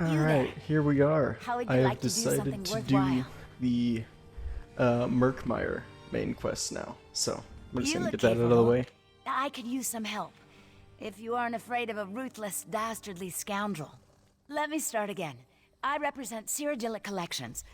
Alright, here we are. How would I you have like to do something decided to worthwhile? do the Murkmire main quest now. So, I'm just You gonna look get that out of the capable. way. I could use some help. If you aren't afraid of a ruthless, dastardly scoundrel. Let me start again. I represent Cyrodiilic Collections,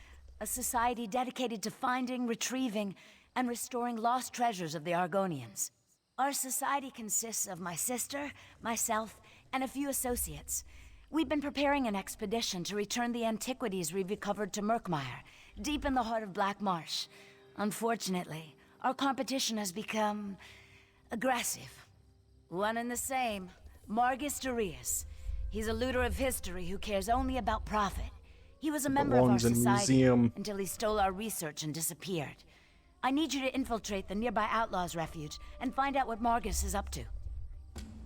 a society dedicated to finding, retrieving, and restoring lost treasures of the Argonians. Our society consists of my sister, myself, and a few associates. We've been preparing an expedition to return the antiquities we've recovered to Murkmire, deep in the heart of Black Marsh. Unfortunately, our competition has become aggressive. One and the same, Margus Darius. He's a looter of history who cares only about profit. He was a member of our Belongs in a society museum. until he stole our research and disappeared. I need you to infiltrate the nearby Outlaws' Refuge and find out what Margus is up to.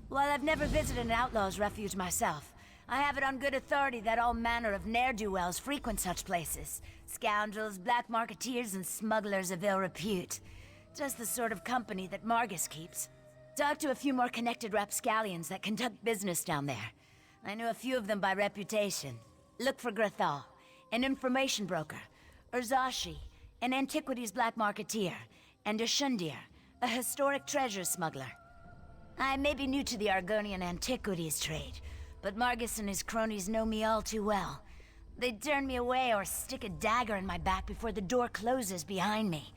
While I've never visited an Outlaws' Refuge myself, I have it on good authority that all manner of ne'er-do-wells frequent such places. Scoundrels, black marketeers, and smugglers of ill repute. Just the sort of company that Margus keeps. Talk to a few more connected rapscallions that conduct business down there. I know a few of them by reputation. Look for Grathal, an information broker. Urzashi, an antiquities black marketeer. And Ashundir, a historic treasure smuggler. I may be new to the Argonian antiquities trade, but Margus and his cronies know me all too well. They'd turn me away or stick a dagger in my back before the door closes behind me.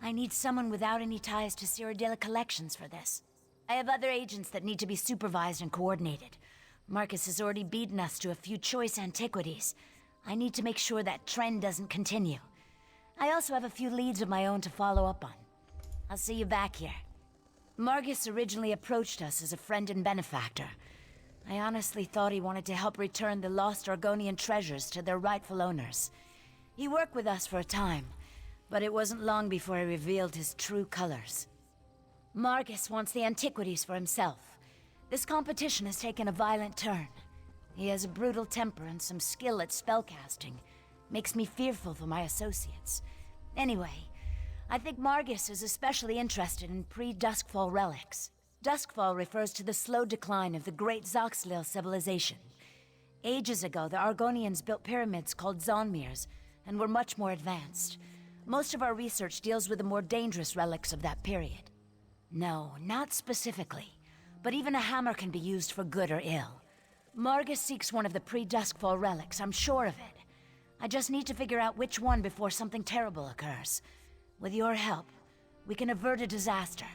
I need someone without any ties to Cyrodiilic Collections for this. I have other agents that need to be supervised and coordinated. Marcus has already beaten us to a few choice antiquities. I need to make sure that trend doesn't continue. I also have a few leads of my own to follow up on. I'll see you back here. Margus originally approached us as a friend and benefactor. I honestly thought he wanted to help return the lost Argonian treasures to their rightful owners. He worked with us for a time, but it wasn't long before he revealed his true colors. Margus wants the antiquities for himself. This competition has taken a violent turn. He has a brutal temper and some skill at spellcasting. Makes me fearful for my associates. Anyway, I think Margus is especially interested in pre-Duskfall relics. Duskfall refers to the slow decline of the great Zoxlil civilization. Ages ago, the Argonians built pyramids called Zonmirs, and were much more advanced. Most of our research deals with the more dangerous relics of that period. No, not specifically, but even a hammer can be used for good or ill. Margus seeks one of the pre-Duskfall relics, I'm sure of it. I just need to figure out which one before something terrible occurs. With your help, we can avert a disaster.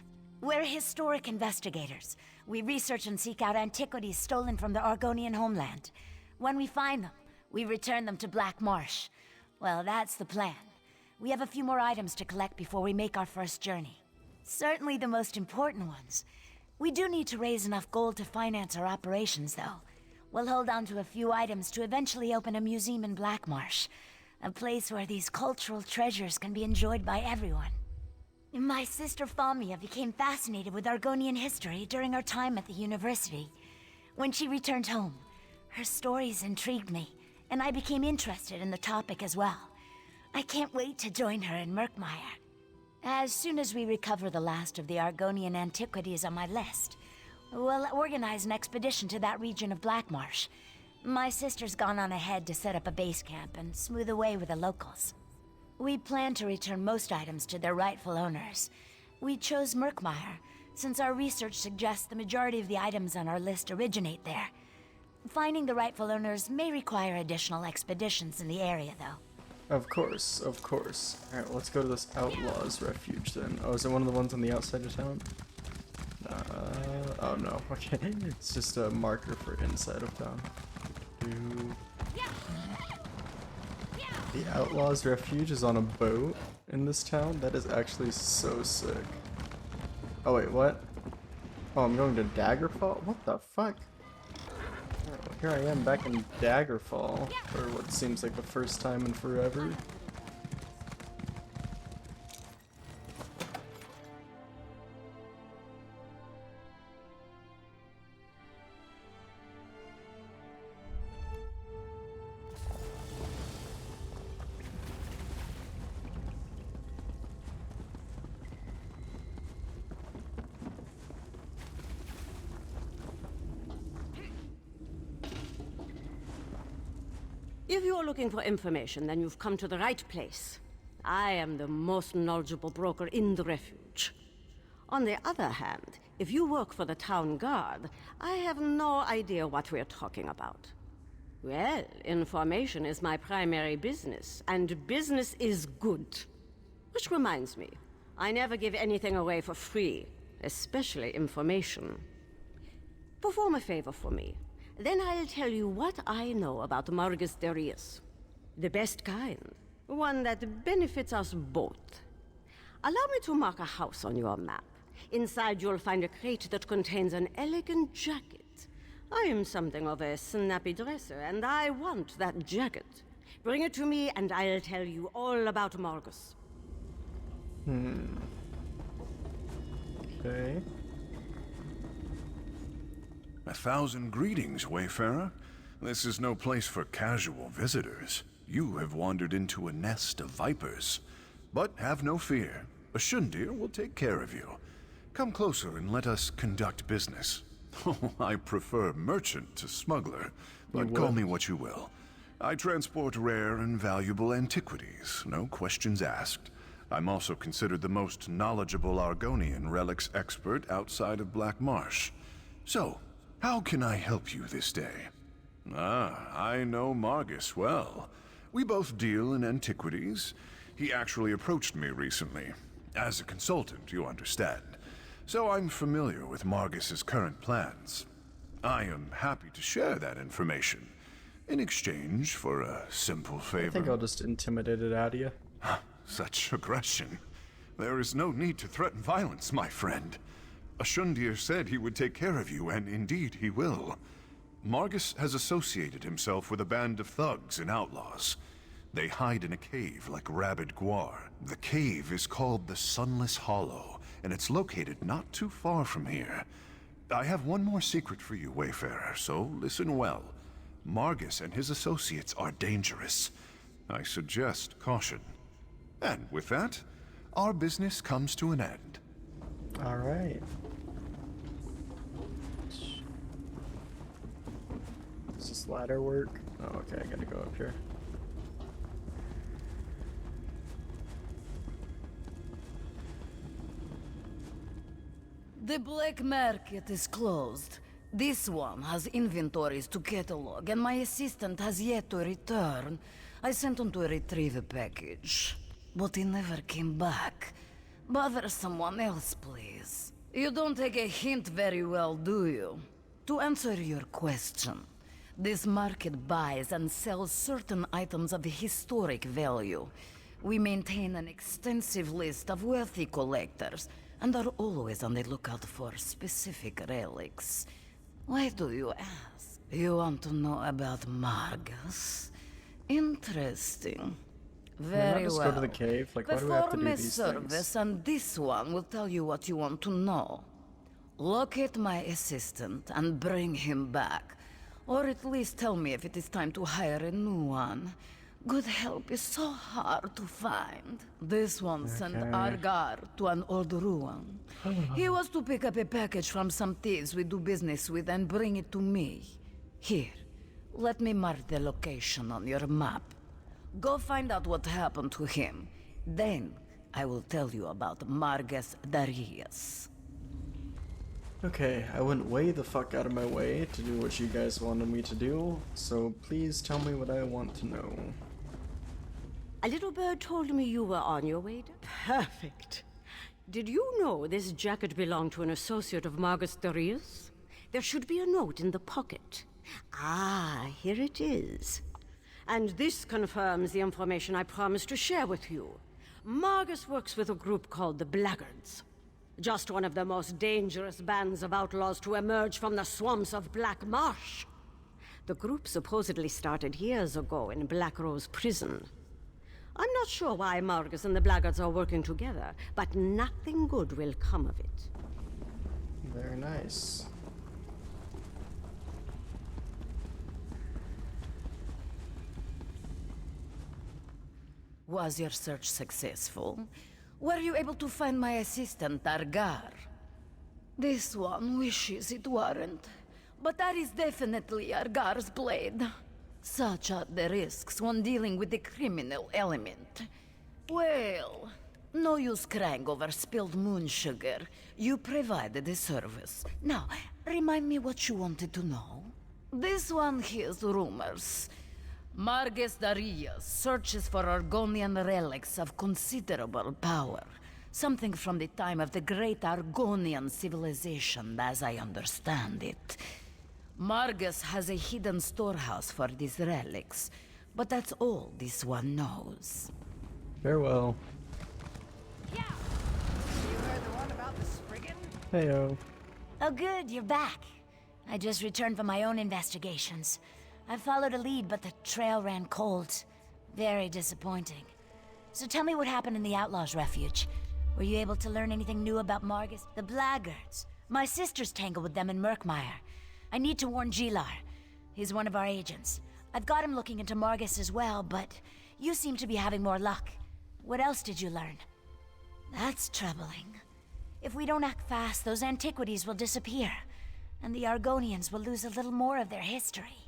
We're historic investigators. We research and seek out antiquities stolen from the Argonian homeland. When we find them, we return them to Black Marsh. Well, that's the plan. We have a few more items to collect before we make our first journey. Certainly the most important ones. We do need to raise enough gold to finance our operations, though. We'll hold on to a few items to eventually open a museum in Black Marsh. A place where these cultural treasures can be enjoyed by everyone. My sister Famia became fascinated with Argonian history during our time at the university. When she returned home, her stories intrigued me, and I became interested in the topic as well. I can't wait to join her in Murkmire. As soon as we recover the last of the Argonian antiquities on my list, we'll organize an expedition to that region of Black Marsh. My sister's gone on ahead to set up a base camp and smooth the way with the locals. We plan to return most items to their rightful owners. We chose Murkmire, since our research suggests the majority of the items on our list originate there. Finding the rightful owners may require additional expeditions in the area, though. Of course, of course. Alright, let's go to this Outlaws Refuge then. Oh, is it one of the ones on the outside of town? Oh no, okay. It's just a marker for inside of town. The Outlaws Refuge is on a boat in this town? That is actually so sick. Oh wait, what? Oh, I'm going to Daggerfall? What the fuck? Oh, here I am back in Daggerfall for what seems like the first time in forever. If you're looking for information, then you've come to the right place. I am the most knowledgeable broker in the refuge. On the other hand, if you work for the town guard, I have no idea what we're talking about. Well, information is my primary business, and business is good. Which reminds me, I never give anything away for free, especially information. Perform a favor for me. Then I'll tell you what I know about Margus Darius. The best kind. One that benefits us both. Allow me to mark a house on your map. Inside you'll find a crate that contains an elegant jacket. I am something of a snappy dresser, and I want that jacket. Bring it to me, and I'll tell you all about Margus. Okay. 1,000 greetings, Wayfarer. This is no place for casual visitors. You have wandered into a nest of vipers. But have no fear. A Shundir will take care of you. Come closer and let us conduct business. Oh, I prefer merchant to smuggler, but call me what you will. I transport rare and valuable antiquities, no questions asked. I'm also considered the most knowledgeable Argonian relics expert outside of Black Marsh. So, how can I help you this day? Ah, I know Margus well. We both deal in antiquities. He actually approached me recently. As a consultant, you understand. So I'm familiar with Margus's current plans. I am happy to share that information in exchange for a simple favor. I think I'll just intimidate it out of you. Such aggression. There is no need to threaten violence, my friend. Ashundir said he would take care of you, and indeed he will. Margus has associated himself with a band of thugs and outlaws. They hide in a cave like rabid guar. The cave is called the Sunless Hollow, and it's located not too far from here. I have one more secret for you, Wayfarer, so listen well. Margus and his associates are dangerous. I suggest caution. And with that, our business comes to an end. All right. Does this ladder work? Oh, okay, I gotta go up here. The black market is closed. This one has inventories to catalog, and my assistant has yet to return. I sent him to retrieve a package, but he never came back. Bother someone else, please. You don't take a hint very well, do you? To answer your question, this market buys and sells certain items of historic value. We maintain an extensive list of wealthy collectors, and are always on the lookout for specific relics. Why do you ask? You want to know about Margus? Interesting. Very just well. go to the cave? Like, why do we have to do Perform a these service, things? and this one will tell you what you want to know. Locate my assistant and bring him back. Or at least tell me if it is time to hire a new one. Good help is so hard to find. This one sent Argonia to an old ruin. He was to pick up a package from some thieves we do business with and bring it to me. Here, let me mark the location on your map. Go find out what happened to him. Then, I will tell you about Margus Darius. Okay, I went way the fuck out of my way to do what you guys wanted me to do, so please tell me what I want to know. A little bird told me you were on your way. Perfect. Did you know this jacket belonged to an associate of Margus Darius? There should be a note in the pocket. Ah, here it is. And this confirms the information I promised to share with you. Margus works with a group called the Blackguards. Just one of the most dangerous bands of outlaws to emerge from the swamps of Black Marsh. The group supposedly started years ago in Black Rose Prison. I'm not sure why Margus and the Blackguards are working together, but nothing good will come of it. Very nice. Was your search successful? Were you able to find my assistant, Argonia? This one wishes it weren't, but that is definitely Argar's blade. Such are the risks when dealing with the criminal element. Well, no use crying over spilled moon sugar. You provided the service. Now, remind me what you wanted to know. This one hears rumors. Margus Darius searches for Argonian relics of considerable power. Something from the time of the great Argonian civilization, as I understand it. Margus has a hidden storehouse for these relics, but that's all this one knows. Farewell. Yeah. You heard the one about the Spriggan? Heyo. Oh good, you're back. I just returned from my own investigations. I followed a lead, but the trail ran cold. Very disappointing. So tell me what happened in the Outlaws' Refuge. Were you able to learn anything new about Margus? The Blackguards. My sister's tangled with them in Murkmire. I need to warn Gilar. He's one of our agents. I've got him looking into Margus as well, but you seem to be having more luck. What else did you learn? That's troubling. If we don't act fast, those antiquities will disappear, and the Argonians will lose a little more of their history.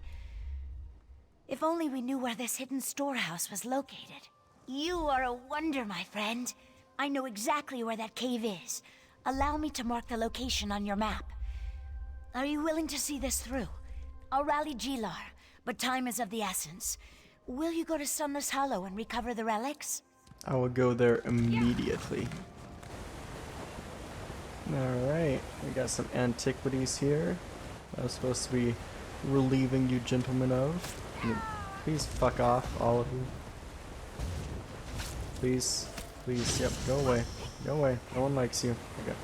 If only we knew where this hidden storehouse was located. You are a wonder, my friend. I know exactly where that cave is. Allow me to mark the location on your map. Are you willing to see this through? I'll rally Gilar, but time is of the essence. Will you go to Sunless Hollow and recover the relics? I will go there immediately. Alright, we got some antiquities here. I was supposed to be relieving you gentlemen of. Please fuck off, all of you. Please, please, yep, go away. Go away. No one likes you. Okay.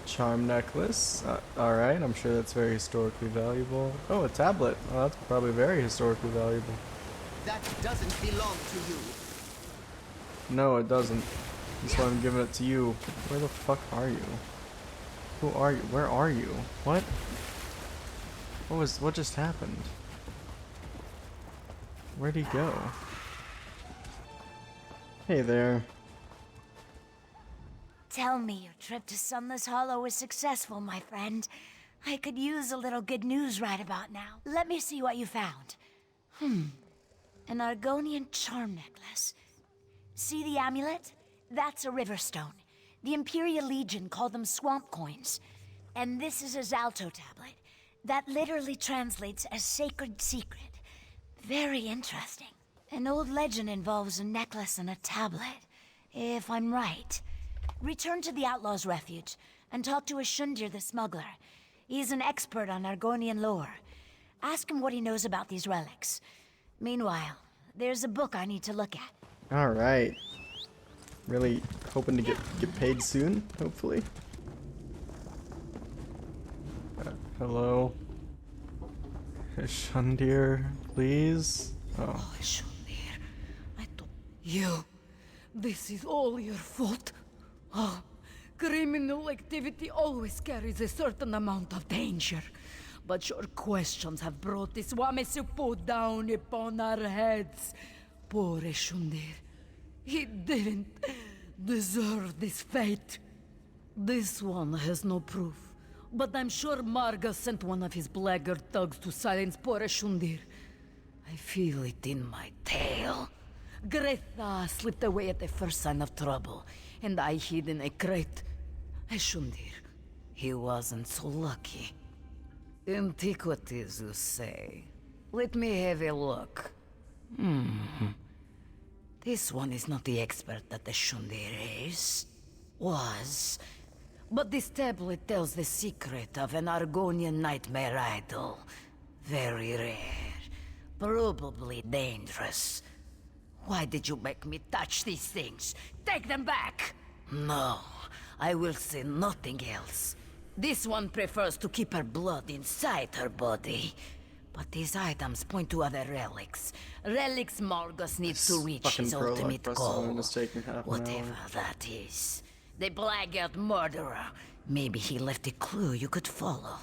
Charm necklace. Alright, I'm sure that's very historically valuable. Oh, a tablet. Oh, that's probably very historically valuable. That doesn't belong to you. No, it doesn't. That's why I'm giving it to you. Where the fuck are you? Who are you? Where are you? What? What just happened? Where'd he go? Hey there. Tell me your trip to Sunless Hollow was successful, my friend. I could use a little good news right about now. Let me see what you found. An Argonian charm necklace. See the amulet? That's a river stone. The Imperial Legion called them swamp coins. And this is a Zalto tablet. That literally translates as sacred secret. Very interesting. An old legend involves a necklace and a tablet, if I'm right. Return to the Outlaws' Refuge and talk to Ashundir the smuggler. He's an expert on Argonian lore. Ask him what he knows about these relics. Meanwhile, there's a book I need to look at. Alright. Really hoping to get paid soon, hopefully. Hello? Ashundir, please? Oh. Ashundir, I thought... You... This is all your fault? Oh, criminal activity always carries a certain amount of danger. But your questions have brought this Wamesupo down upon our heads. Poor Ashundir. He didn't deserve this fate. This one has no proof. But I'm sure Marga sent one of his blackguard thugs to silence poor Ashundir. I feel it in my tail. Gretha slipped away at the first sign of trouble, and I hid in a crate. Ashundir, he wasn't so lucky. Antiquities, you say? Let me have a look. This one is not the expert that Ashundir is. Was. But this tablet tells the secret of an Argonian nightmare idol. Very rare. Probably dangerous. Why did you make me touch these things? Take them back! No, I will say nothing else. This one prefers to keep her blood inside her body. But these items point to other relics. Relics Margus needs to reach his ultimate goal. Whatever that is. The blackguard murderer. Maybe he left a clue you could follow.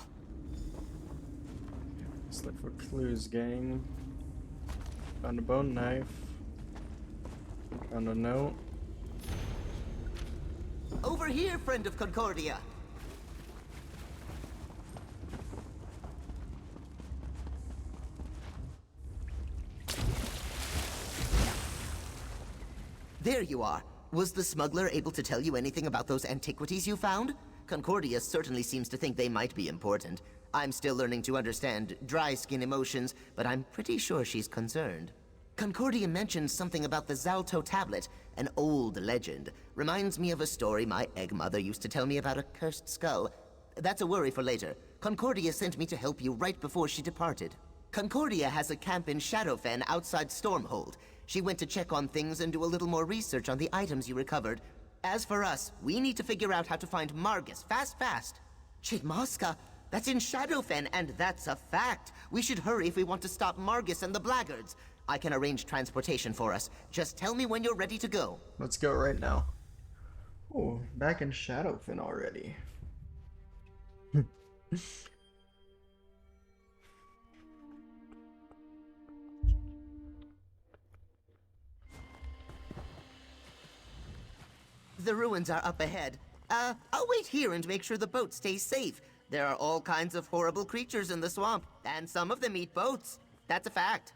Let's look for clues, gang. Found a bone knife. Found a note. Over here, friend of Concordia. There you are. Was the smuggler able to tell you anything about those antiquities you found? Concordia certainly seems to think they might be important. I'm still learning to understand dry skin emotions, but I'm pretty sure she's concerned. Concordia mentioned something about the Zalto tablet, an old legend. Reminds me of a story my egg mother used to tell me about a cursed skull. That's a worry for later. Concordia sent me to help you right before she departed. Concordia has a camp in Shadowfen outside Stormhold. She went to check on things and do a little more research on the items you recovered. As for us, we need to figure out how to find Margus fast. Chitmaska, that's in Shadowfen, and that's a fact. We should hurry if we want to stop Margus and the Blackguards. I can arrange transportation for us. Just tell me when you're ready to go. Let's go right now. Oh, back in Shadowfen already. The ruins are up ahead. I'll wait here and make sure the boat stays safe. There are all kinds of horrible creatures in the swamp, and some of them eat boats. That's a fact.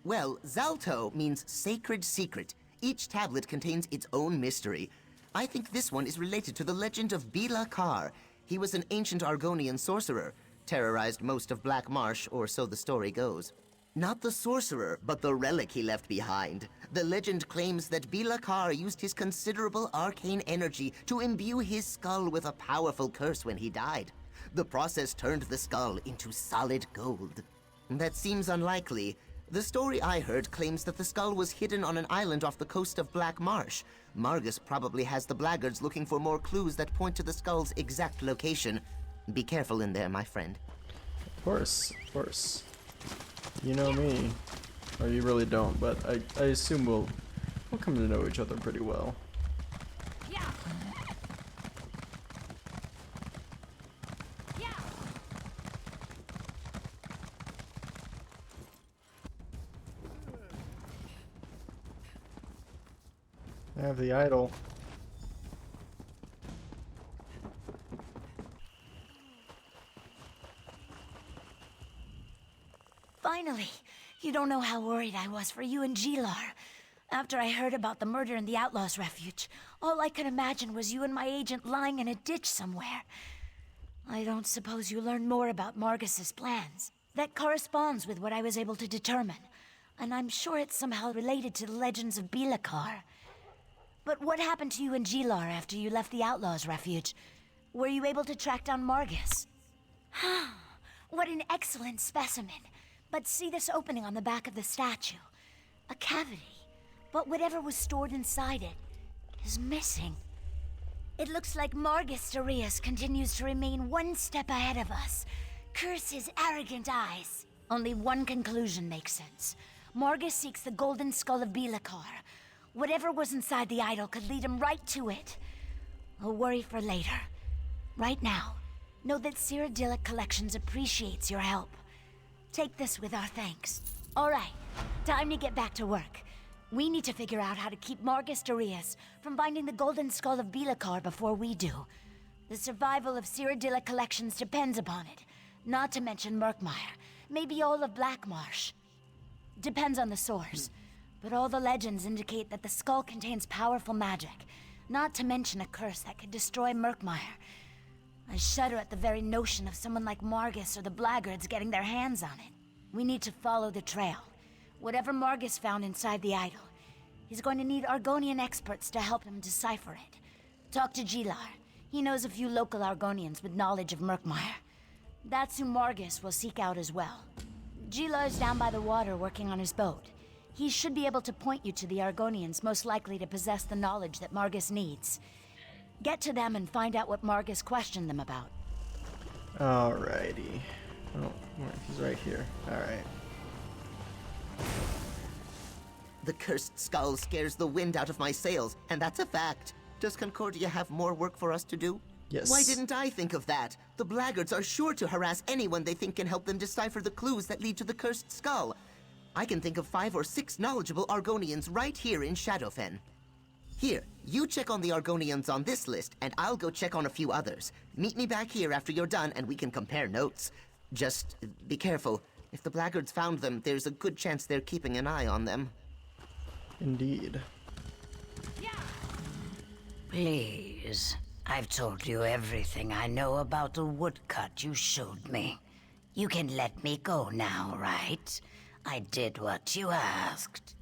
Well, Zalto means sacred secret. Each tablet contains its own mystery. I think this one is related to the legend of alik'r. He was an ancient Argonian sorcerer, terrorized most of Black Marsh, or so the story goes. Not the sorcerer, but the relic he left behind. The legend claims that alik'r used his considerable arcane energy to imbue his skull with a powerful curse when he died. The process turned the skull into solid gold. That seems unlikely. The story I heard claims that the skull was hidden on an island off the coast of Black Marsh. Margus probably has the Blackguards looking for more clues that point to the skull's exact location. Be careful in there, my friend. Of course. You know me. Or you really don't, but I assume we'll come to know each other pretty well. I have the idol. Finally! You don't know how worried I was for you and Gilar. After I heard about the murder in the Outlaws' Refuge, all I could imagine was you and my agent lying in a ditch somewhere. I don't suppose you learned more about Margus's plans. That corresponds with what I was able to determine, and I'm sure it's somehow related to the legends of alik'r. But what happened to you and Gilar after you left the Outlaws' Refuge? Were you able to track down Margus? What an excellent specimen. But see this opening on the back of the statue? A cavity. But whatever was stored inside it is missing. It looks like Margus Darius continues to remain one step ahead of us. Curse his arrogant eyes. Only one conclusion makes sense. Margus seeks the golden skull of alik'r. Whatever was inside the idol could lead him right to it. A worry for later. Right now, know that Cyrodiilic Collections appreciates your help. Take this with our thanks. Alright, time to get back to work. We need to figure out how to keep Margus Darius from finding the golden skull of alik'r before we do. The survival of Cyrodiilic Collections depends upon it. Not to mention Murkmire. Maybe all of Black Marsh. Depends on the source. But all the legends indicate that the skull contains powerful magic. Not to mention a curse that could destroy Murkmire. I shudder at the very notion of someone like Margus or the Blackguards getting their hands on it. We need to follow the trail. Whatever Margus found inside the idol, he's going to need Argonian experts to help him decipher it. Talk to Gilar. He knows a few local Argonians with knowledge of Murkmire. That's who Margus will seek out as well. Gilar's down by the water working on his boat. He should be able to point you to the Argonians most likely to possess the knowledge that Margus needs. Get to them and find out what Margus questioned them about. Alrighty. Oh, he's right here. Alright. The cursed skull scares the wind out of my sails, and that's a fact. Does Concordia have more work for us to do? Yes. Why didn't I think of that? The Blackguards are sure to harass anyone they think can help them decipher the clues that lead to the cursed skull. I can think of 5 or 6 knowledgeable Argonians right here in Shadowfen. Here, you check on the Argonians on this list, and I'll go check on a few others. Meet me back here after you're done, and we can compare notes. Just be careful. If the Blackguards found them, there's a good chance they're keeping an eye on them. Indeed. Please. I've told you everything I know about the woodcut you showed me. You can let me go now, right? I did what you asked.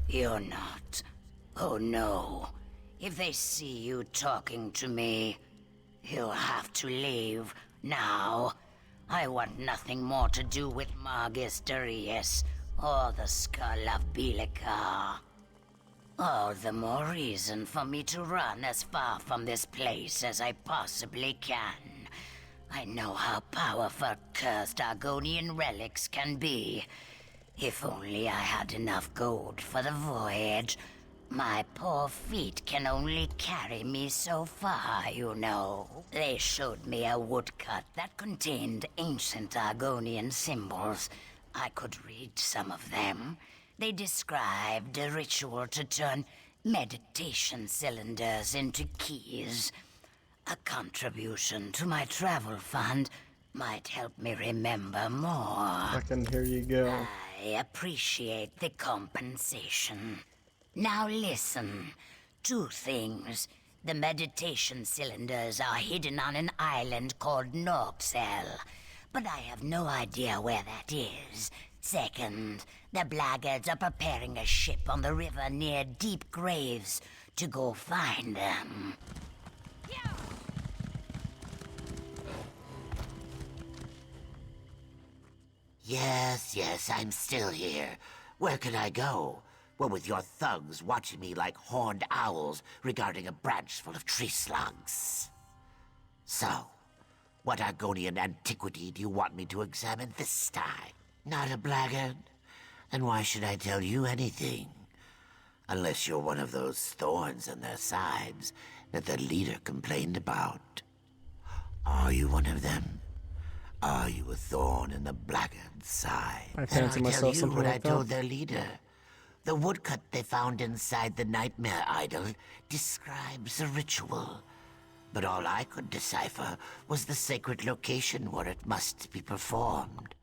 You're not. Oh no. If they see you talking to me, you'll have to leave now. I want nothing more to do with Margus Darius or the skull of Alik'r. All the more reason for me to run as far from this place as I possibly can. I know how powerful cursed Argonian relics can be. If only I had enough gold for the voyage. My poor feet can only carry me so far, you know. They showed me a woodcut that contained ancient Argonian symbols. I could read some of them. They described a ritual to turn meditation cylinders into keys. A contribution to my travel fund might help me remember more. Fucking here you go. I appreciate the compensation. Now listen. 2 things. The meditation cylinders are hidden on an island called Murkmire, but I have no idea where that is. Second, the blackguards are preparing a ship on the river near Deep Graves to go find them. Yes, I'm still here. Where can I go? Well, with your thugs watching me like horned owls regarding a branch full of tree slugs. So, what Argonian antiquity do you want me to examine this time? Not a blackguard? Then why should I tell you anything? Unless you're one of those thorns in their sides that the leader complained about. Are you one of them? Are you a thorn in the blackguard's side? I fancy myself you something what like I told that. their leader. The woodcut they found inside the nightmare idol describes a ritual. But all I could decipher was the sacred location where it must be performed.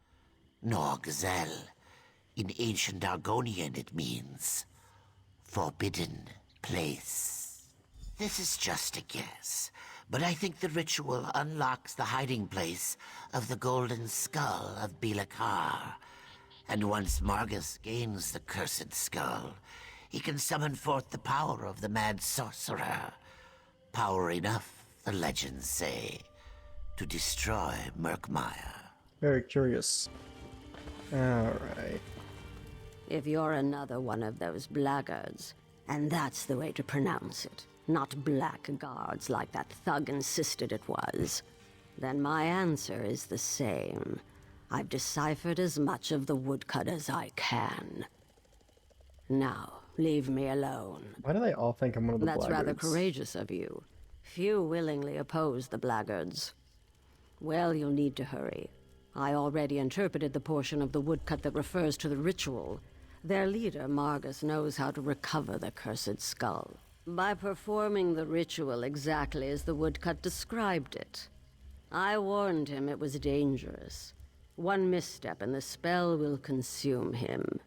Norgzel. In ancient Argonian it means forbidden place. This is just a guess, but I think the ritual unlocks the hiding place of the golden skull of Alik'r. And once Margus gains the cursed skull, he can summon forth the power of the mad sorcerer. Power enough, the legends say, to destroy Murkmire. Very curious. Alright. If you're another one of those blackguards, and that's the way to pronounce it, not blackguards like that thug insisted it was, then my answer is the same. I've deciphered as much of the woodcut as I can. Now, leave me alone. Why do they all think I'm one of the That's rather blackguards? courageous of you. Few willingly oppose the blackguards. Well, you'll need to hurry. I already interpreted the portion of the woodcut that refers to the ritual. Their leader, Margus, knows how to recover the cursed skull. By performing the ritual exactly as the woodcut described it. I warned him it was dangerous. One misstep and the spell will consume him.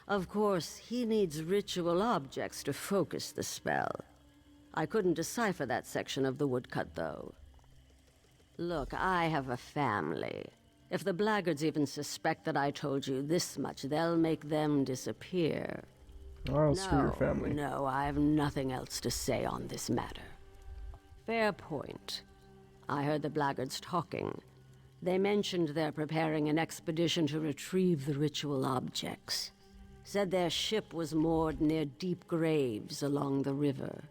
Of course, he needs ritual objects to focus the spell. I couldn't decipher that section of the woodcut, though. Look, I have a family. If the blackguards even suspect that I told you this much, they'll make them disappear. I'll screw your family. No, I have nothing else to say on this matter. Fair point. I heard the blackguards talking. They mentioned they're preparing an expedition to retrieve the ritual objects. Said their ship was moored near deep graves along the river.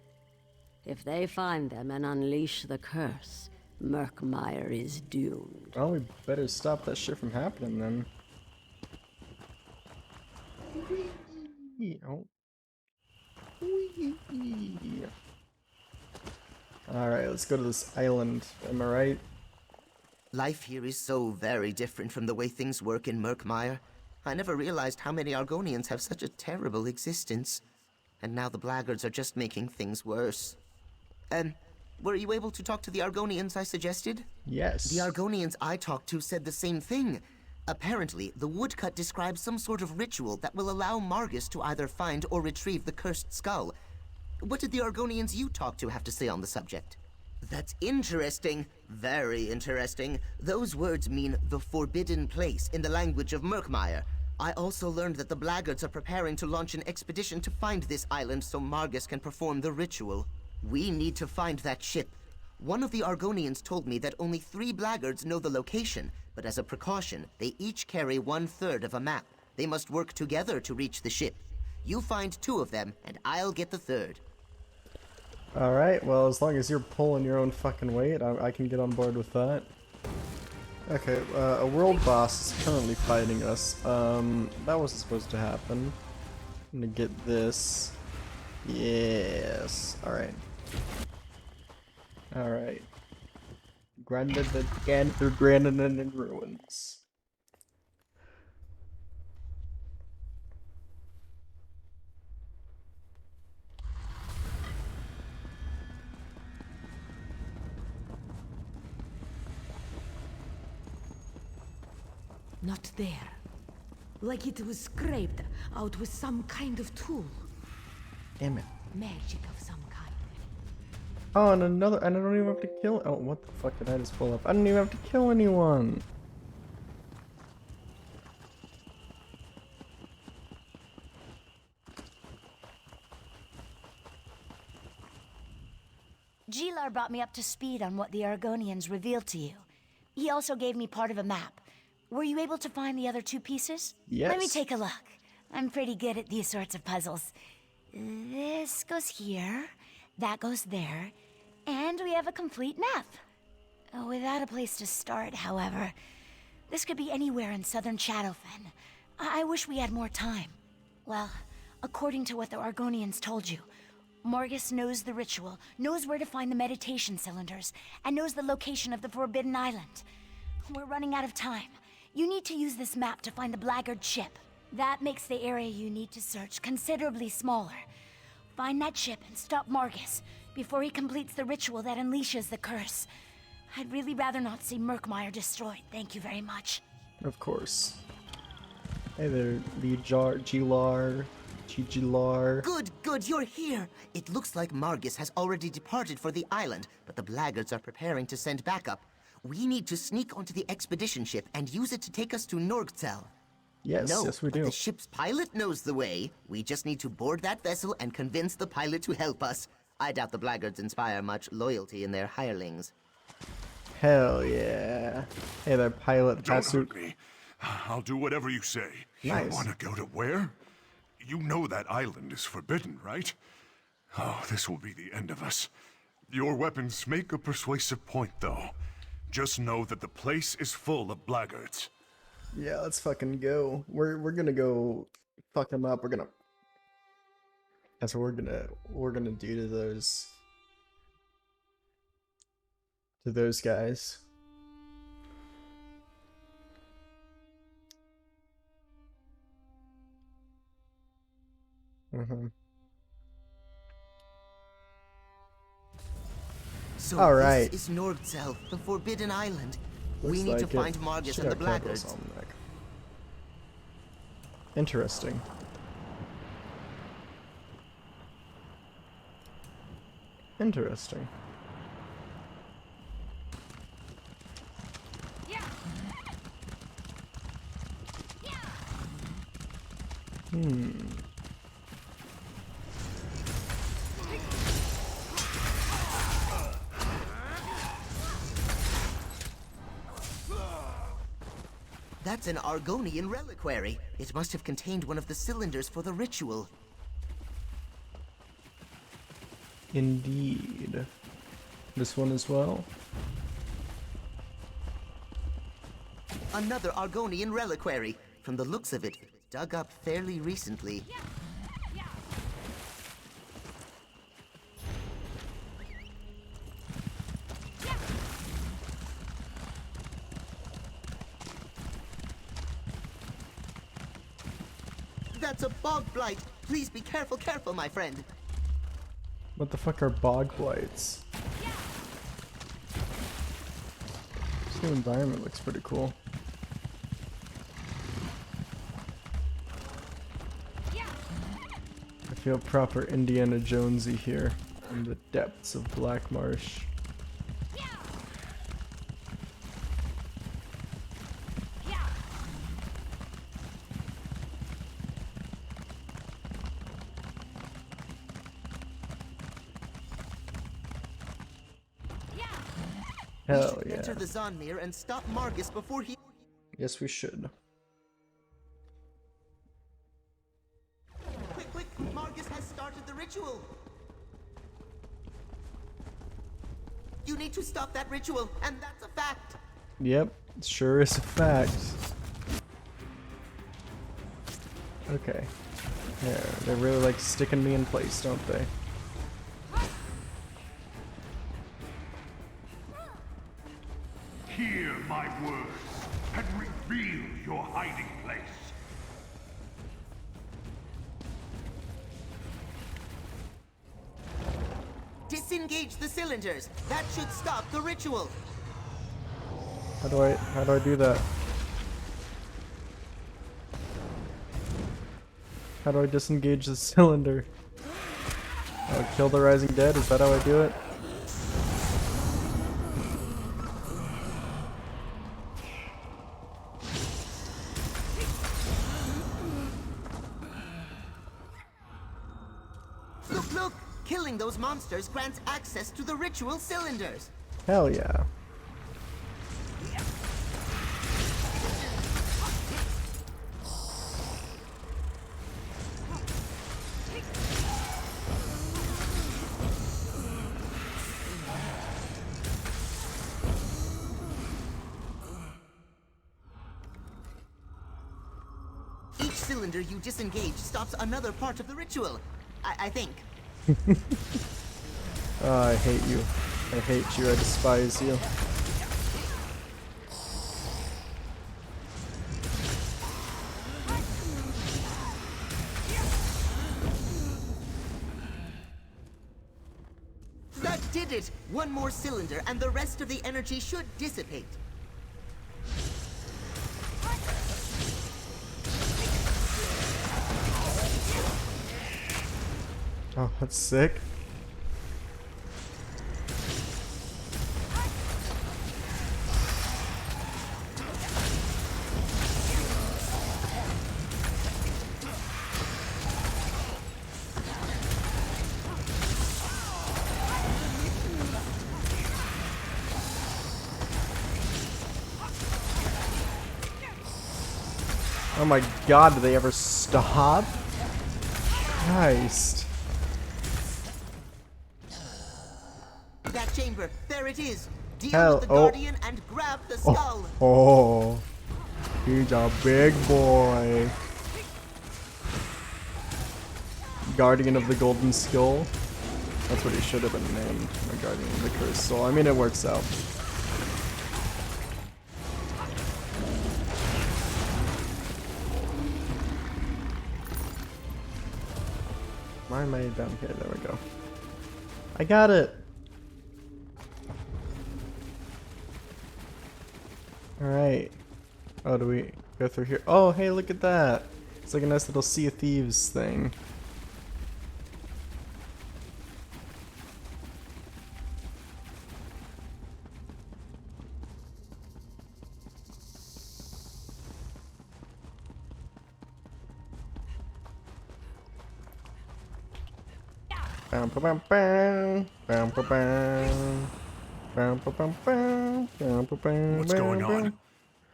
If they find them and unleash the curse, Murkmire is doomed. Well, we better stop that shit from happening then. Oh. Alright, let's go to this island. Am I right? Life here is so very different from the way things work in Murkmire. I never realized how many Argonians have such a terrible existence. And now the blackguards are just making things worse. Were you able to talk to the Argonians I suggested? Yes. The Argonians I talked to said the same thing. Apparently, the woodcut describes some sort of ritual that will allow Margus to either find or retrieve the cursed skull. What did the Argonians you talked to have to say on the subject? That's interesting. Very interesting. Those words mean the forbidden place in the language of Murkmire. I also learned that the Blackguards are preparing to launch an expedition to find this island so Margus can perform the ritual. We need to find that ship. One of the Argonians told me that only 3 Blackguards know the location, but as a precaution, they each carry 1/3 of a map. They must work together to reach the ship. You find 2 of them, and I'll get the 3rd. Alright, well, as long as you're pulling your own fucking weight, I can get on board with that. Okay, a world boss is currently fighting us. That wasn't supposed to happen. I'm gonna get this. Yes. Alright. Alright. Granted again through Grandin in ruins. Not there. Like it was scraped out with some kind of tool. Damn it. Magic of some kind. Oh, and another, and I don't even have to kill. Oh, what the fuck did I just pull up? I don't even have to kill anyone. Gilar brought me up to speed on what the Argonians revealed to you. He also gave me part of a map. Were you able to find the other 2 pieces? Yes. Let me take a look. I'm pretty good at these sorts of puzzles. This goes here, that goes there, and we have a complete map. Without a place to start, however, this could be anywhere in southern Shadowfen. I wish we had more time. Well, according to what the Argonians told you, Margus knows the ritual, knows where to find the meditation cylinders, and knows the location of the Forbidden Island. We're running out of time. You need to use this map to find the Blackguard ship. That makes the area you need to search considerably smaller. Find that ship and stop Margus before he completes the ritual that unleashes the curse. I'd really rather not see Murkmire destroyed, thank you very much. Of course. Hey there, Gilar. Good, you're here. It looks like Margus has already departed for the island, but the Blackguards are preparing to send backup. We need to sneak onto the expedition ship and use it to take us to Norgzel. Yes, yes we do. The ship's pilot knows the way. We just need to board that vessel and convince the pilot to help us. I doubt the Blackguards inspire much loyalty in their hirelings. Hell yeah. Hey there, pilot. Don't hurt me. I'll do whatever you say. Nice. You want to go to where? You know that island is forbidden, right? Oh, this will be the end of us. Your weapons make a persuasive point, though. Just know that the place is full of Blackguards. Yeah, let's fucking go. We're gonna go fuck them up. That's what we're gonna do to those guys. So all right. This is Norgzel, the Forbidden Island. Looks we need like to find Margus and the Blackguards. Interesting. Interesting. That's an Argonian reliquary. It must have contained one of the cylinders for the ritual. Indeed. This one as well? Another Argonian reliquary. From the looks of it, dug up fairly recently. That's a bog blight. Please be careful, my friend. What the fuck are bog blights? This new environment looks pretty cool. I feel proper Indiana Jonesy here in the depths of Black Marsh. Hell yeah. Enter the Zonmir and stop Margus before he... Yes, we should. Quick, quick! Margus has started the ritual! You need to stop that ritual, and that's a fact! Yep, sure is a fact. Okay. Yeah, they really like sticking me in place, don't they? Hear my words and reveal your hiding place. Disengage the cylinders! That should stop the ritual! How do I do that? How do I disengage the cylinder? Oh, kill the rising dead? Is that how I do it? Look, look! Killing those monsters grants access to the ritual cylinders! Hell yeah. Each cylinder you disengage stops another part of the ritual. I think. Oh, I hate you. I hate you. I despise you. That did it! One more cylinder and the rest of the energy should dissipate. Oh, that's sick. Oh my god, do they ever stop? Christ. That chamber, there it is. Deal Hell, with the oh. Guardian and grab the skull. Oh, he's a big boy. Guardian of the Golden Skull. That's what he should have been named. The Guardian of the Cursed Soul. I mean, it works out. Why am I down here? There we go. I got it! Alright. Oh, do we go through here? Oh, hey, look at that! It's like a nice little Sea of Thieves thing. What's going on?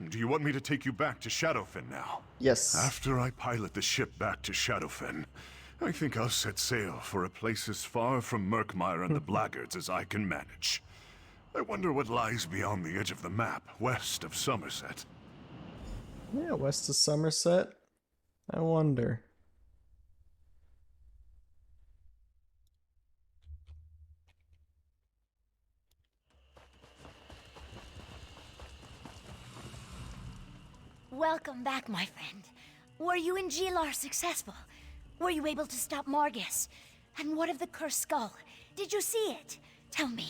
Do you want me to take you back to Shadowfen now? Yes. After I pilot the ship back to Shadowfen, I think I'll set sail for a place as far from Murkmire and the Blackguards as I can manage. I wonder what lies beyond the edge of the map, west of Somerset. Yeah, west of Somerset. I wonder. Welcome back, my friend. Were you and Gilar successful? Were you able to stop Margus? And what of the cursed skull? Did you see it? Tell me,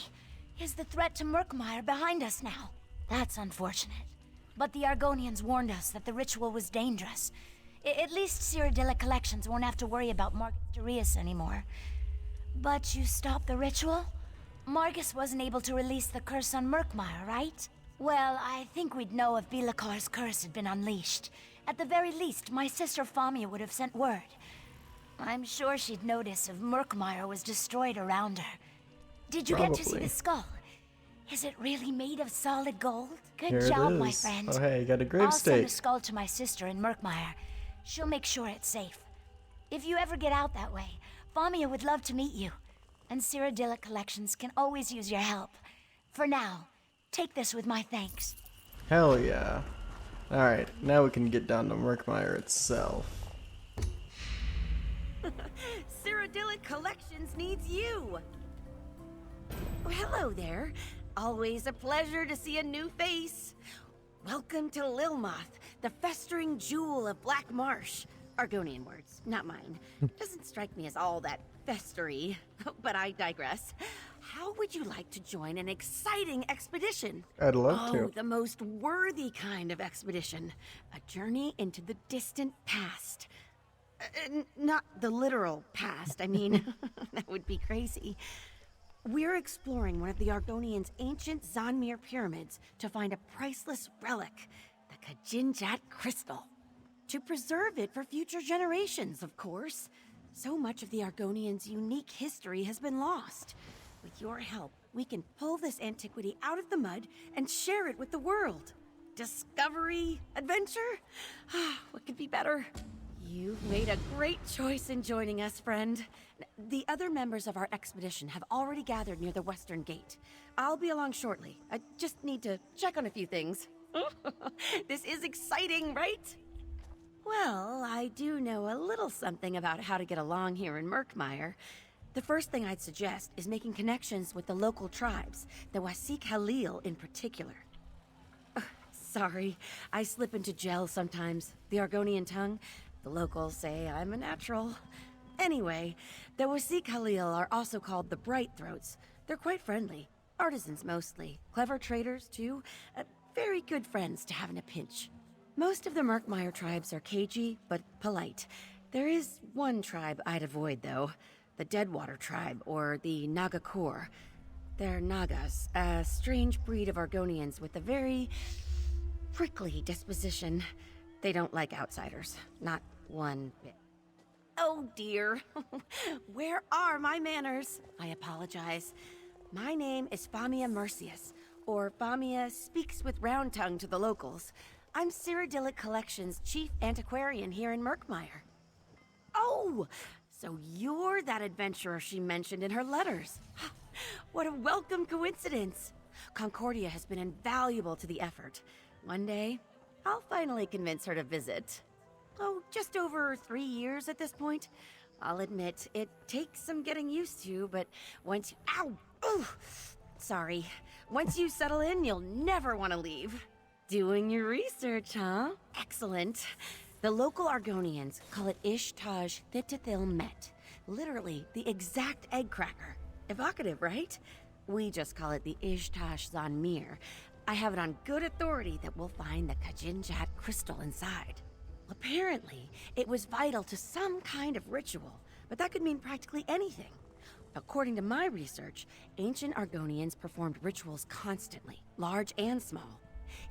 is the threat to Murkmire behind us now? That's unfortunate. But the Argonians warned us that the ritual was dangerous. At least Cyrodiilic Collections won't have to worry about Margus anymore. But you stopped the ritual? Margus wasn't able to release the curse on Murkmire, right? Well, I think we'd know if Bilikar's curse had been unleashed. At the very least, my sister Famia would have sent word. I'm sure she'd notice if Murkmire was destroyed around her. Did you get to see the skull? Is it really made of solid gold? Good job, my friend. Oh hey, you got a grave I'll send stake. the skull to my sister in Murkmire. She'll make sure it's safe. If you ever get out that way, Famia would love to meet you. And Cyrodiilic Collections can always use your help. For now, take this with my thanks. Hell yeah. Alright, now we can get down to Murkmire itself. Cyrodiilic Collections needs you! Oh, hello there. Always a pleasure to see a new face. Welcome to Lilmoth, the festering jewel of Black Marsh. Argonian words, not mine. Doesn't strike me as all that festery, but I digress. How would you like to join an exciting expedition? I'd love Oh, to. the most worthy kind of expedition. A journey into the distant past. Not the literal past, I mean. That would be crazy. We're exploring one of the Argonians' ancient Zanmir pyramids to find a priceless relic, the Kajinjat crystal. To preserve it for future generations, of course. So much of the Argonians' unique history has been lost. With your help, we can pull this antiquity out of the mud and share it with the world. Discovery, adventure? What could be better? You've made a great choice in joining us, friend. The other members of our expedition have already gathered near the western gate. I'll be along shortly. I just need to check on a few things. This is exciting, right? Well, I do know a little something about how to get along here in Murkmire. The first thing I'd suggest is making connections with the local tribes, the Wasik Halil in particular. Sorry, I slip into gel sometimes. The Argonian tongue, the locals say I'm a natural. Anyway, the Wasik Halil are also called the Bright Throats. They're quite friendly. Artisans mostly. Clever traders, too. Very good friends to have in a pinch. Most of the Murkmire tribes are cagey, but polite. There is one tribe I'd avoid, though. The Deadwater tribe, or the Nagakor. They're Nagas, a strange breed of Argonians with a very prickly disposition. They don't like outsiders. Not one bit. Oh dear. Where are my manners? I apologize. My name is Famia Mercius, or Famia Speaks with Round Tongue to the locals. I'm Cyrodiilic Collections' chief antiquarian here in Murkmire. Oh, so you're that adventurer she mentioned in her letters. What a welcome coincidence. Concordia has been invaluable to the effort. One day, I'll finally convince her to visit. Oh, just over 3 years at this point. I'll admit, it takes some getting used to, but once you... Ow! Ooh! Sorry. Once you settle in, you'll never want to leave. Doing your research, huh? Excellent. The local Argonians call it Ishtaj Thitithil Met. Literally, the exact egg cracker. Evocative, right? We just call it the Ishtaj Zanmir. I have it on good authority that we'll find the Kajinjat crystal inside. Apparently, it was vital to some kind of ritual, but that could mean practically anything. According to my research, ancient Argonians performed rituals constantly, large and small.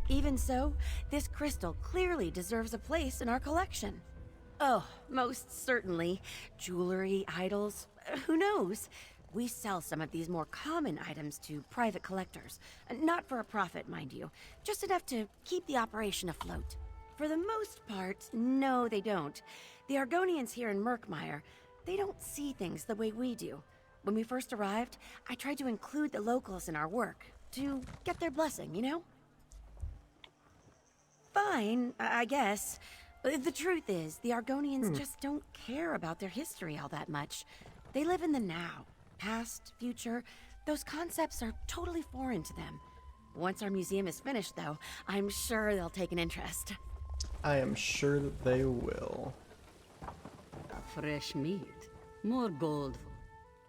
Even so, this crystal clearly deserves a place in our collection. Oh, most certainly. Jewelry, idols, who knows? We sell some of these more common items to private collectors. Not for a profit, mind you. Just enough to keep the operation afloat. For the most part, no, they don't. The Argonians here in Murkmire, they don't see things the way we do. When we first arrived, I tried to include the locals in our work, to get their blessing, you know? Fine, I guess. The truth is, the Argonians just don't care about their history all that much. They live in the now. Past, future, those concepts are totally foreign to them. Once our museum is finished, though, I'm sure they'll take an interest. I am sure that they will. Fresh meat, more gold.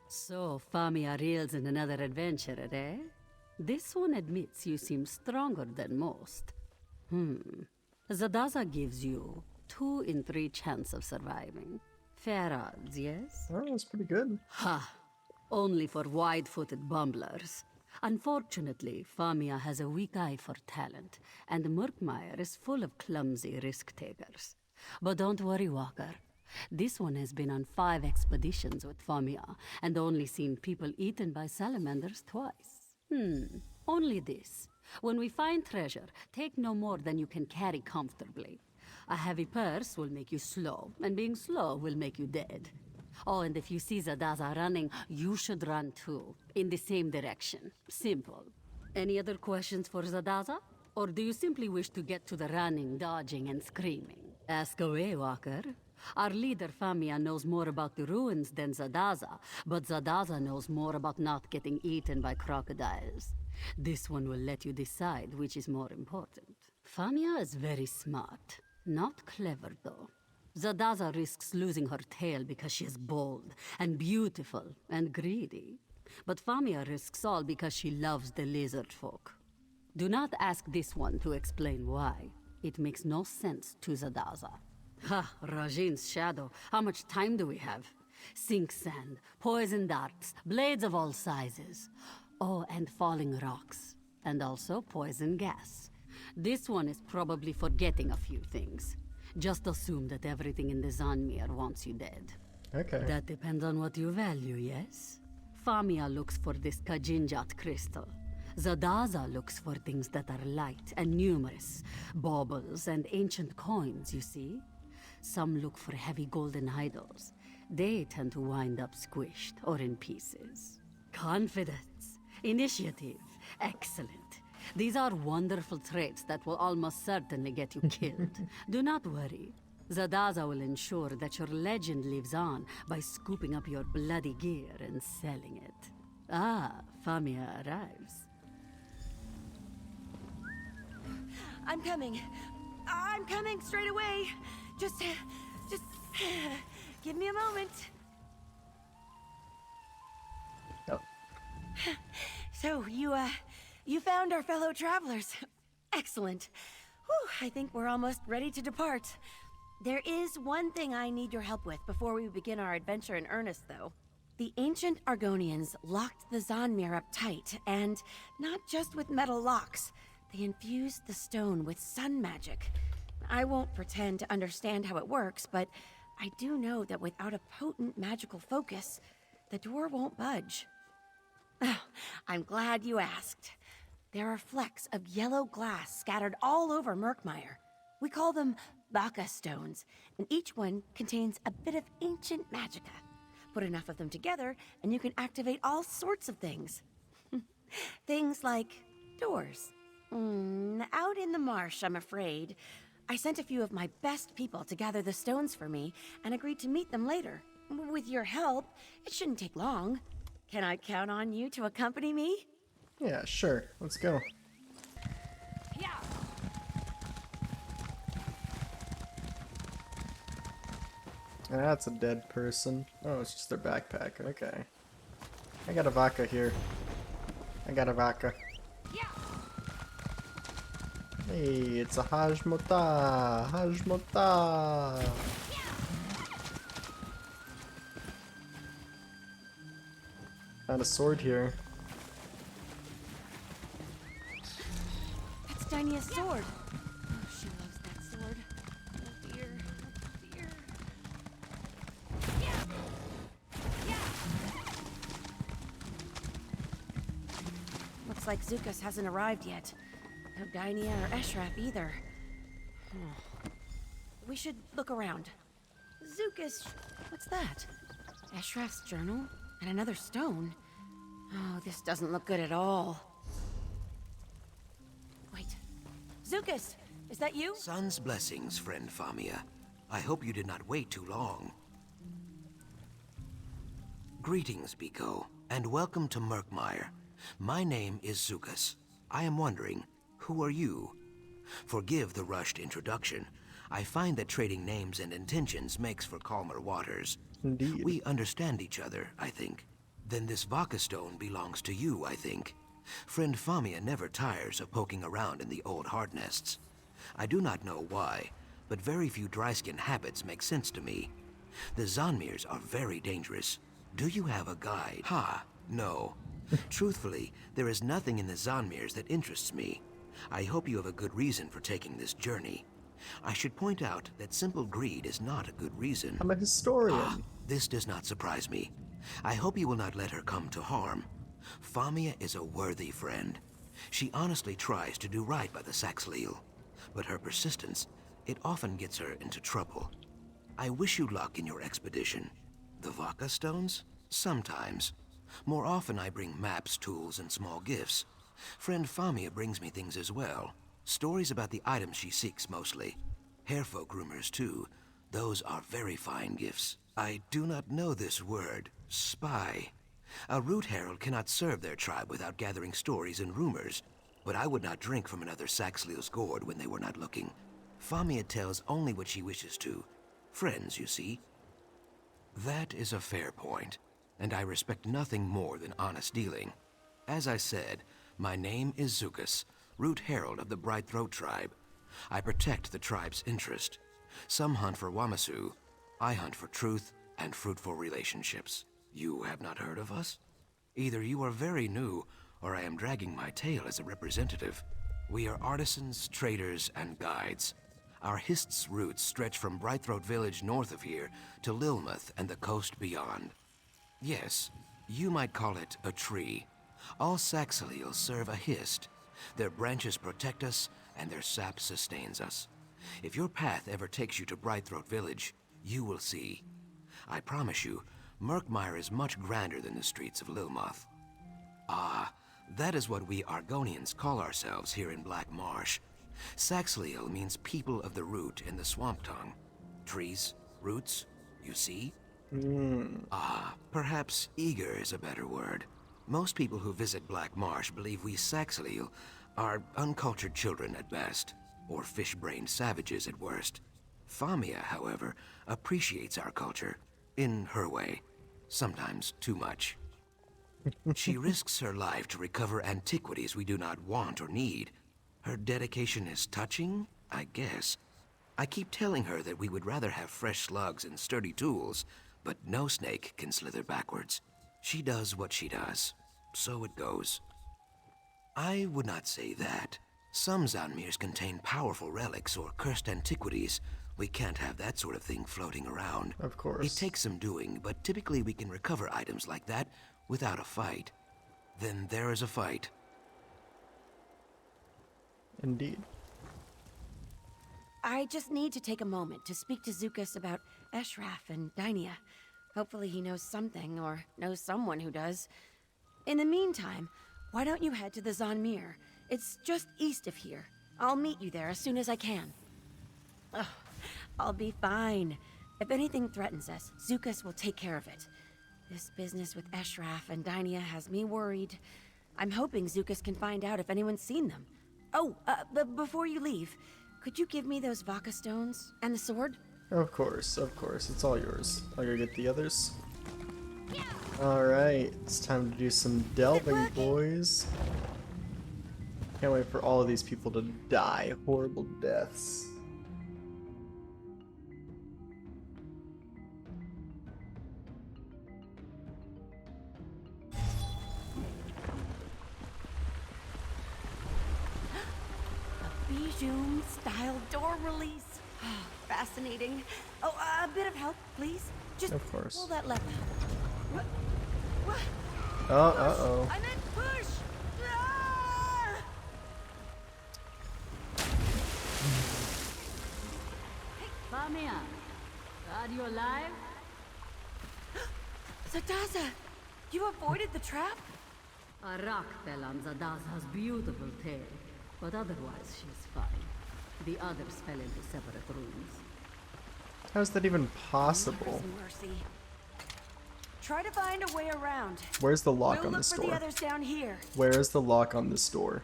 So, Famia reels in another adventurer, eh? This one admits you seem stronger than most. Zadaza gives you 2 in 3 chance of surviving. Fair odds, yes? Oh, that's pretty good. Ha! Only for wide-footed bumblers. Unfortunately, Famia has a weak eye for talent, and Murkmire is full of clumsy risk-takers. But don't worry, Walker. This one has been on 5 expeditions with Famia, and only seen people eaten by salamanders twice. Only this. When we find treasure, take no more than you can carry comfortably. A heavy purse will make you slow, and being slow will make you dead. Oh, and if you see Zadaza running, you should run too, in the same direction. Simple. Any other questions for Zadaza? Or do you simply wish to get to the running, dodging, and screaming? Ask away, Walker. Our leader, Famia, knows more about the ruins than Zadaza, but Zadaza knows more about not getting eaten by crocodiles. This one will let you decide which is more important. Famia is very smart. Not clever, though. Zadaza risks losing her tail because she is bold, and beautiful, and greedy. But Famia risks all because she loves the lizard folk. Do not ask this one to explain why. It makes no sense to Zadaza. Ha, Rajin's shadow. How much time do we have? Sink sand, poison darts, blades of all sizes. Oh, and falling rocks. And also poison gas. This one is probably forgetting a few things. Just assume that everything in the Zanmir wants you dead. Okay. That depends on what you value, yes? Famia looks for this Kajinjat crystal. Zadaza looks for things that are light and numerous. Baubles and ancient coins, you see? Some look for heavy golden idols. They tend to wind up squished or in pieces. Confidence, initiative, excellent. These are wonderful traits that will almost certainly get you killed. Do not worry. Zadaza will ensure that your legend lives on by scooping up your bloody gear and selling it. Ah, Famia arrives. I'm coming. I'm coming straight away. Just give me a moment. Oh. So, you found our fellow travelers. Excellent. Whew, I think we're almost ready to depart. There is one thing I need your help with before we begin our adventure in earnest, though. The ancient Argonians locked the Zanmir up tight, and not just with metal locks. They infused the stone with sun magic. I won't pretend to understand how it works, but I do know that without a potent magical focus, the door won't budge. Oh, I'm glad you asked. There are flecks of yellow glass scattered all over Murkmire. We call them Baka stones, and each one contains a bit of ancient magicka. Put enough of them together, and you can activate all sorts of things. Things like doors. Out in the marsh, I'm afraid. I sent a few of my best people to gather the stones for me, and agreed to meet them later. With your help, it shouldn't take long. Can I count on you to accompany me? Yeah, sure. Let's go. Yeah. That's a dead person. Oh, it's just their backpack. Okay. I got a vodka here. I got a vodka. Yeah. Hey, it's a Hajmota! Hajmota! Found a sword here. That's Dynia's sword. Oh, she loves that sword. Oh dear. Oh dear. Looks like Zukas hasn't arrived yet. No Dynia or Eshraf either. We should look around. Zukas, what's that? Eshraf's journal? And another stone? Oh, this doesn't look good at all. Wait. Zukas, is that you? Sun's blessings, friend Famia. I hope you did not wait too long. Greetings, Biko, and welcome to Murkmire. My name is Zukas. I am wondering, who are you? Forgive the rushed introduction. I find that trading names and intentions makes for calmer waters. Indeed. We understand each other, I think. Then this Vaka stone belongs to you, I think. Friend Famia never tires of poking around in the old hard nests. I do not know why, but very few dry-skin habits make sense to me. The Zonmirs are very dangerous. Do you have a guide? Ha, no. Truthfully, there is nothing in the Zonmirs that interests me. I hope you have a good reason for taking this journey. I should point out that simple greed is not a good reason. I'm a historian. Ah, this does not surprise me. I hope you will not let her come to harm. Famia is a worthy friend. She honestly tries to do right by the Saxhleel, but her persistence, it often gets her into trouble. I wish you luck in your expedition. The Vaka stones? Sometimes. More often I bring maps, tools, and small gifts. Friend Famia brings me things as well. Stories about the items she seeks mostly. Hairfolk rumors too. Those are very fine gifts. I do not know this word, spy. A root herald cannot serve their tribe without gathering stories and rumors, but I would not drink from another Saxhleel's gourd when they were not looking. Famia tells only what she wishes to. Friends, you see. That is a fair point, and I respect nothing more than honest dealing. As I said, my name is Zukas, root herald of the Brightthroat tribe. I protect the tribe's interest. Some hunt for Wamasu. I hunt for truth and fruitful relationships. You have not heard of us? Either you are very new, or I am dragging my tail as a representative. We are artisans, traders, and guides. Our Hist's roots stretch from Brightthroat village north of here to Lilmuth and the coast beyond. Yes, you might call it a tree. All Saxhleels serve a Hist. Their branches protect us, and their sap sustains us. If your path ever takes you to Brightthroat village, you will see. I promise you, Murkmire is much grander than the streets of Lilmuth. Ah, that is what we Argonians call ourselves here in Black Marsh. Saxhleel means people of the root in the swamp tongue. Trees, roots, you see? Ah, perhaps eager is a better word. Most people who visit Black Marsh believe we Saxhleel are uncultured children at best, or fish-brained savages at worst. Famia, however, appreciates our culture, in her way. Sometimes too much. She risks her life to recover antiquities we do not want or need. Her dedication is touching, I guess. I keep telling her that we would rather have fresh slugs and sturdy tools, but no snake can slither backwards. She does what she does. So it goes. I would not say that. Some Zonmirs contain powerful relics or cursed antiquities. We can't have that sort of thing floating around. Of course. It takes some doing, but typically we can recover items like that without a fight. Then there is a fight. Indeed. I just need to take a moment to speak to Zukas about Eshraf and Dynia. Hopefully he knows something, or knows someone who does. In the meantime, why don't you head to the Zonmir? It's just east of here. I'll meet you there as soon as I can. Ugh, I'll be fine. If anything threatens us, Zukas will take care of it. This business with Eshraf and Dynia has me worried. I'm hoping Zukas can find out if anyone's seen them. Oh, before you leave, could you give me those Vaka stones and the sword? Of course, it's all yours. I'll go get the others. Alright, it's time to do some delving, boys. Can't wait for all of these people to die horrible deaths. Bijou style door release. Fascinating. Oh, a bit of help, please. Just Of course. pull that lever. What? Oh, uh-oh. I meant push! Ah! Famia, are you alive? Zadaza, you avoided the trap? Arak fell on Zadaza's beautiful tail, but otherwise she's fine. The others fell into separate rooms. How is that even possible? Mercy. Try to find a way around. Where's the lock We'll on look this for the door? others down here. Where is the lock on this door?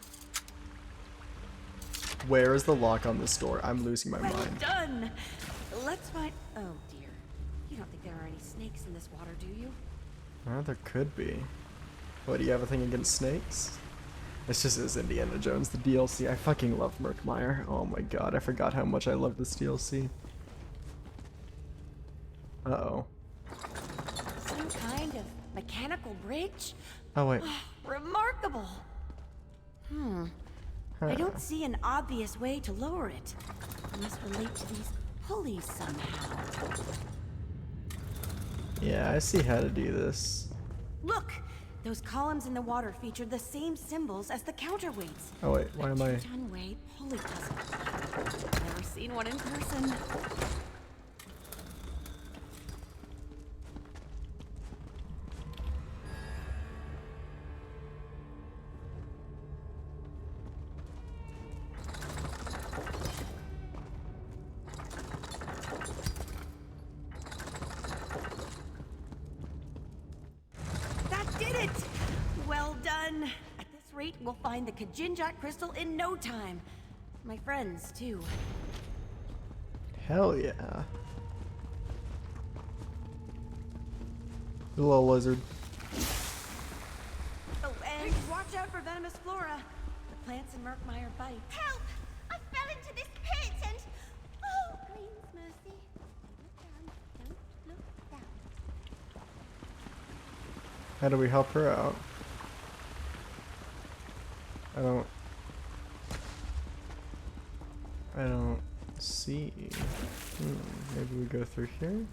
Where is the lock on this door? I'm losing my Well mind. done. Let's find. Oh dear. You don't think there are any snakes in this water, do you? There could be. What, do you have a thing against snakes? This just is Indiana Jones, the DLC. I fucking love Murkmire. Oh my god, I forgot how much I love this DLC. Uh-oh. Some kind of mechanical bridge? Oh wait. Remarkable! I don't see an obvious way to lower it. It must relate to these pulleys somehow. Yeah, I see how to do this. Look! Those columns in the water feature the same symbols as the counterweights. Oh wait, why am I... Two-ton-weight pulley puzzle. Never seen one in person. We'll find the Kajinjak crystal in no time. My friends, too. Hell yeah. Hello, lizard. Oh, and watch out for venomous flora. The plants in Murkmire bite. Help! I fell into this pit and... Oh, Green's mercy. Look down. Don't look down. How do we help her out? I don't see. Maybe we go through here?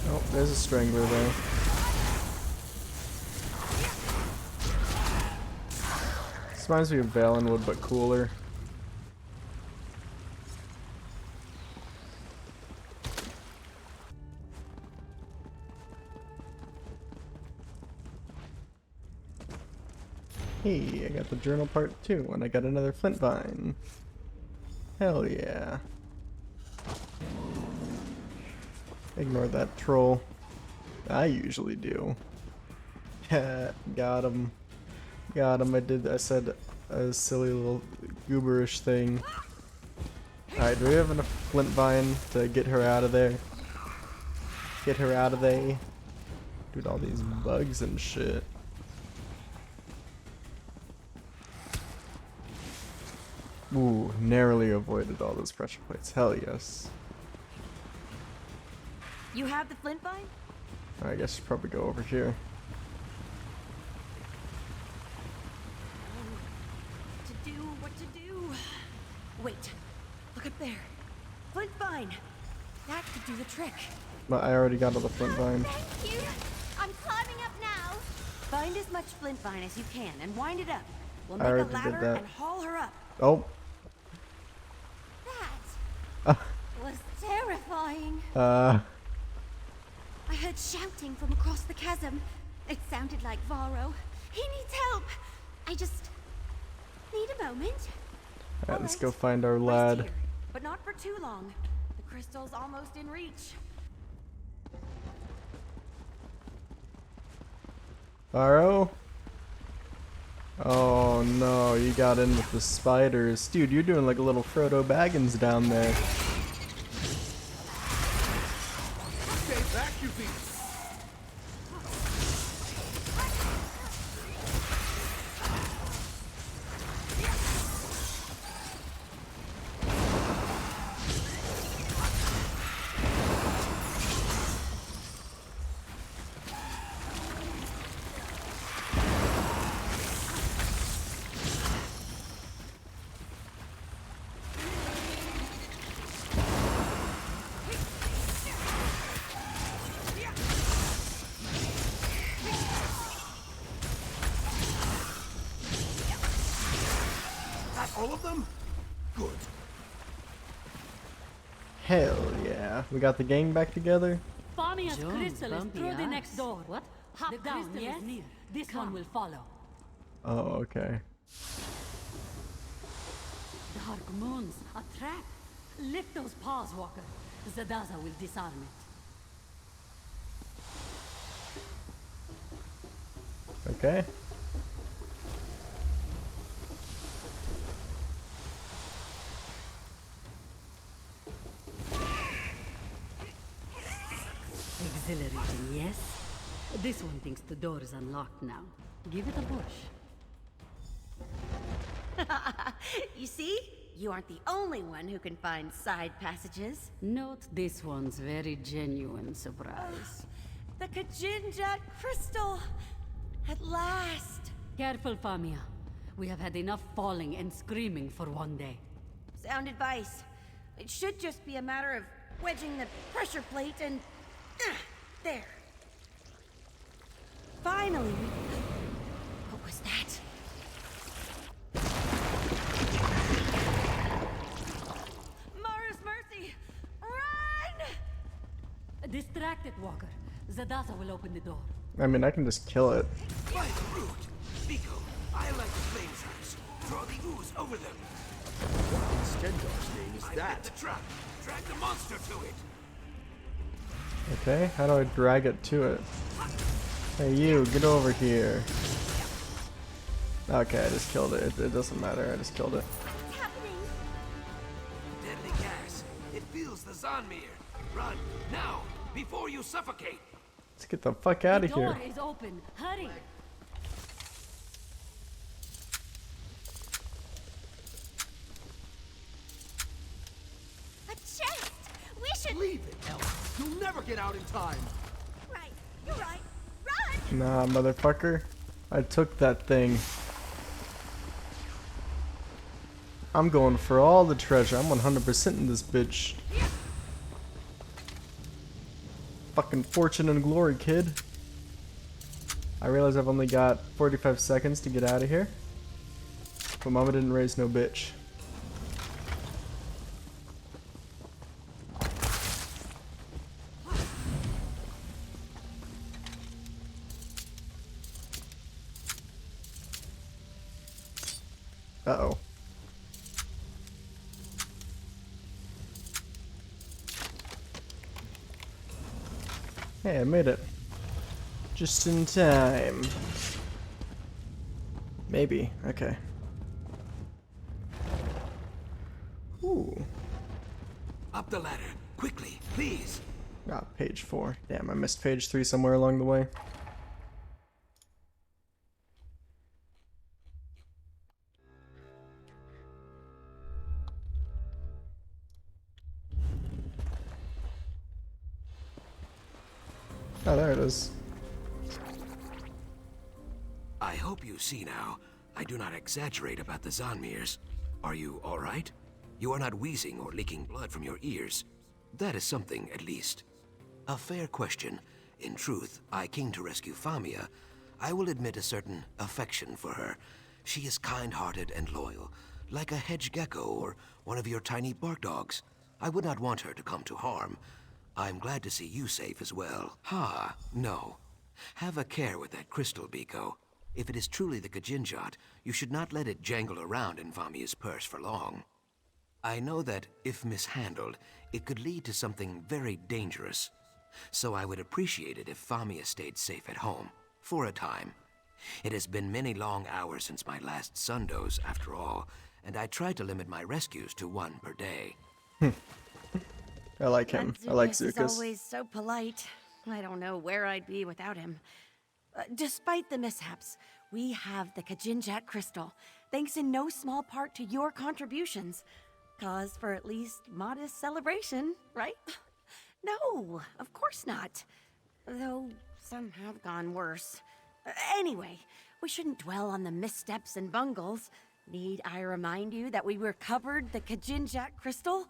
Oh, there's a strangler there. This reminds me of Valenwood, but cooler. Hey, I got the journal part 2, and I got another flint vine. Hell yeah. Ignore that troll. I usually do. Got him. Got him. I said a silly little gooberish thing. Alright, do we have enough flint vine to get her out of there? Get her out of there. Dude, all these bugs and shit. Ooh, narrowly avoided all those pressure plates. Hell yes. You have the flint vine? I guess I should probably go over here. What to do? Wait, look up there. Flint vine. That could do the trick. But I already got all the flint vine. Thank you. I'm climbing up now. Find as much flint vine as you can and wind it up. We'll I make a already did ladder that. and haul her up. Oh. That was terrifying. I heard shouting from across the chasm. It sounded like Varro. He needs help. I just need a moment. Alright, let's go find our Rest lad. here, but not for too long. The crystal's almost in reach. Varro? Oh no, you got in with the spiders. Dude, you're doing like a little Frodo Baggins down there. Okay, back you be. All of them? Good. Hell yeah. We got the gang back together? Famia's John, crystal is through the bumpy next ass. door. What? Hop The down, crystal yes? is near. This one will follow. Oh, okay. Dark moons, a trap. Lift those paws, Walker. Zadaza will disarm it. Okay. exhilarating, yes? This one thinks the door is unlocked now. Give it a push. You see? You aren't the only one who can find side passages. Note this one's very genuine surprise. The Kajinjat crystal! At last! Careful, Famia. We have had enough falling and screaming for one day. Sound advice. It should just be a matter of wedging the pressure plate and... there. Finally, What was that? Mara's mercy! Run! A distracted walker. Zadasa will open the door. I mean, I can just kill it. By the root! Biko, I like the flame traps. Throw the ooze over them. What in Stendar's name is I that? lit the trap. Drag the monster to it. Okay, how do I drag it to it? Hey you, get over here. Okay, I just killed it. It doesn't matter, I just killed it. What's happening? Deadly gas. It fills the Zanmir. Run, now, before you suffocate. Let's get the fuck out of The here. door is open. Hurry! A chest! We should... Leave it, Elf. You'll never get out in time. Right, you're right. Run! Nah, motherfucker. I took that thing. I'm going for all the treasure. I'm 100% in this bitch. Fucking fortune and glory, kid. I realize I've only got 45 seconds to get out of here. But mama didn't raise no bitch. Uh-oh. Hey, I made it. Just in time. Maybe. Okay. Ooh. Up the ladder, quickly, please. Ah, page 4. Damn, I missed page 3 somewhere along the way. Oh, there it is. I hope you see now. I do not exaggerate about the Zanmirs. Are you all right? You are not wheezing or leaking blood from your ears. That is something, at least. A fair question. In truth, I came to rescue Famia. I will admit a certain affection for her. She is kind-hearted and loyal, like a hedge gecko or one of your tiny bark dogs. I would not want her to come to harm. I'm glad to see you safe as well. Ha, no. Have a care with that crystal, Biko. If it is truly the Kajinjat, you should not let it jangle around in Famia's purse for long. I know that, if mishandled, it could lead to something very dangerous. So I would appreciate it if Famia stayed safe at home, for a time. It has been many long hours since my last sundose, after all, and I try to limit my rescues to 1 per day. I like him. I like Zukas is Zukas. always so polite. I don't know where I'd be without him. Despite the mishaps, we have the Kajinjat crystal, thanks in no small part to your contributions. Cause for at least modest celebration, right? No, of course not. Though some have gone worse. Anyway, we shouldn't dwell on the missteps and bungles. Need I remind you that we recovered the Kajinjat crystal?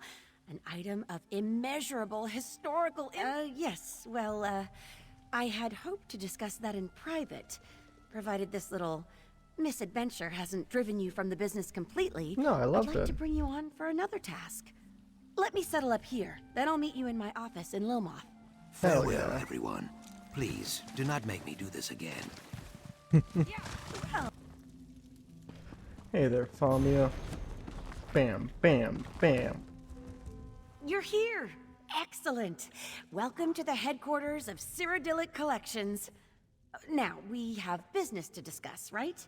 An item of immeasurable historical yes, well, I had hoped to discuss that in private, provided this little misadventure hasn't driven you from the business completely. No, I love I'd like that. to bring you on for another task. Let me settle up here, then I'll meet you in my office in Lomoth. Hell Farewell, yeah. everyone. Please, do not make me do this again. Hey there, Famia. Bam, bam, bam. You're here! Excellent! Welcome to the headquarters of Cyrodiilic Collections. Now, we have business to discuss, right?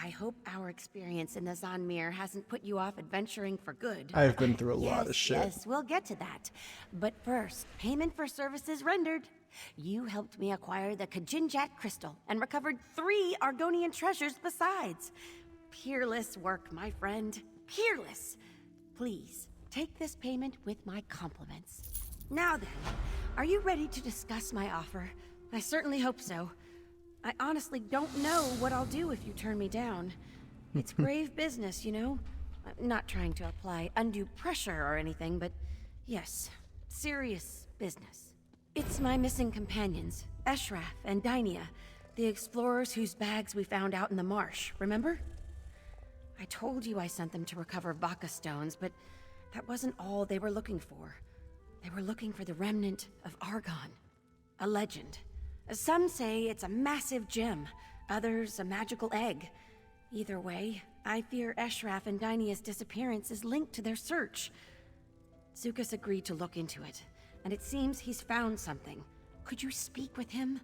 I hope our experience in the Murkmire hasn't put you off adventuring for good. I've been through a lot of shit. Yes, we'll get to that. But first, payment for services rendered. You helped me acquire the Kajinjat crystal and recovered 3 Argonian treasures besides. Peerless work, my friend. Peerless. Please, take this payment with my compliments. Now then, are you ready to discuss my offer? I certainly hope so. I honestly don't know what I'll do if you turn me down. It's grave business, you know? I'm not trying to apply undue pressure or anything, but yes, serious business. It's my missing companions, Eshraf and Dynia, the explorers whose bags we found out in the marsh, remember? I told you I sent them to recover Baka stones, but that wasn't all they were looking for. They were looking for the remnant of Argon, a legend. Some say it's a massive gem, others a magical egg. Either way, I fear Eshraf and Dynia's disappearance is linked to their search. Zukas agreed to look into it, and it seems he's found something. Could you speak with him?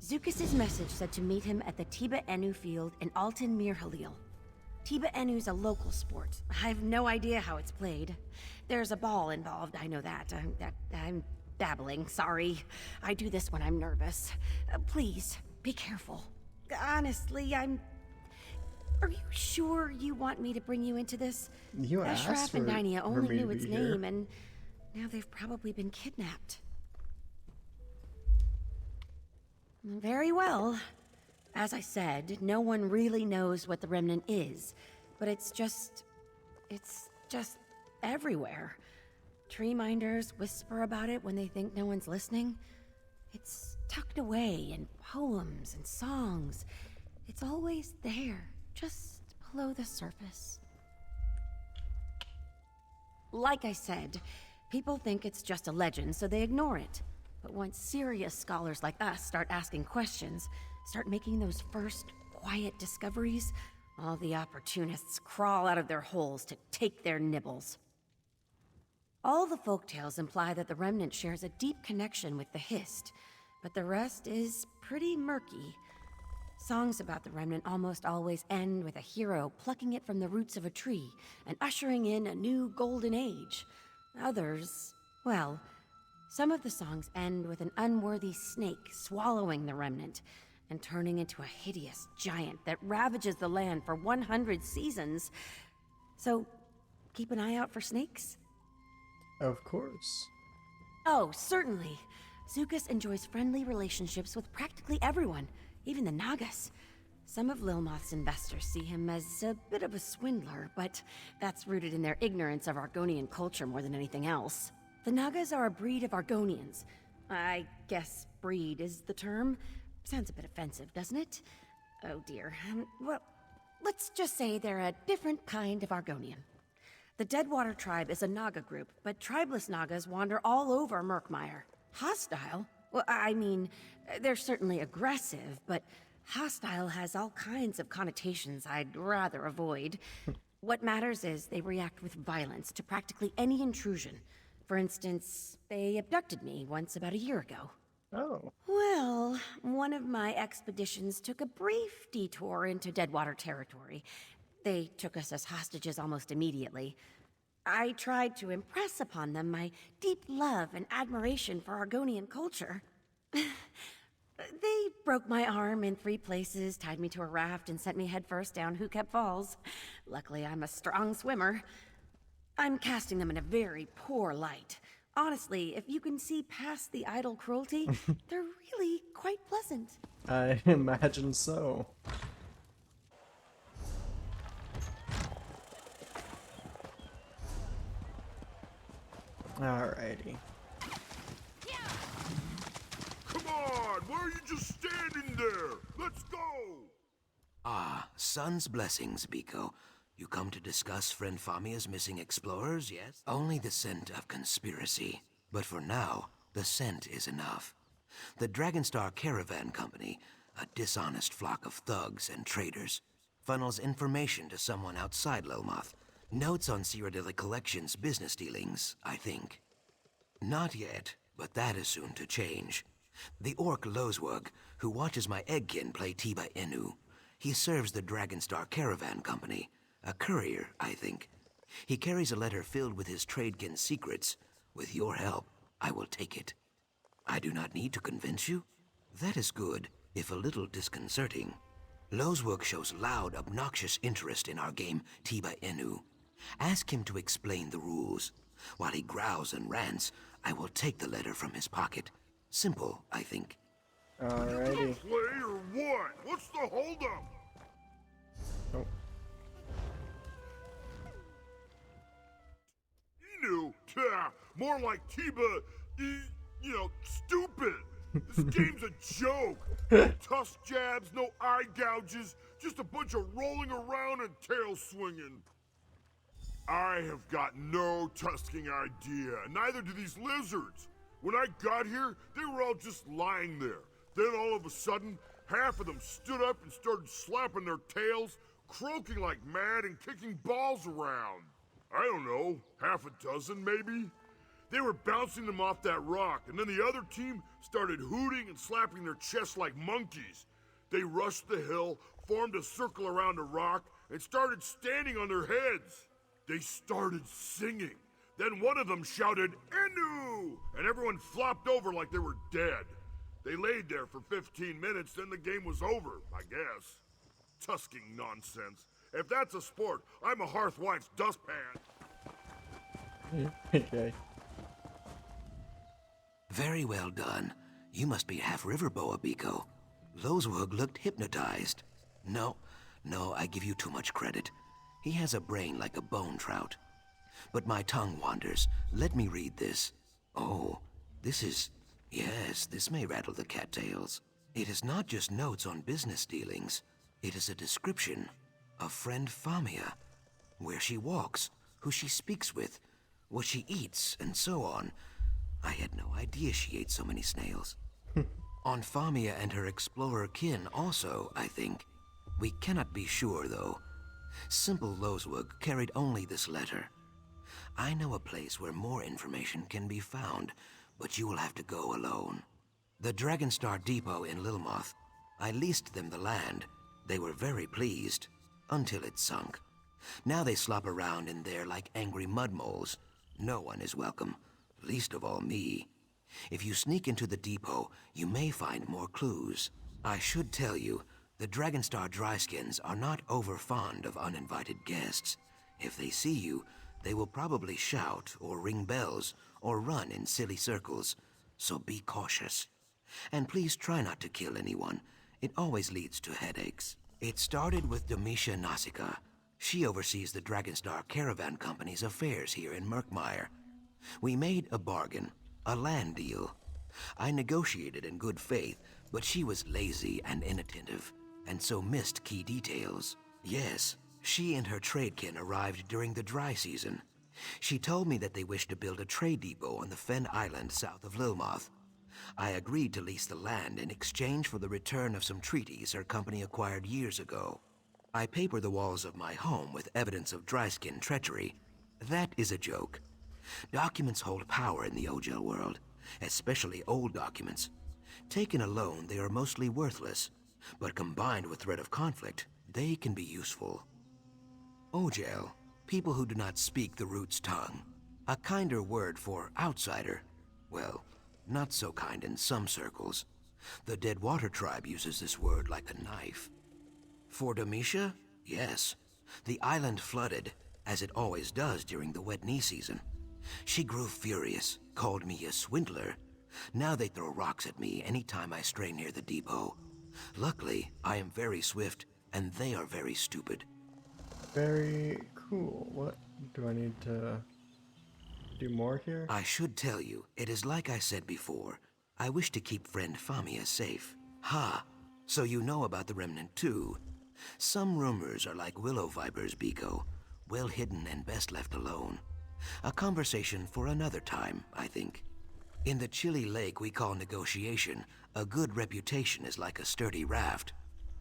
Zukas' message said to meet him at the Tiba Enu field in Altan Mirhalil. Tiba Enu's a local sport. I have no idea how it's played. There's a ball involved, I know that. I'm babbling, sorry. I do this when I'm nervous. Please, be careful. Honestly, Are you sure you want me to bring you into this? You asked Eshraf and Dynia only me to knew its be here. name, and now they've probably been kidnapped. Very well. As I said, no one really knows what the Remnant is, but it's just everywhere. Tree minders whisper about it when they think no one's listening. It's tucked away in poems and songs. It's always there, just below the surface. Like I said, people think it's just a legend, so they ignore it. But once serious scholars like us start asking questions, start making those first quiet discoveries, all the opportunists crawl out of their holes to take their nibbles. All the folktales imply that the Remnant shares a deep connection with the Hist, but the rest is pretty murky. Songs about the Remnant almost always end with a hero plucking it from the roots of a tree and ushering in a new golden age. Others, well, some of the songs end with an unworthy snake swallowing the Remnant and turning into a hideous giant that ravages the land for 100 seasons. So, keep an eye out for snakes? Of course. Oh, certainly. Zukas enjoys friendly relationships with practically everyone, even the Nagas. Some of Lilmoth's investors see him as a bit of a swindler, but that's rooted in their ignorance of Argonian culture more than anything else. The Nagas are a breed of Argonians. I guess breed is the term. Sounds a bit offensive, doesn't it? Oh dear. Well, let's just say they're a different kind of Argonian. The Deadwater tribe is a Naga group, but tribeless Nagas wander all over Murkmire. Hostile? Well, I mean, they're certainly aggressive, but hostile has all kinds of connotations I'd rather avoid. What matters is they react with violence to practically any intrusion. For instance, they abducted me once about a year ago. Oh. Well, one of my expeditions took a brief detour into Deadwater territory. They took us as hostages almost immediately. I tried to impress upon them my deep love and admiration for Argonian culture. They broke my arm in 3 places, tied me to a raft, and sent me headfirst down Who-Kept Falls. Luckily, I'm a strong swimmer. I'm casting them in a very poor light. Honestly, if you can see past the idle cruelty, they're really quite pleasant. I imagine so. Alrighty. Come on! Why are you just standing there? Let's go! Ah, Sun's blessings, Biko. You come to discuss friend Famia's missing explorers, yes? Only the scent of conspiracy. But for now, the scent is enough. The Dragonstar Caravan Company, a dishonest flock of thugs and traitors, funnels information to someone outside Lilmoth. Notes on Cyrodiilic Collection's business dealings, I think. Not yet, but that is soon to change. The orc Lozwug, who watches my eggkin play Tiba Inu, He serves the Dragonstar Caravan Company. A courier, I think. He carries a letter filled with his tradekin secrets. With your help, I will take it. I do not need to convince you. That is good, if a little disconcerting. Lozwork shows loud, obnoxious interest in our game, Tiba Inu. Ask him to explain the rules. While he growls and rants, I will take the letter from his pocket. Simple, I think. Alrighty. Play or what? What's the holdup? Oh. Inu? More like Tiba, stupid. This game's a joke. No tusk jabs, no eye gouges, just a bunch of rolling around and tail swinging. I have got no tusking idea, neither do these lizards. When I got here, they were all just lying there. Then all of a sudden, half of them stood up and started slapping their tails, croaking like mad and kicking balls around. I don't know, half a dozen maybe? They were bouncing them off that rock, and then the other team started hooting and slapping their chests like monkeys. They rushed the hill, formed a circle around a rock, and started standing on their heads. They started singing. Then one of them shouted, "Enu!" and everyone flopped over like they were dead. They laid there for 15 minutes, then the game was over, I guess. Tusking nonsense. If that's a sport, I'm a hearthwife's dustpan. Okay. Very well done. You must be half Riverboa, Biko. Lozworg looked hypnotized. No, I give you too much credit. He has a brain like a bone trout. But my tongue wanders. Let me read this. Oh, this is... Yes, this may rattle the cattails. It is not just notes on business dealings. It is a description of friend Famia. Where she walks, who she speaks with, what she eats, and so on. I had no idea she ate so many snails. On Famia and her explorer kin also, I think. We cannot be sure, though. Simple Lozworg carried only this letter. I know a place where more information can be found, but you will have to go alone. The Dragonstar Depot in Lilmoth. I leased them the land. They were very pleased, until it sunk. Now they slop around in there like angry mud moles. No one is welcome, least of all me. If you sneak into the depot, you may find more clues. I should tell you, the Dragonstar Dryskins are not over fond of uninvited guests. If they see you, they will probably shout or ring bells or run in silly circles, so be cautious. And please try not to kill anyone. It always leads to headaches. It started with Domitia Nausicaa. She oversees the Dragonstar Caravan Company's affairs here in Murkmire. We made a bargain, a land deal. I negotiated in good faith, but she was lazy and inattentive, and so missed key details. Yes, she and her tradekin arrived during the dry season. She told me that they wished to build a trade depot on the Fen Island south of Lilmoth. I agreed to lease the land in exchange for the return of some treaties her company acquired years ago. I paper the walls of my home with evidence of dryskin treachery. That is a joke. Documents hold power in the Ojel world, especially old documents. Taken alone, they are mostly worthless, but combined with threat of conflict, they can be useful. Ojel, people who do not speak the root's tongue. A kinder word for outsider. Well, not so kind in some circles. The Deadwater tribe uses this word like a knife. For Domitia? Yes. The island flooded, as it always does during the wet knee season. She grew furious, called me a swindler. Now they throw rocks at me anytime I stray near the depot. Luckily, I am very swift, and they are very stupid. Very cool. What do I need to do more here? I should tell you, it is like I said before. I wish to keep friend Famia safe. Ha! So you know about the Remnant too. Some rumors are like willow vipers, Biko. Well hidden and best left alone. A conversation for another time, I think. In the chilly lake we call negotiation, a good reputation is like a sturdy raft.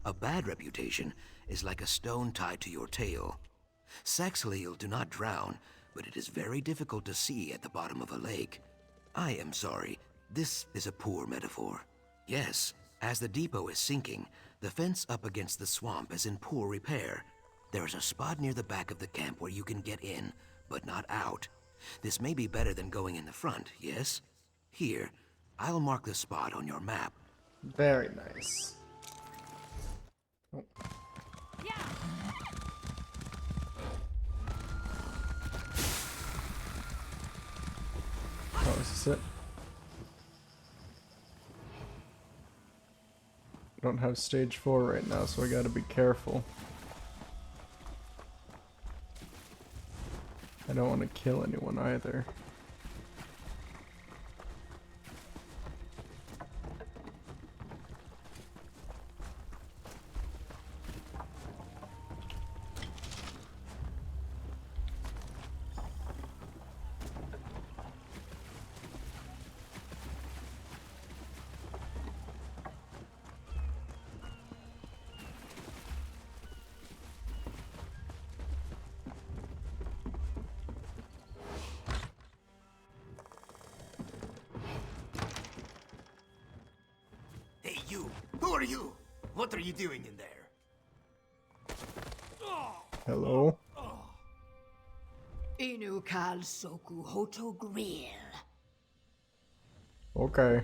A bad reputation is like a stone tied to your tail. Saxhleel do not drown, but it is very difficult to see at the bottom of a lake. I am sorry, this is a poor metaphor. Yes, As the depot is sinking, the fence up against the swamp is in poor repair. There is a spot near the back of the camp where you can get in, but not out. This may be better than going in the front, yes? Here, I'll mark the spot on your map. Very nice. Oh. Oh, is this it? I don't have stage 4 right now, so I gotta be careful. I don't want to kill anyone either. Hey, you! Who are you? What are you doing in there? Hello? Inu kal soku hoto grill. Okay.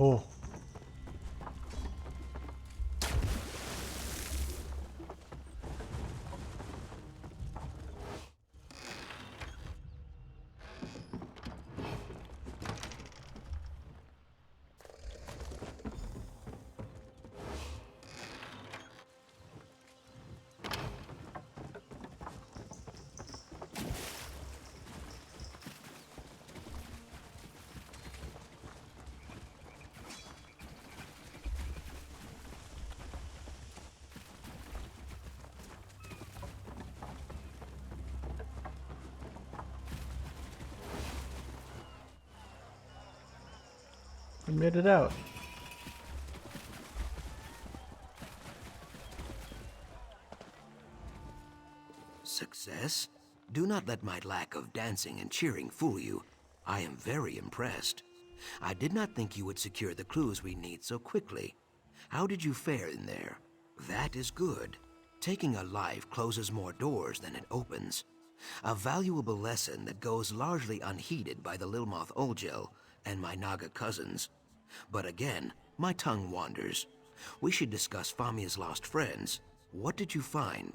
Oh. I made it out. Success? Do not let my lack of dancing and cheering fool you. I am very impressed. I did not think you would secure the clues we need so quickly. How did you fare in there? That is good. Taking a life closes more doors than it opens. A valuable lesson that goes largely unheeded by the Lilmoth Olgel and my Naga cousins. But again, my tongue wanders. We should discuss Famia's lost friends. What did you find?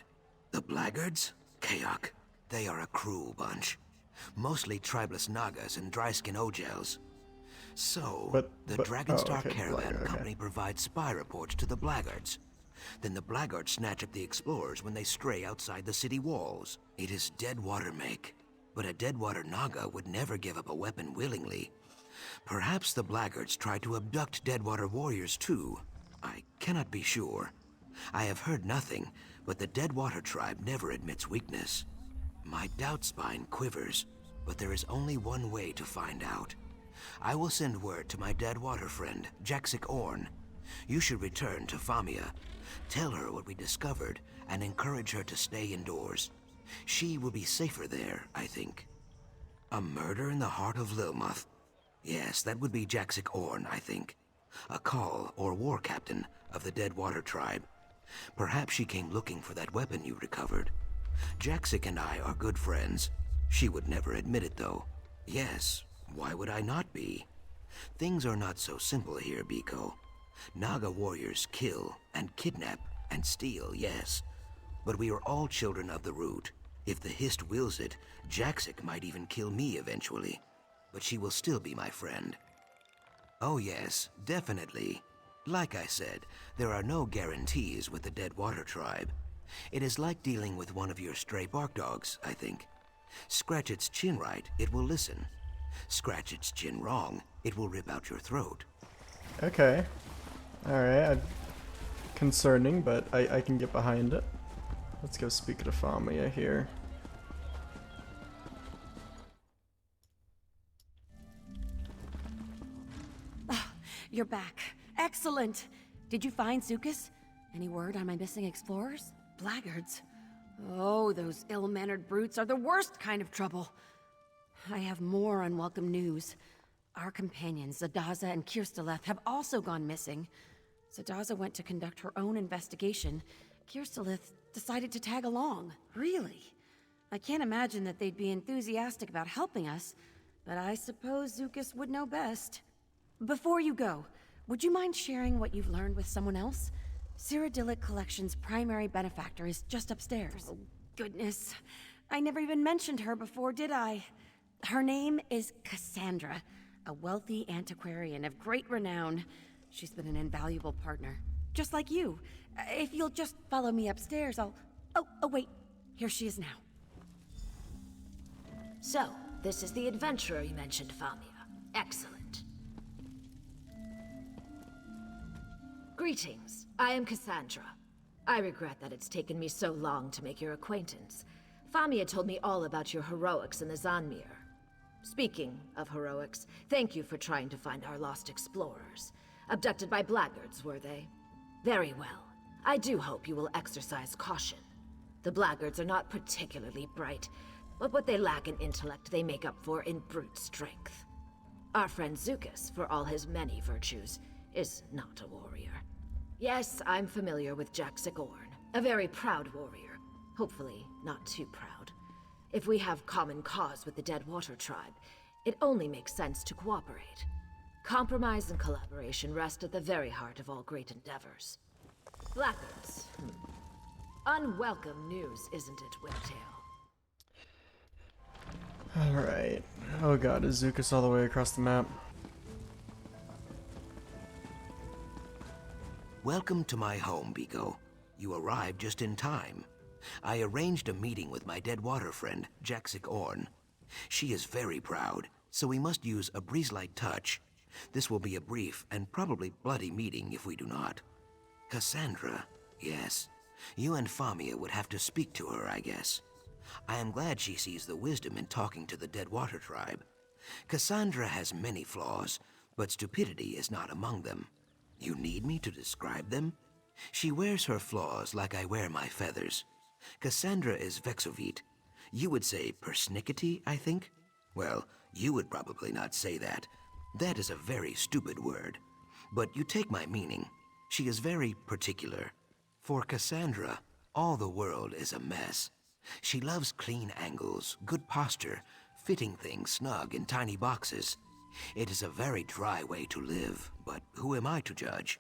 The blackguards? Kayak. They are a cruel bunch. Mostly tribeless Nagas and dry-skin Ogels. So, the Dragonstar Caravan Company provides spy reports to the blackguards. Then the blackguards snatch up the explorers when they stray outside the city walls. It is Deadwater make. But a Deadwater Naga would never give up a weapon willingly. Perhaps the blackguards tried to abduct Deadwater warriors too. I cannot be sure. I have heard nothing, but the Deadwater tribe never admits weakness. My doubt spine quivers, but there is only one way to find out. I will send word to my Deadwater friend, Jaxic Orn. You should return to Famia. Tell her what we discovered, and encourage her to stay indoors. She will be safer there, I think. A murder in the heart of Lilmoth. Yes, that would be Jaxic Orn, I think. A call or war captain of the Deadwater tribe. Perhaps she came looking for that weapon you recovered. Jaxic and I are good friends. She would never admit it, though. Yes, why would I not be? Things are not so simple here, Biko. Naga warriors kill and kidnap and steal, yes. But we are all children of the root. If the Hist wills it, Jaxic might even kill me eventually. But she will still be my friend. Oh yes, definitely. Like I said, there are no guarantees with the Deadwater tribe. It is like dealing with one of your stray bark dogs, I think. Scratch its chin right, it will listen. Scratch its chin wrong, it will rip out your throat. Okay. Alright, concerning, but I can get behind it. Let's go speak to Famia here. You're back. Excellent. Did you find Zukas? Any word on my missing explorers? Blackguards. Oh, those ill-mannered brutes are the worst kind of trouble. I have more unwelcome news. Our companions, Zadaza and Kirsteleth, have also gone missing. Zadaza went to conduct her own investigation. Kirsteleth decided to tag along. Really? I can't imagine that they'd be enthusiastic about helping us, but I suppose Zukas would know best. Before you go, would you mind sharing what you've learned with someone else? Cyrodiilic Collection's primary benefactor is just upstairs. Oh, goodness. I never even mentioned her before, did I? Her name is Cassandra, a wealthy antiquarian of great renown. She's been an invaluable partner, just like you. If you'll just follow me upstairs, I'll... Oh, wait. Here she is now. So, this is the adventurer you mentioned, Famia. Excellent. Greetings. I am Cassandra. I regret that it's taken me so long to make your acquaintance. Famia told me all about your heroics in the Zanmir. Speaking of heroics, thank you for trying to find our lost explorers. Abducted by blackguards, were they? Very well. I do hope you will exercise caution. The blackguards are not particularly bright, but what they lack in intellect they make up for in brute strength. Our friend Zukas, for all his many virtues, is not a warrior. Yes, I'm familiar with Jaxic Orn, a very proud warrior. Hopefully, not too proud. If we have common cause with the Deadwater tribe, it only makes sense to cooperate. Compromise and collaboration rest at the very heart of all great endeavors. Blackguards. Unwelcome news, isn't it, Whiptail? Alright. Oh god, is Zukas all the way across the map? Welcome to my home, Biko. You arrived just in time. I arranged a meeting with my Deadwater friend, Jaxic Orn. She is very proud, so we must use a breeze-like touch. This will be a brief and probably bloody meeting if we do not. Cassandra, yes. You and Famia would have to speak to her, I guess. I am glad she sees the wisdom in talking to the Deadwater tribe. Cassandra has many flaws, but stupidity is not among them. You need me to describe them? She wears her flaws like I wear my feathers. Cassandra is Vexovite. You would say persnickety, I think? Well, you would probably not say that. That is a very stupid word. But you take my meaning. She is very particular. For Cassandra, all the world is a mess. She loves clean angles, good posture, fitting things snug in tiny boxes. It is a very dry way to live, but who am I to judge?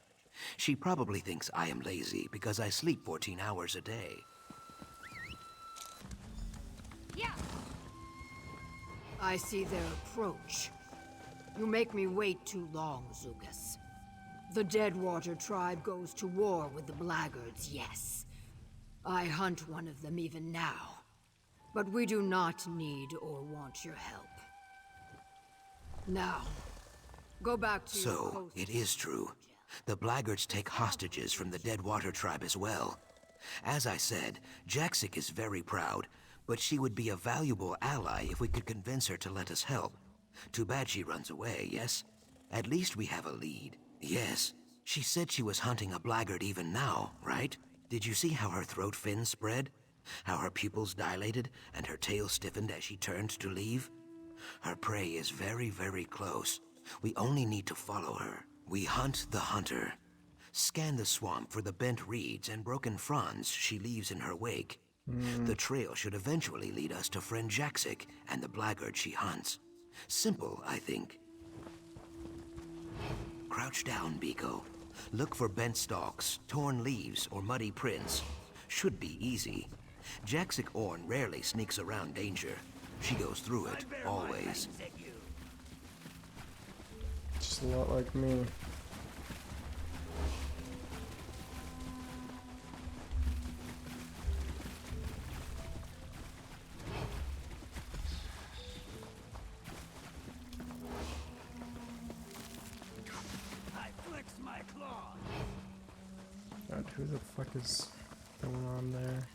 She probably thinks I am lazy because I sleep 14 hours a day. Yeah. I see their approach. You make me wait too long, Zukas. The Deadwater tribe goes to war with the blackguards, yes. I hunt one of them even now. But we do not need or want your help. Now, go back to your So, post. it is true. The blackguards take hostages from the Deadwater tribe as well. As I said, Jaxic is very proud, but she would be a valuable ally if we could convince her to let us help. Too bad she runs away, yes? At least we have a lead. Yes, she said she was hunting a blackguard even now, right? Did you see how her throat fins spread? How her pupils dilated and her tail stiffened as she turned to leave? Her prey is very, very close. We only need to follow her. We hunt the hunter. Scan the swamp for the bent reeds and broken fronds she leaves in her wake. The trail should eventually lead us to friend Jaxic and the blackguard she hunts. Simple, I think. Crouch down, Biko. Look for bent stalks, torn leaves, or muddy prints. Should be easy. Jaxic Orn rarely sneaks around danger. She goes through it, always. Just a lot like me. I flex my claws. the fuck is going on there?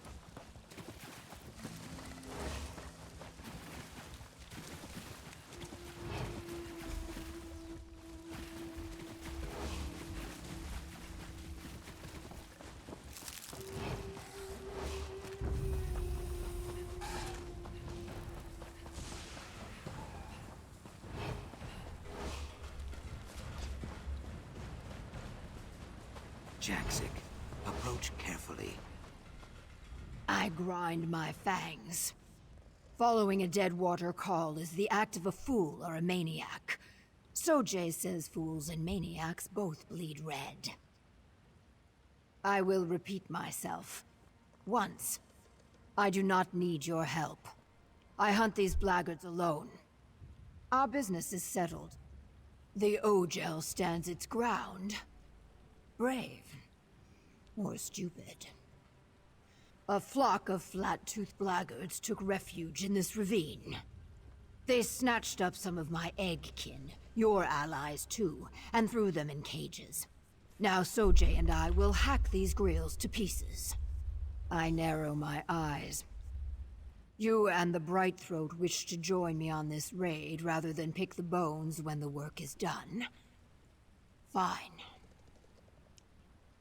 Jaxic, approach carefully. I grind my fangs. Following a Deadwater call is the act of a fool or a maniac. Sojay says fools and maniacs both bleed red. I will repeat myself. Once. I do not need your help. I hunt these blackguards alone. Our business is settled. The Ogel stands its ground. Brave. Or stupid. A flock of flat-toothed blackguards took refuge in this ravine. They snatched up some of my egg-kin, your allies too, and threw them in cages. Now Sojay and I will hack these grills to pieces. I narrow my eyes. You and the Brightthroat wish to join me on this raid rather than pick the bones when the work is done. Fine.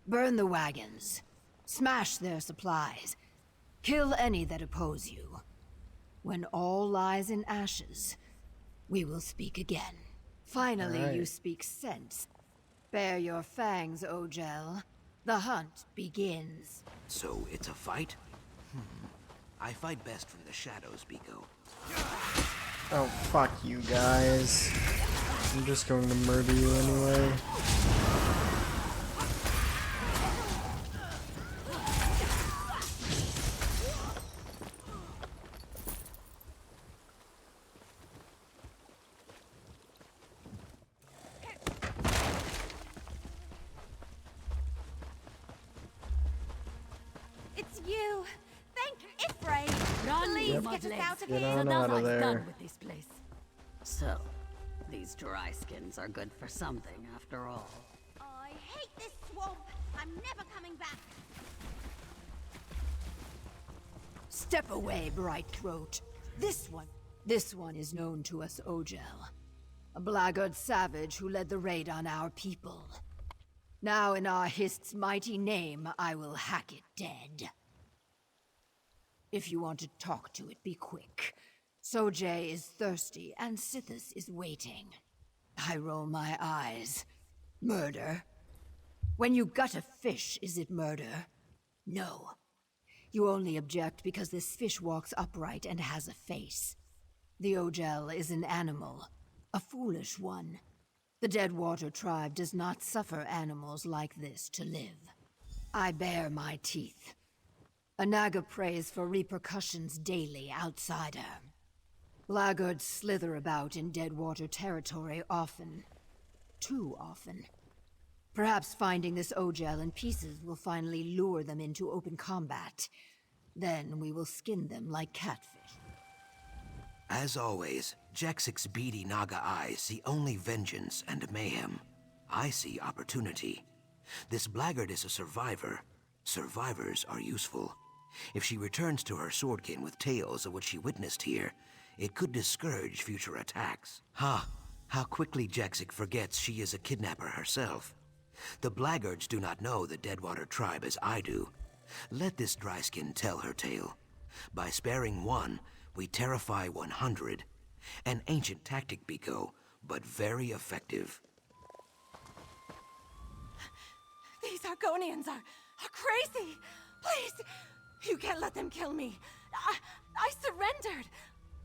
Burn the wagons. Smash their supplies. Kill any that oppose you. When all lies in ashes, we will speak again. Finally, you speak sense. Bare your fangs, Ogel. The hunt begins. So it's a fight? I fight best from the shadows, Biko. Oh, fuck you guys. I'm just going to murder you anyway. It's you! Thank Ifray! Run, Please Mudley. get us out of Get here! on out of there. Done with this place. So, these dry skins are good for something after all. I hate this swamp! I'm never coming back! Step away, Brightthroat. This one is known to us Ogel. A blackguard savage who led the raid on our people. Now in our Hist's mighty name, I will hack it dead. If you want to talk to it, be quick. Sojay is thirsty, and Sithis is waiting. I roll my eyes. Murder? When you gut a fish, is it murder? No. You only object because this fish walks upright and has a face. The Ogel is an animal. A foolish one. The Deadwater tribe does not suffer animals like this to live. I bare my teeth. A Naga prays for repercussions daily, outsider. Blackguards slither about in Deadwater territory often. Too often. Perhaps finding this Ogel in pieces will finally lure them into open combat. Then we will skin them like catfish. As always, Jaxic's beady Naga eyes see only vengeance and mayhem. I see opportunity. This blackguard is a survivor. Survivors are useful. If she returns to her swordkin with tales of what she witnessed here, it could discourage future attacks. Ha! How quickly Jaxic forgets she is a kidnapper herself. The blackguards do not know the Deadwater tribe as I do. Let this dryskin tell her tale. By sparing one, we terrify 100. An ancient tactic, Biko, but very effective. These Argonians are crazy! Please! You can't let them kill me! I surrendered!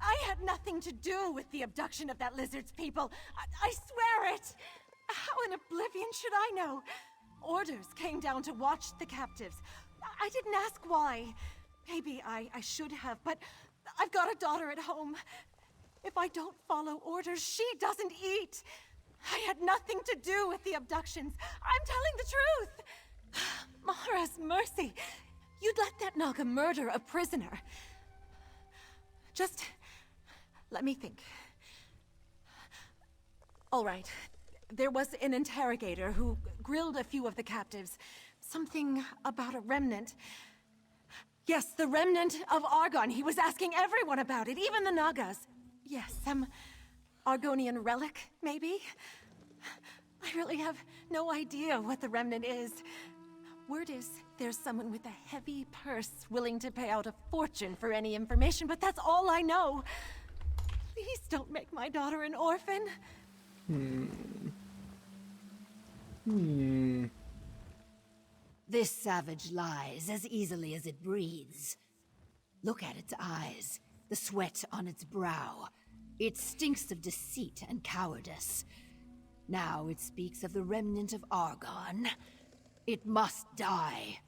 I had nothing to do with the abduction of that lizard's people. I swear it! How in oblivion should I know? Orders came down to watch the captives. I didn't ask why. Maybe I should have, but I've got a daughter at home. If I don't follow orders, she doesn't eat. I had nothing to do with the abductions. I'm telling the truth. Mara's mercy. You'd let that Naga murder a prisoner. Just let me think. All right. There was an interrogator who grilled a few of the captives. Something about a remnant. Yes, the remnant of Argon. He was asking everyone about it, even the Nagas. Yes, some Argonian relic, maybe? I really have no idea what the remnant is. Word is there's someone with a heavy purse willing to pay out a fortune for any information, but that's all I know. Please don't make my daughter an orphan. This savage lies as easily as it breathes. Look at its eyes, the sweat on its brow. It stinks of deceit and cowardice. Now it speaks of the remnant of Argon. It must die.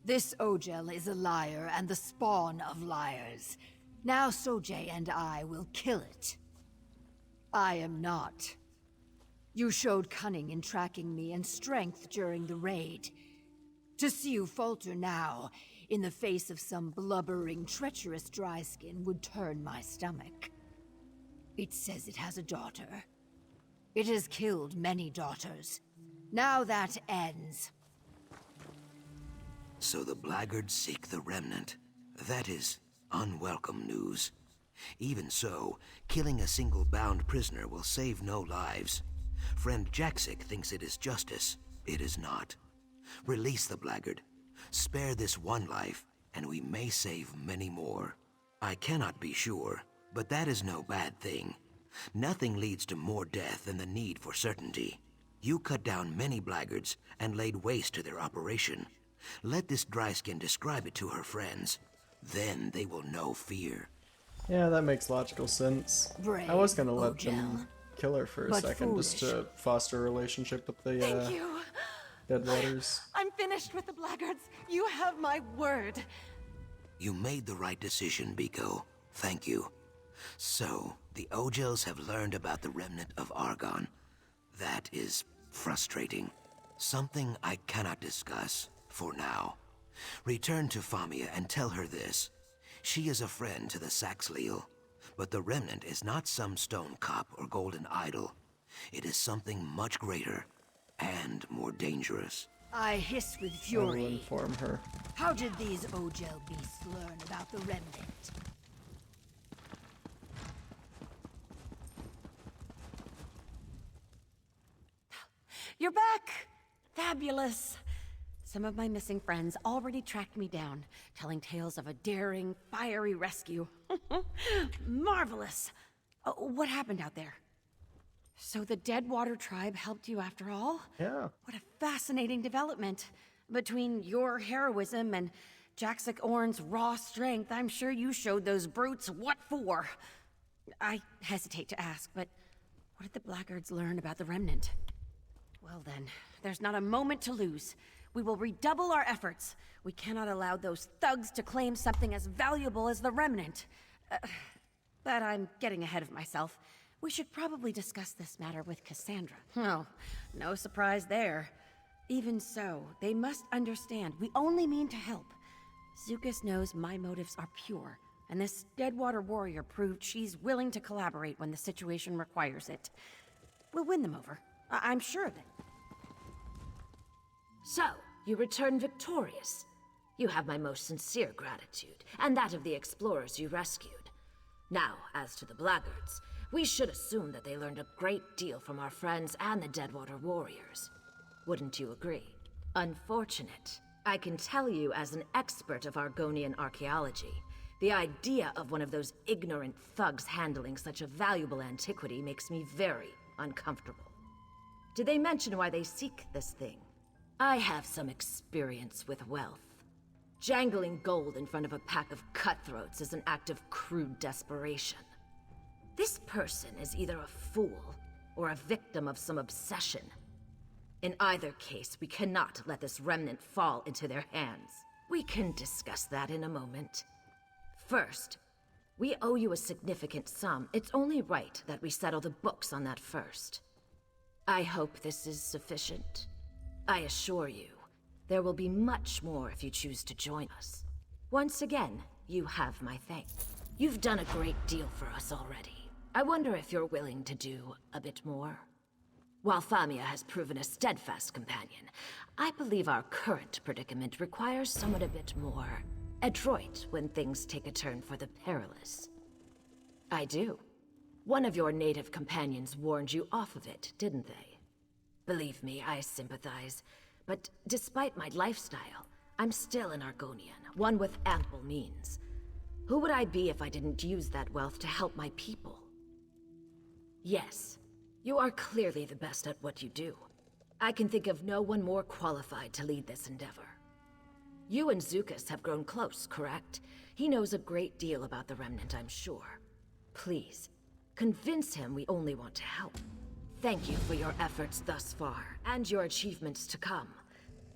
This Ogel is a liar and the spawn of liars. Now Sojay and I will kill it. I am not. You showed cunning in tracking me and strength during the raid. To see you falter now, in the face of some blubbering, treacherous dryskin, would turn my stomach. It says it has a daughter. It has killed many daughters. Now that ends. So the blackguards seek the remnant. That is unwelcome news. Even so, killing a single bound prisoner will save no lives. Friend Jaxic thinks it is justice. It is not. Release the blackguard. Spare this one life, and we may save many more. I cannot be sure, but that is no bad thing. Nothing leads to more death than the need for certainty. You cut down many blackguards and laid waste to their operation. Let this dryskin describe it to her friends. Then they will know fear. Yeah, that makes logical sense. Brave, I was gonna let Ogel, them kill her for a but second, just to foster a relationship with the Thank you. Deadwaters. I'm finished with the blackguards. You have my word. You made the right decision, Biko. Thank you. So, the Ogels have learned about the remnant of Argon. That is frustrating. Something I cannot discuss, for now. Return to Famia and tell her this. She is a friend to the Saxleal, but the remnant is not some stone cup or golden idol. It is something much greater and more dangerous. I hiss with I will fury. inform her. How did these Ogel beasts learn about the remnant? You're back! Fabulous! Some of my missing friends already tracked me down, telling tales of a daring, fiery rescue. Marvelous! What happened out there? So the Deadwater tribe helped you after all? Yeah. What a fascinating development. Between your heroism and Jaxic Orn's raw strength, I'm sure you showed those brutes what for. I hesitate to ask, but what did the blackguards learn about the remnant? Well then, there's not a moment to lose. We will redouble our efforts. We cannot allow those thugs to claim something as valuable as the remnant. But I'm getting ahead of myself. We should probably discuss this matter with Cassandra. Oh, no surprise there. Even so, they must understand we only mean to help. Zukas knows my motives are pure, and this Deadwater warrior proved she's willing to collaborate when the situation requires it. We'll win them over. I'm sure of it. So, you return victorious. You have my most sincere gratitude, and that of the explorers you rescued. Now, as to the blackguards, we should assume that they learned a great deal from our friends and the Deadwater warriors. Wouldn't you agree? Unfortunate. I can tell you as an expert of Argonian archaeology, the idea of one of those ignorant thugs handling such a valuable antiquity makes me very uncomfortable. Did they mention why they seek this thing? I have some experience with wealth. Jangling gold in front of a pack of cutthroats is an act of crude desperation. This person is either a fool or a victim of some obsession. In either case, we cannot let this remnant fall into their hands. We can discuss that in a moment. First, we owe you a significant sum. It's only right that we settle the books on that first. I hope this is sufficient. I assure you, there will be much more if you choose to join us. Once again, you have my thanks. You've done a great deal for us already. I wonder if you're willing to do a bit more. While Famia has proven a steadfast companion, I believe our current predicament requires someone a bit more adroit when things take a turn for the perilous. I do. One of your native companions warned you off of it, didn't they? Believe me, I sympathize. But despite my lifestyle, I'm still an Argonian, one with ample means. Who would I be if I didn't use that wealth to help my people? Yes, you are clearly the best at what you do. I can think of no one more qualified to lead this endeavor. You and Zukas have grown close, correct? He knows a great deal about the Remnant, I'm sure. Please, convince him we only want to help. Thank you for your efforts thus far, and your achievements to come.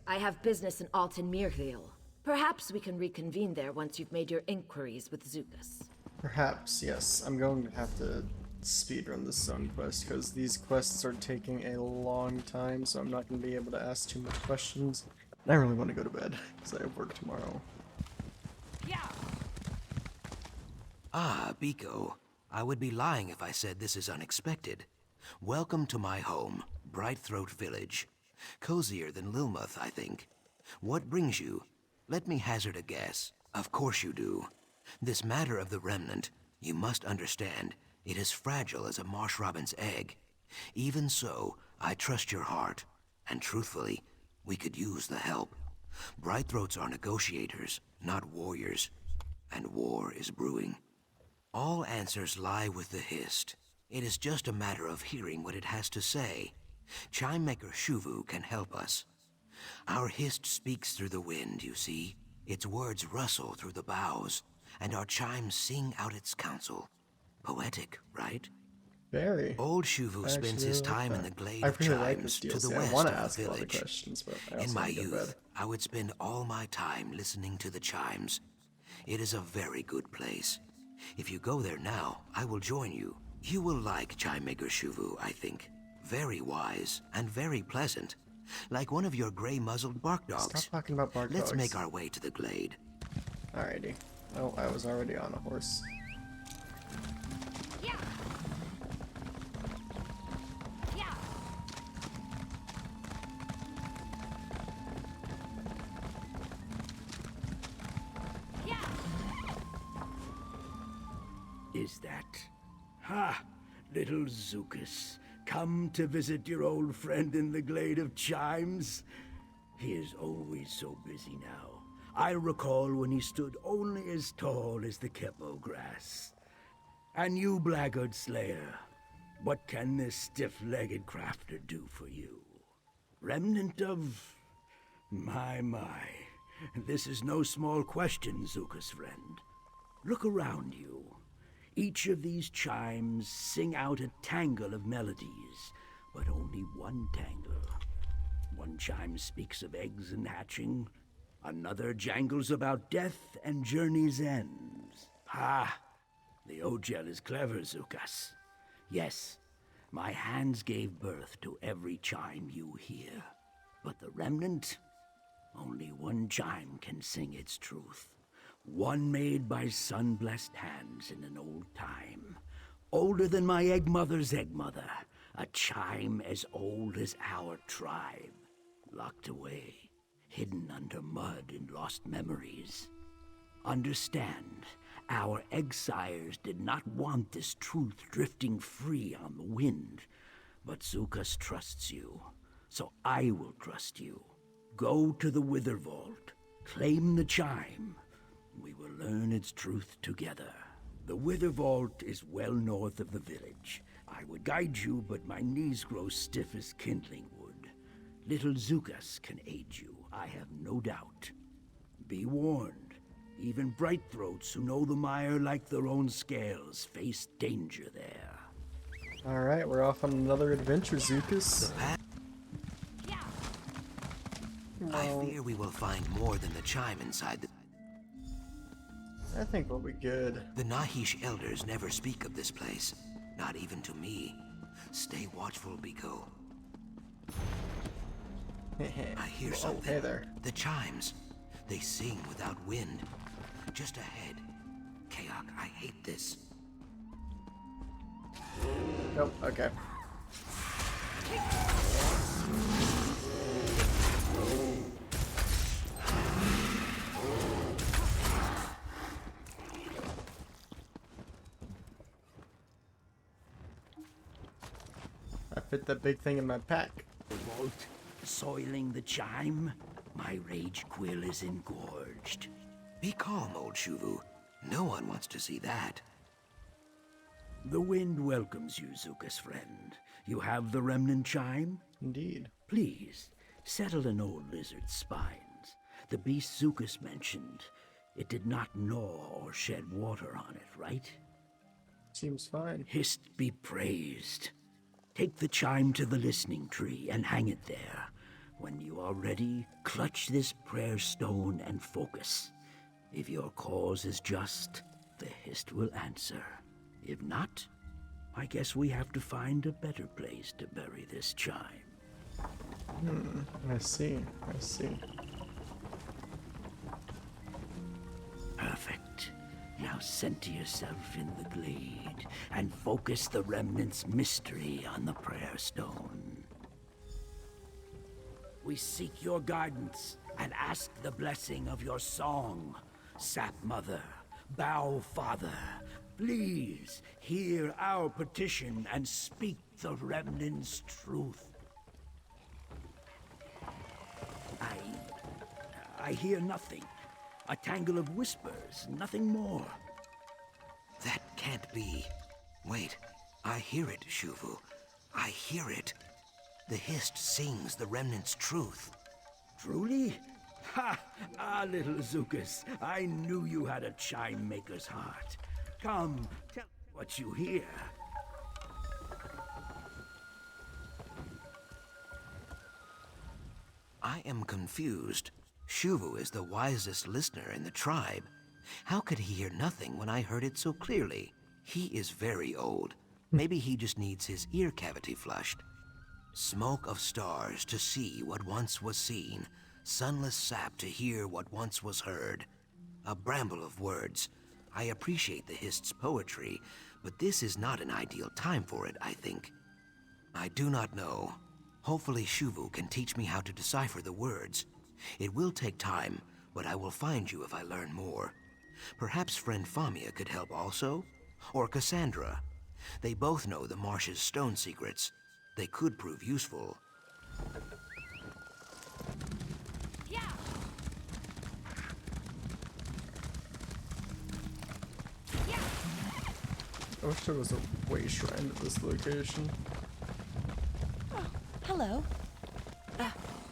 I have business in Alton Mirville. Perhaps we can reconvene there once you've made your inquiries with Zukas. Perhaps, yes. I'm going to have to speedrun this zone quest, because these quests are taking a long time, so I'm not going to be able to ask too much questions. And I really want to go to bed, because I have work tomorrow. Ah, Biko. I would be lying if I said this is unexpected. Welcome to my home, Brightthroat Village. Cozier than Lilmuth, I think. What brings you? Let me hazard a guess. Of course you do. This matter of the Remnant, you must understand, it is fragile as a marsh robin's egg. Even so, I trust your heart. And truthfully, we could use the help. Brightthroats are negotiators, not warriors. And war is brewing. All answers lie with the Hist. It is just a matter of hearing what it has to say. Chimemaker Shuvu can help us. Our Hist speaks through the wind, you see. Its words rustle through the boughs, and our chimes sing out its counsel. Poetic, right? Very. Old Shuvu spends his time in the glade of chimes to the west of the village. In my youth, I would spend all my time listening to the chimes. It is a very good place. If you go there now, I will join you. You will like Chimemaker Shuvu, I think. Very wise and very pleasant. Like one of your gray-muzzled bark dogs. Stop talking about bark dogs. Let's make our way to the glade. Alrighty. Oh, I was already on a horse. Is that? Ha! Little Zukas, come to visit your old friend in the glade of chimes? He is always so busy now. I recall when he stood only as tall as the Kepo grass. And you, blackguard slayer, what can this stiff-legged crafter do for you? Remnant of... My. This is no small question, Zukas friend. Look around you. Each of these chimes sing out a tangle of melodies, but only one tangle. One chime speaks of eggs and hatching, another jangles about death and journey's ends. Ha! The Ogel is clever, Zukas. Yes, my hands gave birth to every chime you hear. But the Remnant, only one chime can sing its truth. One made by sun-blessed hands in an old time. Older than my egg-mother's egg-mother. A chime as old as our tribe. Locked away, hidden under mud in lost memories. Understand, our egg-sires did not want this truth drifting free on the wind. But Zukas trusts you, so I will trust you. Go to the Wither Vault, claim the chime. We will learn its truth together. The Wither Vault is well north of the village. I would guide you, but my knees grow stiff as kindling wood. Little Zukas can aid you, I have no doubt. Be warned, even Brightthroats who know the mire like their own scales face danger there. Alright, we're off on another adventure, Zukas. I fear we will find more than the chime inside the... I think we'll be good. The Nahish elders never speak of this place. Not even to me. Stay watchful, Biko. I hear something. Hey there. The chimes. They sing without wind. Just ahead. Kaok, I hate this. Nope, okay. I fit that big thing in my pack. Revolt, soiling the chime. My rage quill is engorged. Be calm, old Shuvu. No one wants to see that. The wind welcomes you, Zuka's friend. You have the remnant chime? Indeed. Please, settle an old lizard's spines. The beast Zukas mentioned, it did not gnaw or shed water on it, right? Seems fine. Hist be praised. Take the chime to the listening tree and hang it there. When you are ready, clutch this prayer stone and focus. If your cause is just, the Hist will answer. If not, I guess we have to find a better place to bury this chime. I see. I see. Perfect. Now center yourself in the glade and focus the remnant's mystery on the prayer stone. We seek your guidance and ask the blessing of your song. Sap Mother, Bow Father, please hear our petition and speak the remnant's truth. I hear nothing. A tangle of whispers, nothing more. That can't be. Wait, I hear it, Shuvu. I hear it. The Hist sings the remnant's truth. Truly? Ha! Ah, little Zukas, I knew you had a chime maker's heart. Come, tell what you hear. I am confused. Shuvu is the wisest listener in the tribe. How could he hear nothing when I heard it so clearly? He is very old. Maybe he just needs his ear cavity flushed. Smoke of stars to see what once was seen. Sunless sap to hear what once was heard. A bramble of words. I appreciate the Hist's poetry, but this is not an ideal time for it, I think. I do not know. Hopefully Shuvu can teach me how to decipher the words. It will take time, but I will find you if I learn more. Perhaps friend Famia could help also? Or Cassandra. They both know the marsh's stone secrets. They could prove useful. I wish there was a way shrine at this location. Hello.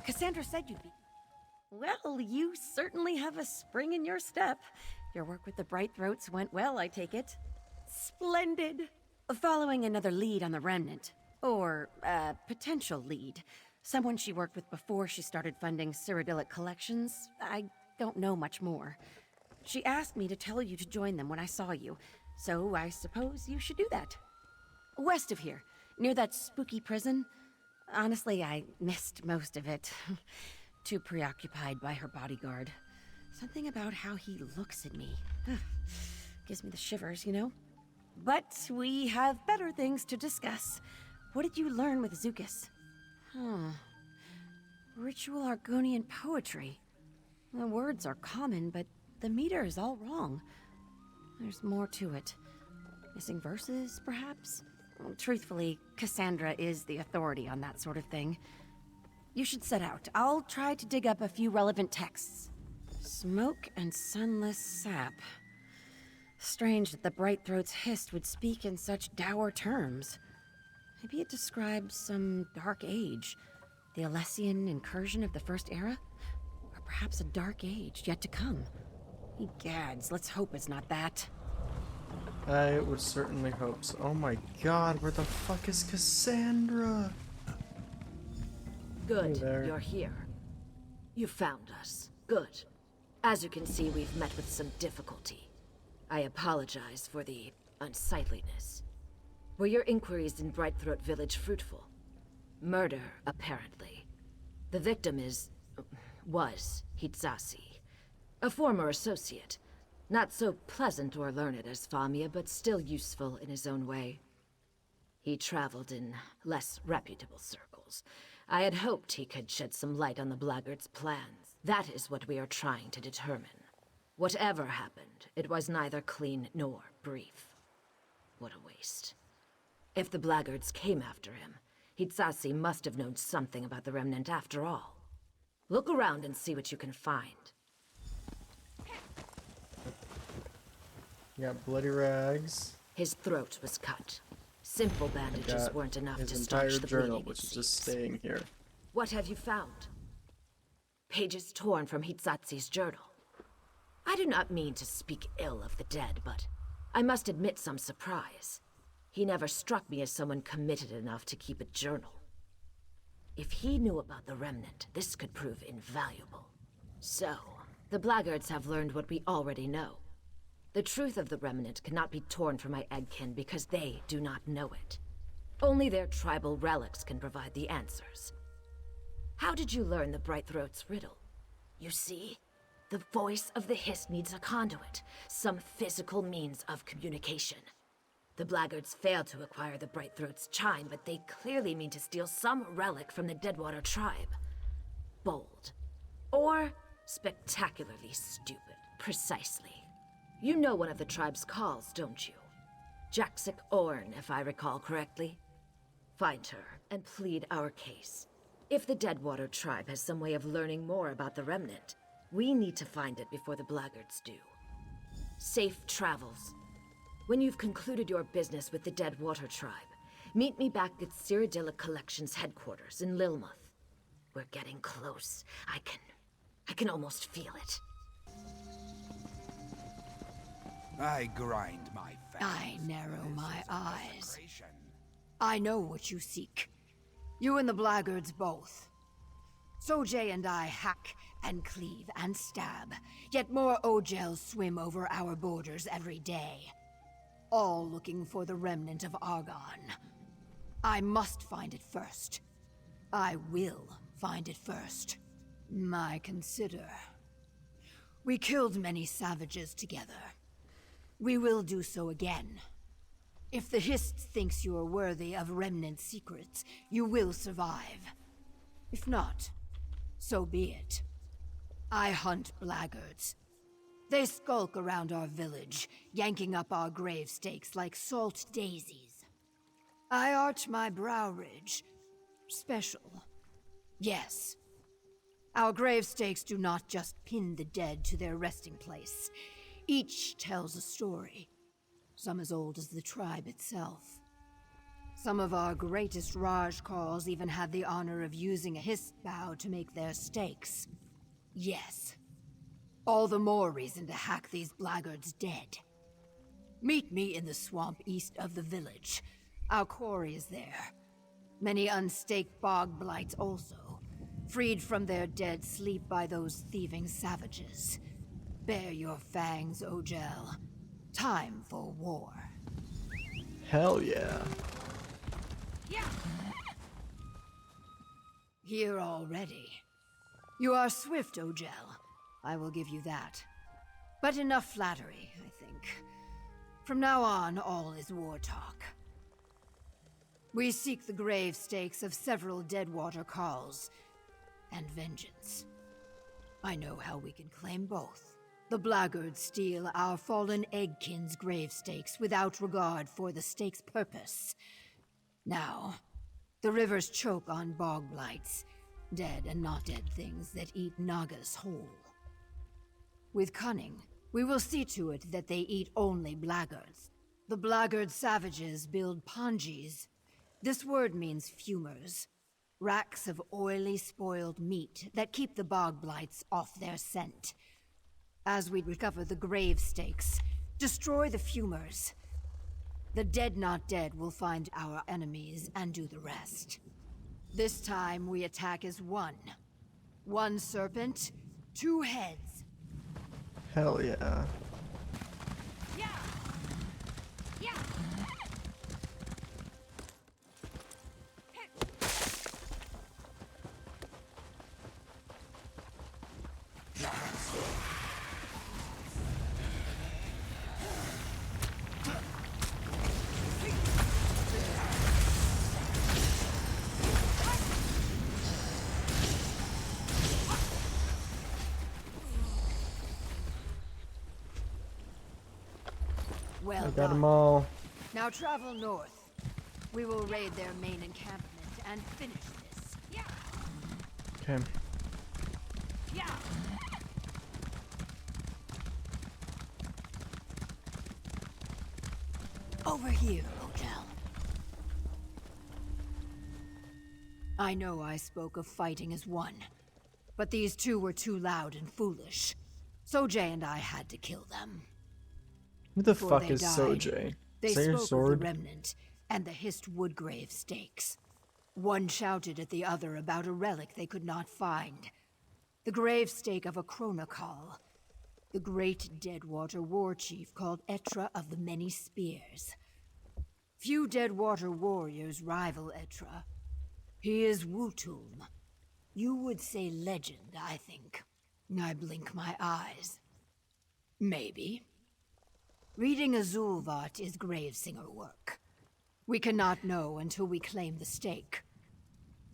Cassandra said you'd be... Well, you certainly have a spring in your step. Your work with the Bright Throats went well, I take it. Splendid. Following another lead on the Remnant. Or, potential lead. Someone she worked with before she started funding Cyrodiilic collections. I don't know much more. She asked me to tell you to join them when I saw you, so I suppose you should do that. West of here, near that spooky prison. Honestly, I missed most of it. Too preoccupied by her bodyguard. Something about how he looks at me. Gives me the shivers, you know? But we have better things to discuss. What did you learn with Zukas? Ritual Argonian poetry. The words are common, but the meter is all wrong. There's more to it. Missing verses, perhaps? Truthfully, Cassandra is the authority on that sort of thing. You should set out. I'll try to dig up a few relevant texts. Smoke and sunless sap. Strange that the Bright Throat's Hist would speak in such dour terms. Maybe it describes some dark age. The Alessian incursion of the First Era? Or perhaps a dark age yet to come. Egads, let's hope it's not that. I would certainly hope so. Oh my god, where the fuck is Cassandra? Good, Hey you're here. You found us. Good. As you can see, we've met with some difficulty. I apologize for the unsightliness. Were your inquiries in Brightthroat Village fruitful? Murder, apparently. The victim was Hitsasi, a former associate. Not so pleasant or learned as Famia, but still useful in his own way. He traveled in less reputable circles. I had hoped he could shed some light on the blackguard's plans. That is what we are trying to determine. Whatever happened, it was neither clean nor brief. What a waste. If the blackguards came after him, Hitsasi must have known something about the Remnant after all. Look around and see what you can find. You got bloody rags. His throat was cut. Simple bandages weren't enough to his staunch entire the journal, bleeding, which it is just seems. staying here. What have you found? Pages torn from Hitsatsi's journal. I do not mean to speak ill of the dead, but I must admit some surprise. He never struck me as someone committed enough to keep a journal. If he knew about the Remnant, this could prove invaluable. So, the blackguards have learned what we already know. The truth of the Remnant cannot be torn from my eggkin because they do not know it. Only their tribal relics can provide the answers. How did you learn the Brightthroat's riddle? You see, the voice of the Hiss needs a conduit, some physical means of communication. The blackguards failed to acquire the Brightthroat's chime, but they clearly mean to steal some relic from the Deadwater tribe. Bold. Or spectacularly stupid. Precisely. You know one of the tribe's calls, don't you? Jaxic Orn, if I recall correctly. Find her and plead our case. If the Deadwater tribe has some way of learning more about the Remnant, we need to find it before the blackguards do. Safe travels. When you've concluded your business with the Deadwater tribe, meet me back at Cyrodiilic Collection's headquarters in Lilmuth. We're getting close. I can almost feel it. I grind my fingers. I narrow my eyes. I know what you seek. You and the blackguards both. Sojay and I hack and cleave and stab, yet more Ojels swim over our borders every day. All looking for the remnant of Argon. I must find it first. I will find it first. My consider. We killed many savages together. We will do so again. If the Hist thinks you are worthy of Remnant secrets, you will survive. If not, so be it. I hunt blackguards. They skulk around our village, yanking up our grave stakes like salt daisies. I arch my brow ridge. Special. Yes. Our grave stakes do not just pin the dead to their resting place. Each tells a story, some as old as the tribe itself. Some of our greatest Raj calls even had the honor of using a Hist bow to make their stakes. Yes. All the more reason to hack these blackguards dead. Meet me in the swamp east of the village. Our quarry is there. Many unstaked bog blights also. Freed from their dead sleep by those thieving savages. Bare your fangs, Ojel. Time for war. Hell yeah. Here already. You are swift, Ojel. I will give you that. But enough flattery, I think. From now on, all is war talk. We seek the grave stakes of several Deadwater calls, and vengeance. I know how we can claim both. The blackguards steal our fallen eggkin's grave stakes without regard for the stake's purpose. Now, the rivers choke on bog blights, dead and not dead things that eat Nagas whole. With cunning, we will see to it that they eat only blackguards. The blackguard savages build panjis. This word means fumers. Racks of oily, spoiled meat that keep the bog blights off their scent. As we recover the grave stakes, destroy the fumers. The dead not dead will find our enemies and do the rest. This time we attack as one. One serpent, two heads. Hell yeah. Well I got done. them all. Now travel north. We will raid their main encampment and finish this. Yeah. Okay. Yeah. Over here, Odell. I know I spoke of fighting as one, but these two were too loud and foolish. Sojay and I had to kill them. Who the Before fuck they is died, Sojay? They Is that your spoke sword? of the Remnant and the hissed Woodgrave stakes. One shouted at the other about a relic they could not find. The grave stake of a Chronicol, the great Deadwater war chief called Etra of the Many Spears. Few Deadwater warriors rival Etra. He is Wutum. You would say legend, I think. I blink my eyes. Maybe. Reading Azulvat is Gravesinger work. We cannot know until we claim the stake.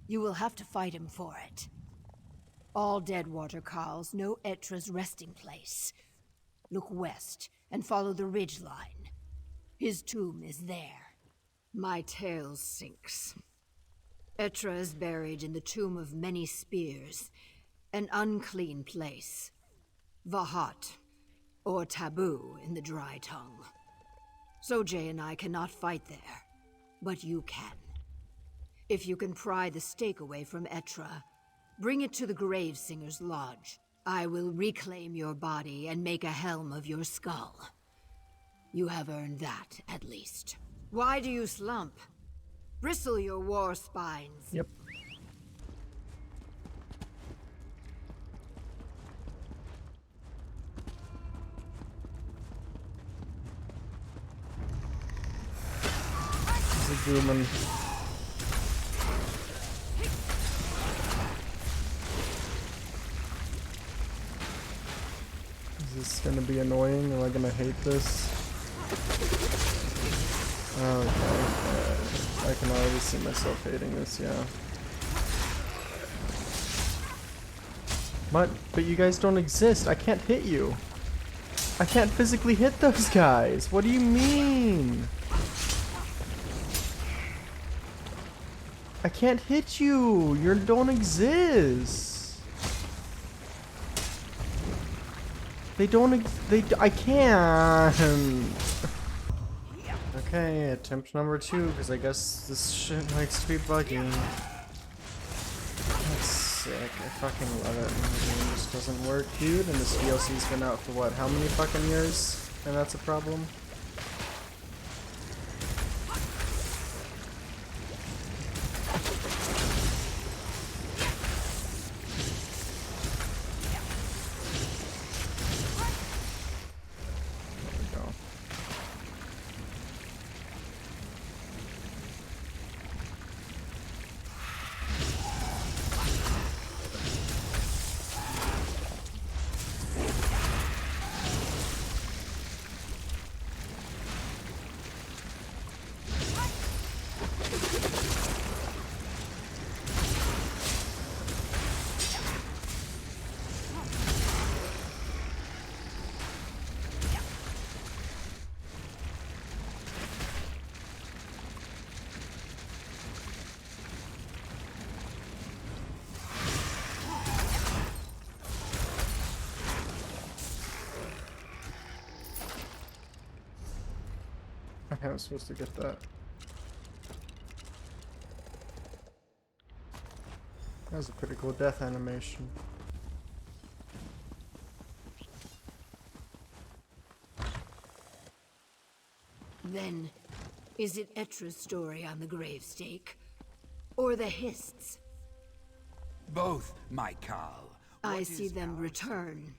You will have to fight him for it. All Deadwater Carls know Etra's resting place. Look west and follow the ridge line. His tomb is there. My tail sinks. Etra is buried in the Tomb of Many Spears, an unclean place. Vahat, or taboo in the dry tongue. Sojay and I cannot fight there, but you can. If you can pry the stake away from Etra, bring it to the Gravesinger's lodge. I will reclaim your body and make a helm of your skull. You have earned that, at least. Why do you slump? Bristle your war spines. Yep. This is a demon. Is this gonna be annoying? Am I gonna hate this? Okay. I can already see myself hating this, yeah. But you guys don't exist. I can't hit you. I can't physically hit those guys. What do you mean? I can't hit you. You don't exist. They don't. I can't. Okay, attempt number 2, because I guess this shit likes to be bugging. That's sick. I fucking love it when the game just doesn't work, dude. And this DLC's been out for what? How many fucking years? And that's a problem. I was supposed to get that. That was a pretty cool death animation. Then, is it Etra's story on the gravestake? Or the Hists? Both, my Carl. I see them return.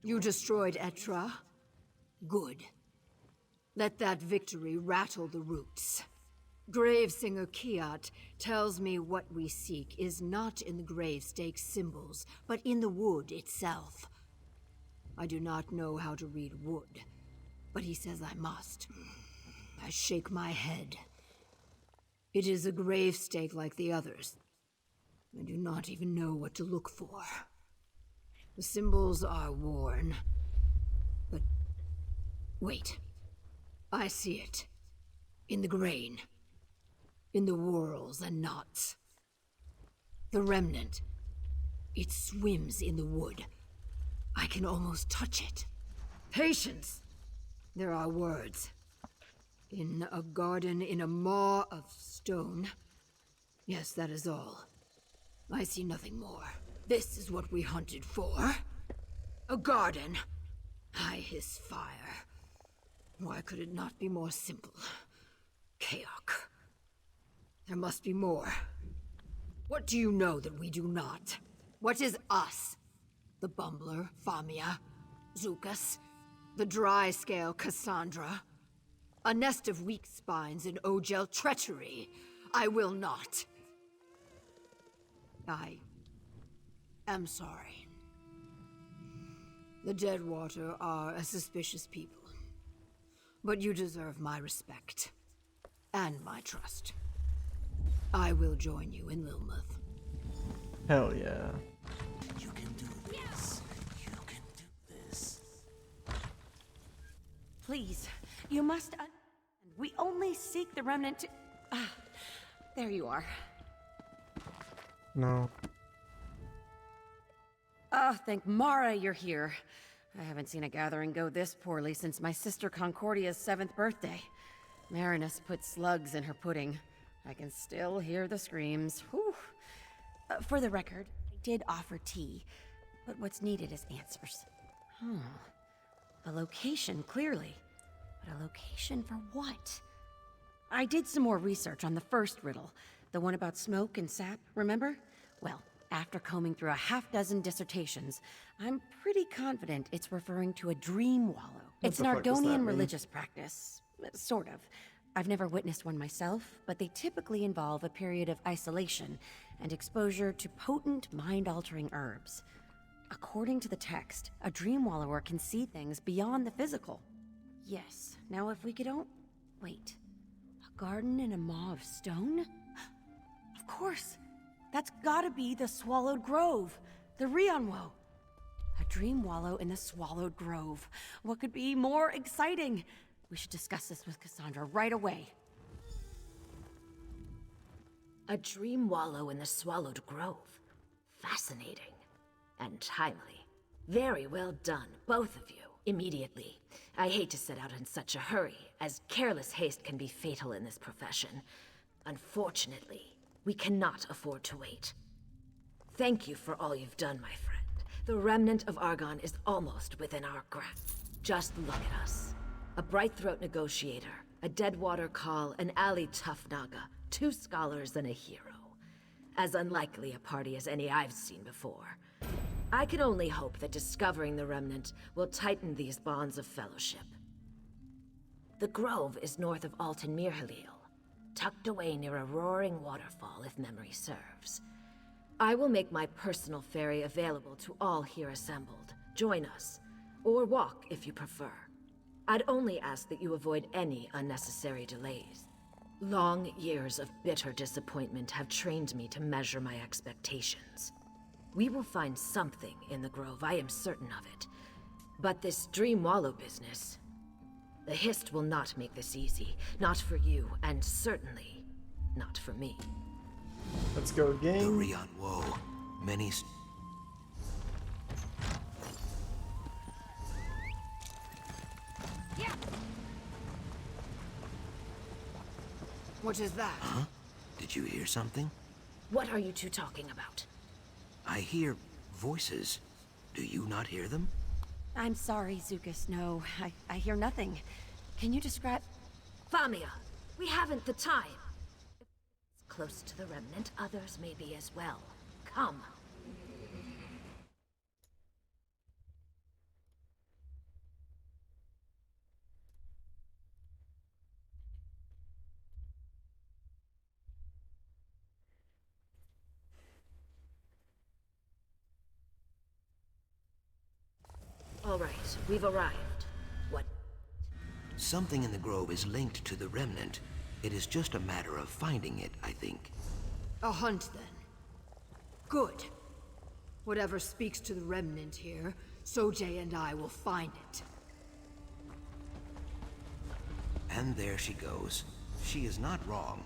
You destroyed Etra? Good. Let that victory rattle the roots. Gravesinger Kiat tells me what we seek is not in the gravestake symbols, but in the wood itself. I do not know how to read wood, but he says I must. I shake my head. It is a gravestake like the others. I do not even know what to look for. The symbols are worn, but wait. I see it. In the grain. In the whorls and knots. The remnant. It swims in the wood. I can almost touch it. Patience! There are words. In a garden in a maw of stone. Yes, that is all. I see nothing more. This is what we hunted for. A garden. I hiss fire. Why could it not be more simple? Chaos. There must be more. What do you know that we do not? What is us? The bumbler, Famia, Zukas, the dry-scale Cassandra. A nest of weak spines and Ogel treachery. I will not. I am sorry. The Deadwater are a suspicious people. But you deserve my respect. And my trust. I will join you in Lilmuth. Hell yeah. You can do this. You can do this. Please, you must. We only seek the remnant to. There you are. No. Thank Mara you're here. I haven't seen a gathering go this poorly since my sister Concordia's 7th birthday. Marinus put slugs in her pudding. I can still hear the screams. Whew. For the record, I did offer tea, but what's needed is answers. A location, clearly. But a location for what? I did some more research on the first riddle, the one about smoke and sap, remember? Well, after combing through a half-dozen dissertations, I'm pretty confident it's referring to a dream wallow. It's an Argonian religious practice. Sort of. I've never witnessed one myself, but they typically involve a period of isolation and exposure to potent, mind-altering herbs. According to the text, a dream wallower can see things beyond the physical. Yes, now if we could wait. A garden in a maw of stone? Of course! That's gotta be the Swallowed Grove, the Rionwo. A dream wallow in the Swallowed Grove. What could be more exciting? We should discuss this with Cassandra right away. A dream wallow in the Swallowed Grove. Fascinating. And timely. Very well done, both of you. Immediately. I hate to set out in such a hurry, as careless haste can be fatal in this profession. Unfortunately, we cannot afford to wait. Thank you for all you've done, my friend. The remnant of Argon is almost within our grasp. Just look at us. A bright-throat negotiator, a Deadwater call, an alley tough naga, 2 scholars and a hero. As unlikely a party as any I've seen before. I can only hope that discovering the remnant will tighten these bonds of fellowship. The grove is north of Alton Mirhalil, tucked away near a roaring waterfall if memory serves. I will make my personal ferry available to all here assembled. Join us, or walk if you prefer. I'd only ask that you avoid any unnecessary delays. Long years of bitter disappointment have trained me to measure my expectations. We will find something in the grove, I am certain of it. But this Dream Wallow business... The Hist will not make this easy. Not for you, and certainly not for me. Let's go again. The Rion Woe. Many... Yeah. What is that? Huh? Did you hear something? What are you two talking about? I hear voices. Do you not hear them? I'm sorry, Zukas. No, I hear nothing. Can you describe... Famia, we haven't the time. If it's close to the remnant, others may be as well. Come. All right, we've arrived. What? Something in the grove is linked to the remnant. It is just a matter of finding it, I think. A hunt, then. Good. Whatever speaks to the remnant here, Sojay and I will find it. And there she goes. She is not wrong.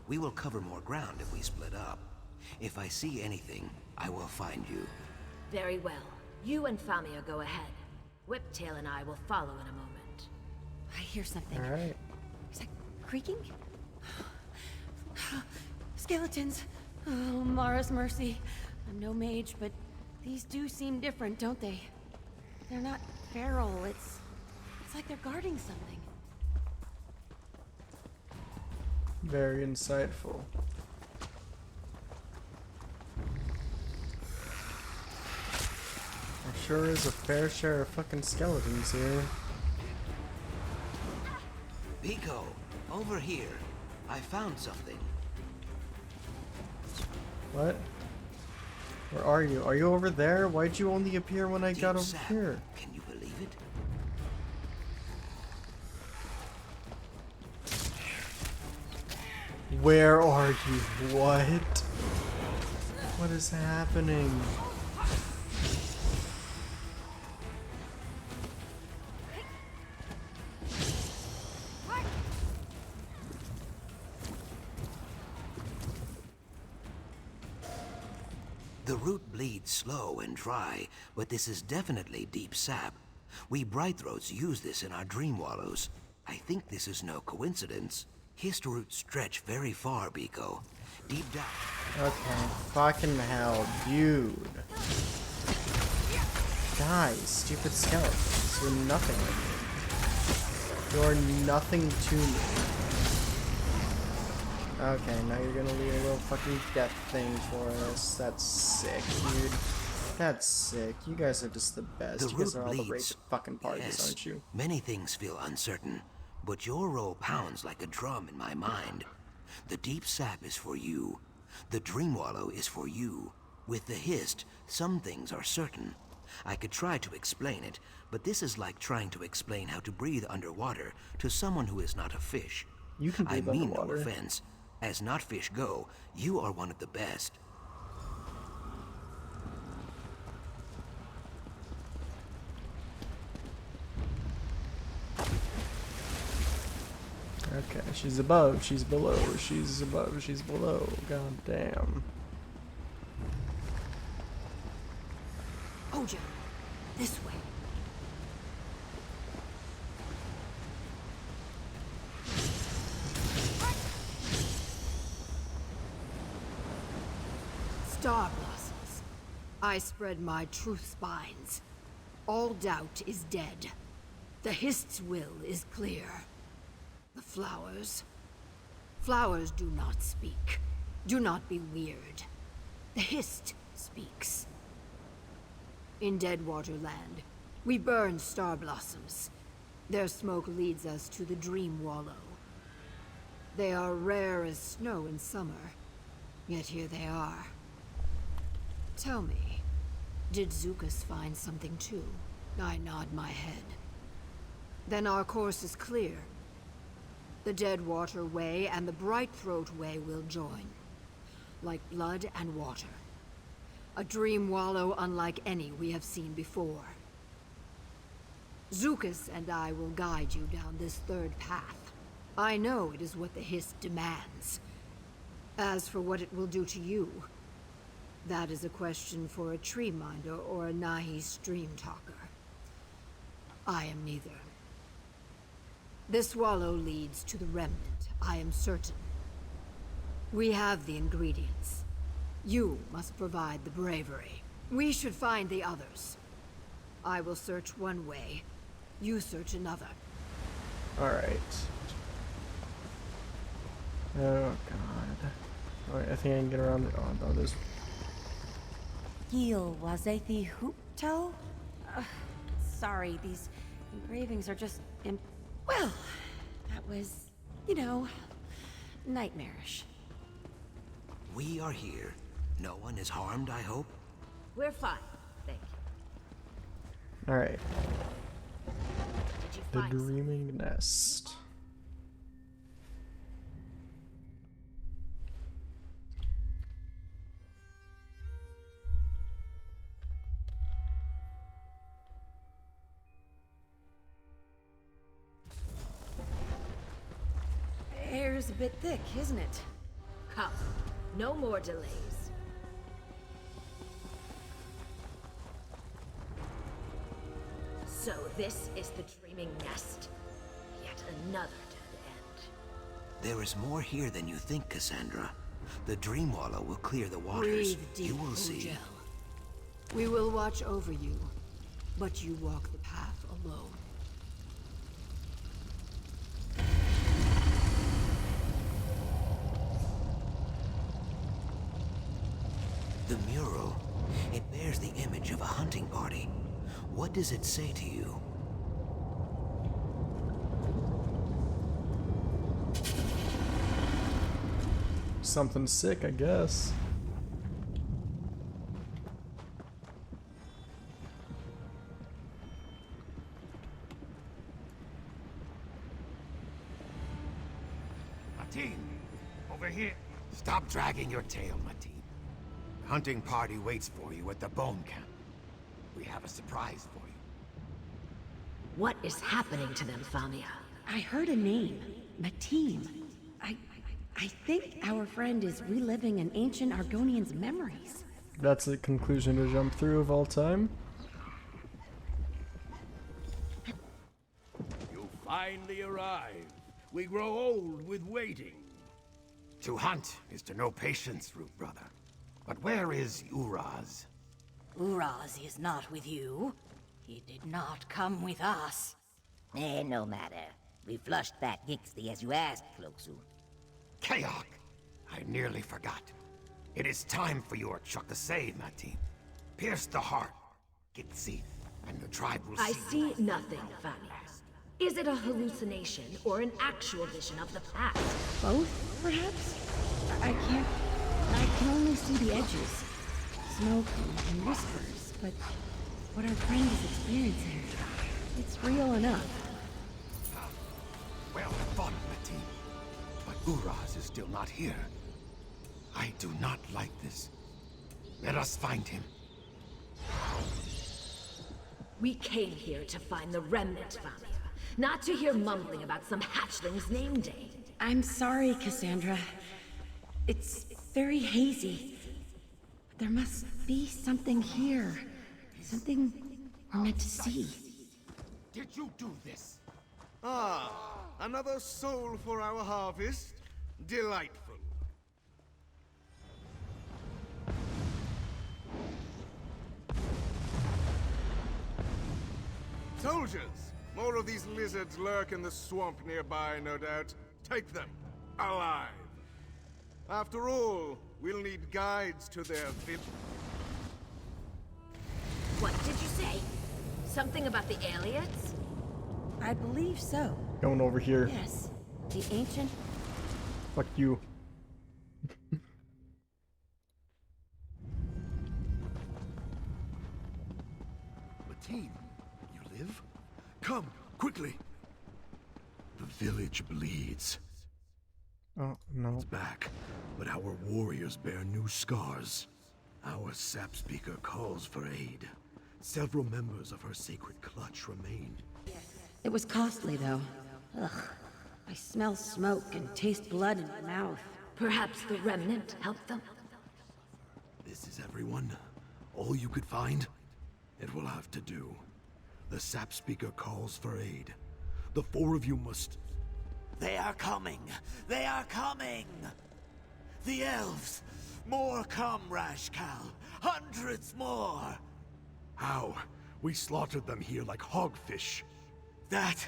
We will cover more ground if we split up. If I see anything, I will find you. Very well. You and Famia go ahead. Whiptail and I will follow in a moment. I hear something. All right. Is that creaking? Skeletons. Oh, Mara's mercy. I'm no mage, but these do seem different, don't they? They're not feral. It's like they're guarding something. Very insightful. There sure is a fair share of fucking skeletons here. Pico, over here. I found something. What? Where are you? Are you over there? Why'd you only appear when I got over Sap. here? Can you believe it? Where are you? What? What is happening? The root bleeds slow and dry, but this is definitely deep sap. We Brightthroats use this in our dream wallows. I think this is no coincidence. His roots stretch very far, Biko. Deep down. Okay, fucking hell, dude. Guys, stupid skeletons. You're nothing to me. You're nothing to me. Okay, now you're gonna leave a little fucking death thing for us. That's sick, dude. That's sick. You guys are just the best. You guys are all the great fucking parties, Yes, aren't you? many things feel uncertain, but your roll pounds like a drum in my mind. The deep sap is for you. The dream wallow is for you. With the hist, some things are certain. I could try to explain it, but this is like trying to explain how to breathe underwater to someone who is not a fish. You can breathe I mean underwater. no offense. As not fish go, you are one of the best. Okay, she's above, she's below, she's above, she's below. God damn. Oja, this way. Star blossoms. I spread my truth spines. All doubt is dead. The Hist's will is clear. The flowers. Flowers do not speak. Do not be weird. The Hist speaks. In Deadwater Land, we burn star blossoms. Their smoke leads us to the Dream Wallow. They are rare as snow in summer, yet here they are. Tell me, did Zukas find something too? I nod my head. Then our course is clear. The Deadwater Way and the Brightthroat Way will join, like blood and water. A dream wallow unlike any we have seen before. Zukas and I will guide you down this third path. I know it is what the Hist demands. As for what it will do to you, that is a question for a tree minder or a Nahi stream talker. I am neither. This wallow leads to the remnant, I am certain. We have the ingredients. You must provide the bravery. We should find the others. I will search one way. You search another. Alright. Oh god. Alright, I think I can get around the. Oh no, there's. Gil Wazethi Hoopto? Sorry, these engravings are just well, that was, you know, nightmarish. We are here. No one is harmed, I hope? We're fine, thank you. Alright. Did you The find Dreaming Nest. air's a bit thick, isn't it? Come, no more delays. So this is the Dreaming Nest. Yet another dead end. There is more here than you think, Cassandra. The Dreamwallow will clear the waters. Breathe deep, You will see. Ugel. We will watch over you, but you walk the path alone. The mural, it bears the image of a hunting party. What does it say to you? Something sick, I guess. Martin, over here. Stop dragging your tail, Martin. The hunting party waits for you at the bone camp. We have a surprise for you. What is happening to them, Famia? I heard a name. Mateen. I think our friend is reliving an ancient Argonian's memories. That's the conclusion to jump through of all time. You finally arrive. We grow old with waiting. To hunt is to know patience, Root Brother. But where is Uraz? Uraz is not with you. He did not come with us. No matter. We flushed back Gixley as you asked, Cloaksu. Kayok! I nearly forgot. It is time for your chuck to save, Martin. Pierce the heart, Gixley, and the tribe will I see. see nothing, Famia. Is it a hallucination or an actual vision of the past? Both, perhaps? I can only see the edges. Smoke and whispers, but what our friend is experiencing, it's real enough. Well fought, Martin. But Uraz is still not here. I do not like this. Let us find him. We came here to find the remnant, Famia. Not to hear mumbling about some hatchling's name day. I'm sorry, Cassandra. It's very hazy. There must be something here. Something we're meant to see. Did you do this? Ah, another soul for our harvest? Delightful. Soldiers! More of these lizards lurk in the swamp nearby, no doubt. Take them, alive. After all, we'll need guides to their village. What did you say? Something about the aliens? I believe so. Going over here. Yes. The ancient... Fuck you. Mateen, you live? Come, quickly. The village bleeds. Oh, no. It's back, but our warriors bear new scars. Our sap speaker calls for aid. Several members of her sacred clutch remain. It was costly, though. Ugh. I smell smoke and taste blood in my mouth. Perhaps the remnant helped them? This is everyone? All you could find? It will have to do. The sap speaker calls for aid. The four of you must... They are coming! They are coming! The elves! More come, Rashkal! Hundreds more! How? We slaughtered them here like hogfish. That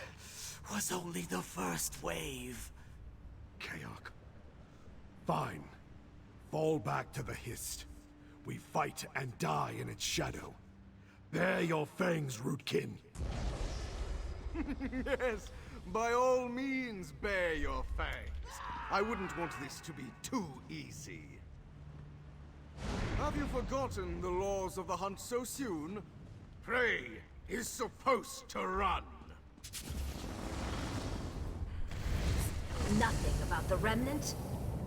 was only the first wave. Kayok. Fine. Fall back to the Hist. We fight and die in its shadow. Bare your fangs, rootkin. Yes, by all means, bare your fangs. I wouldn't want this to be too easy. Have you forgotten the laws of the hunt so soon? Prey is supposed to run. Nothing about the remnant?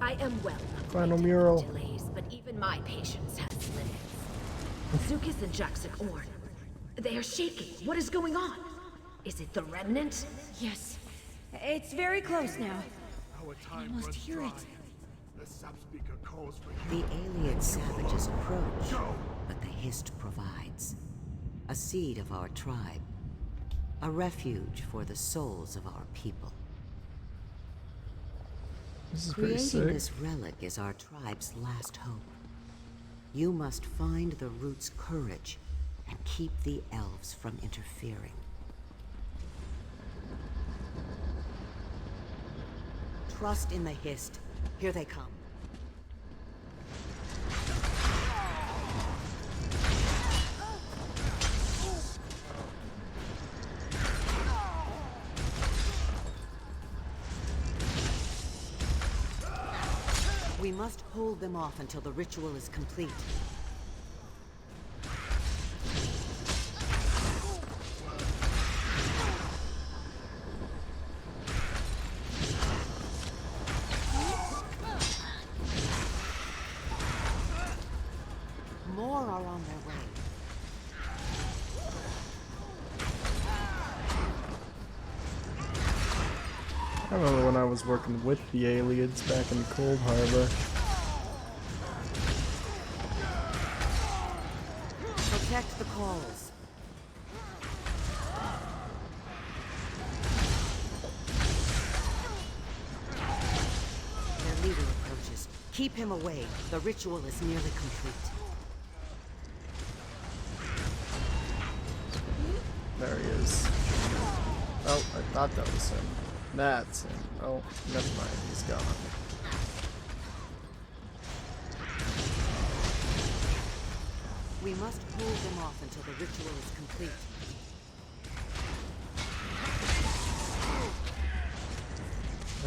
I am well Final mural. delays, but even my patience has limits. Zukis and Jackson Orn. They are shaking. What is going on? Is it the remnant? Yes. It's very close now. Our time must runs hear dry. it. The subspeaker calls for The you. alien savages approach, but the Hist provides. A seed of our tribe. A refuge for the souls of our people. This is pretty Creating sick. this relic is our tribe's last hope. You must find the root's courage and keep the elves from interfering. Trust in the Hist. Here they come. We must hold them off until the ritual is complete. More are on their way. I remember when I was working with the aliens back in Cold Harbor. Protect the calls. Their leader approaches. Keep him away. The ritual is nearly complete. There he is. Oh, I thought that was him. That's him. Oh, never mind. He's gone. We must hold them off until the ritual is complete.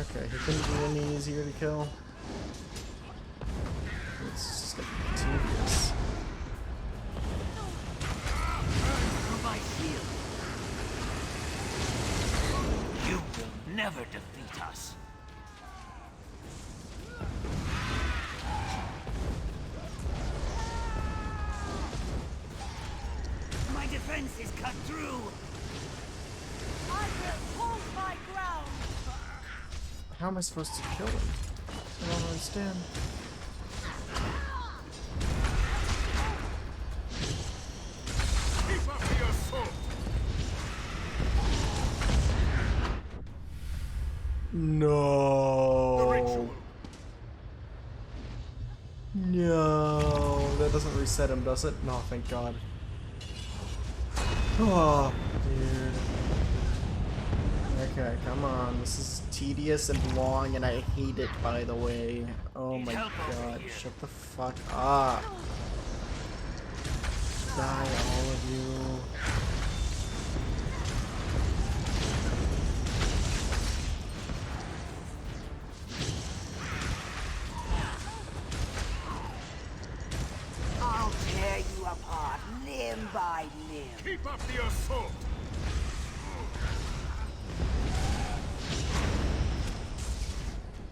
Okay, he couldn't be any easier to kill. It's just like tedious. My shield. You will never defeat us. My defense is cut through. I will hold my ground. How am I supposed to kill him? I don't understand. Keep up the assault. No. No. That doesn't reset him, does it? No, thank God. Oh, dude. Okay, come on. This is tedious and long, and I hate it, by the way. Oh my God. Shut the fuck up. Die, all of you. I'll tear you apart limb by limb. Keep up the assault.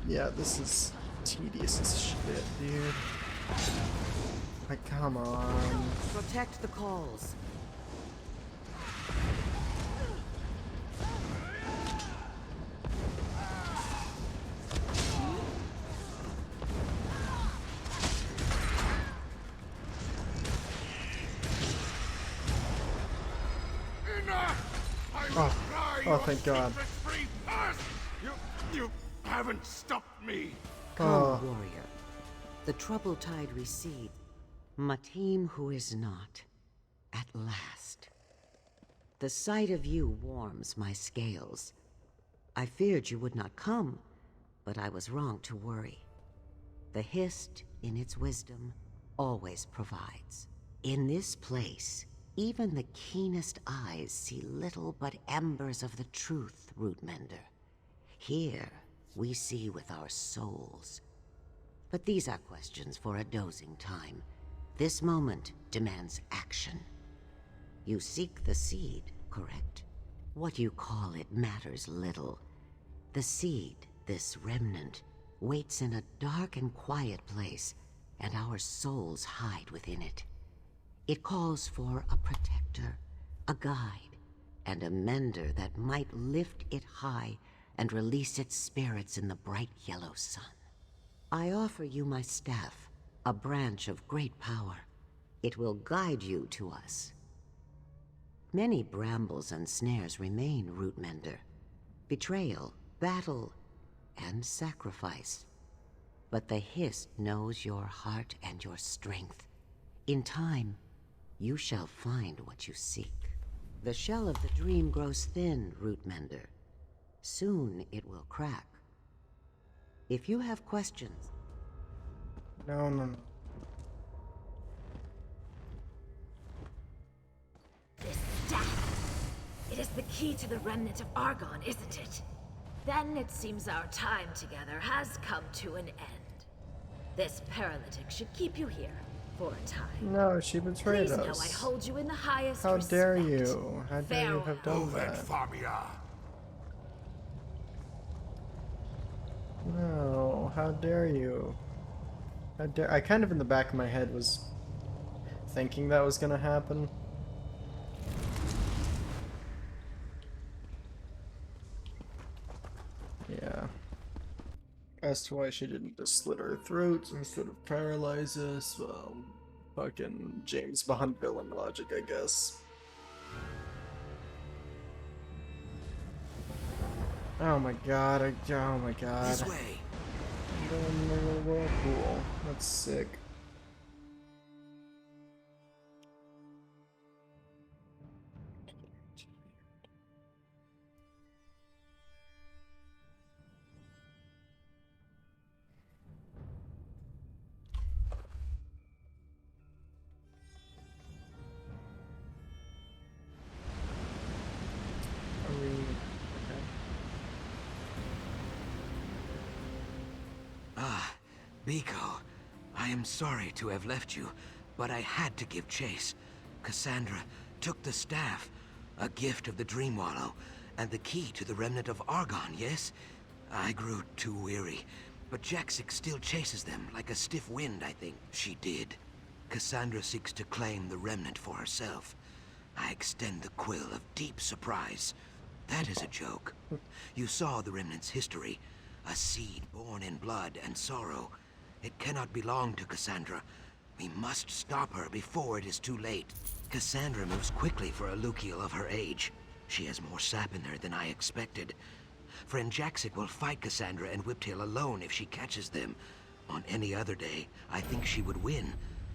Yeah, this is tedious as shit, dude. Like, come on. Protect the calls. Oh, thank God. You haven't stopped me. Come, warrior. The troubled tide recedes. My team who is not. At last. The sight of you warms my scales. I feared you would not come, but I was wrong to worry. The Hist, in its wisdom, always provides. In this place, even the keenest eyes see little but embers of the truth, Rootmender. Here, we see with our souls. But these are questions for a dozing time. This moment demands action. You seek the seed, correct? What you call it matters little. The seed, this remnant, waits in a dark and quiet place, and our souls hide within it. It calls for a protector, a guide, and a mender that might lift it high and release its spirits in the bright yellow sun. I offer you my staff, a branch of great power. It will guide you to us. Many brambles and snares remain, Rootmender. Betrayal, battle, and sacrifice. But the Hist knows your heart and your strength. In time, you shall find what you seek. The shell of the dream grows thin, Rootmender. Soon it will crack. If you have questions... No. This staff. It is the key to the remnant of Argon, isn't it? Then it seems our time together has come to an end. This paralytic should keep you here for a time. No, she betrayed Please us. know I hold you in the highest How respect. dare you? How dare you have done Move it, that? Famia. No, how dare you? How dare... I kind of in the back of my head was thinking that was gonna happen. Yeah. As to why she didn't just slit our throats instead of paralyze us, well, fucking James Bond villain logic, I guess. Oh my god, oh my god. This way. Whirlpool. That's sick. Ah, Biko. I am sorry to have left you, but I had to give chase. Cassandra took the staff, a gift of the Dream Wallow, and the key to the remnant of Argon, yes? I grew too weary, but Jaxic still chases them like a stiff wind, I think. She did. Cassandra seeks to claim the remnant for herself. I extend the quill of deep surprise. That is a joke. You saw the remnant's history. A seed born in blood and sorrow. It cannot belong to Cassandra. We must stop her before it is too late. Cassandra moves quickly for a Lukiel of her age. She has more sap in her than I expected. Friend Jaxic will fight Cassandra and Whiptail alone if she catches them. On any other day, I think she would win.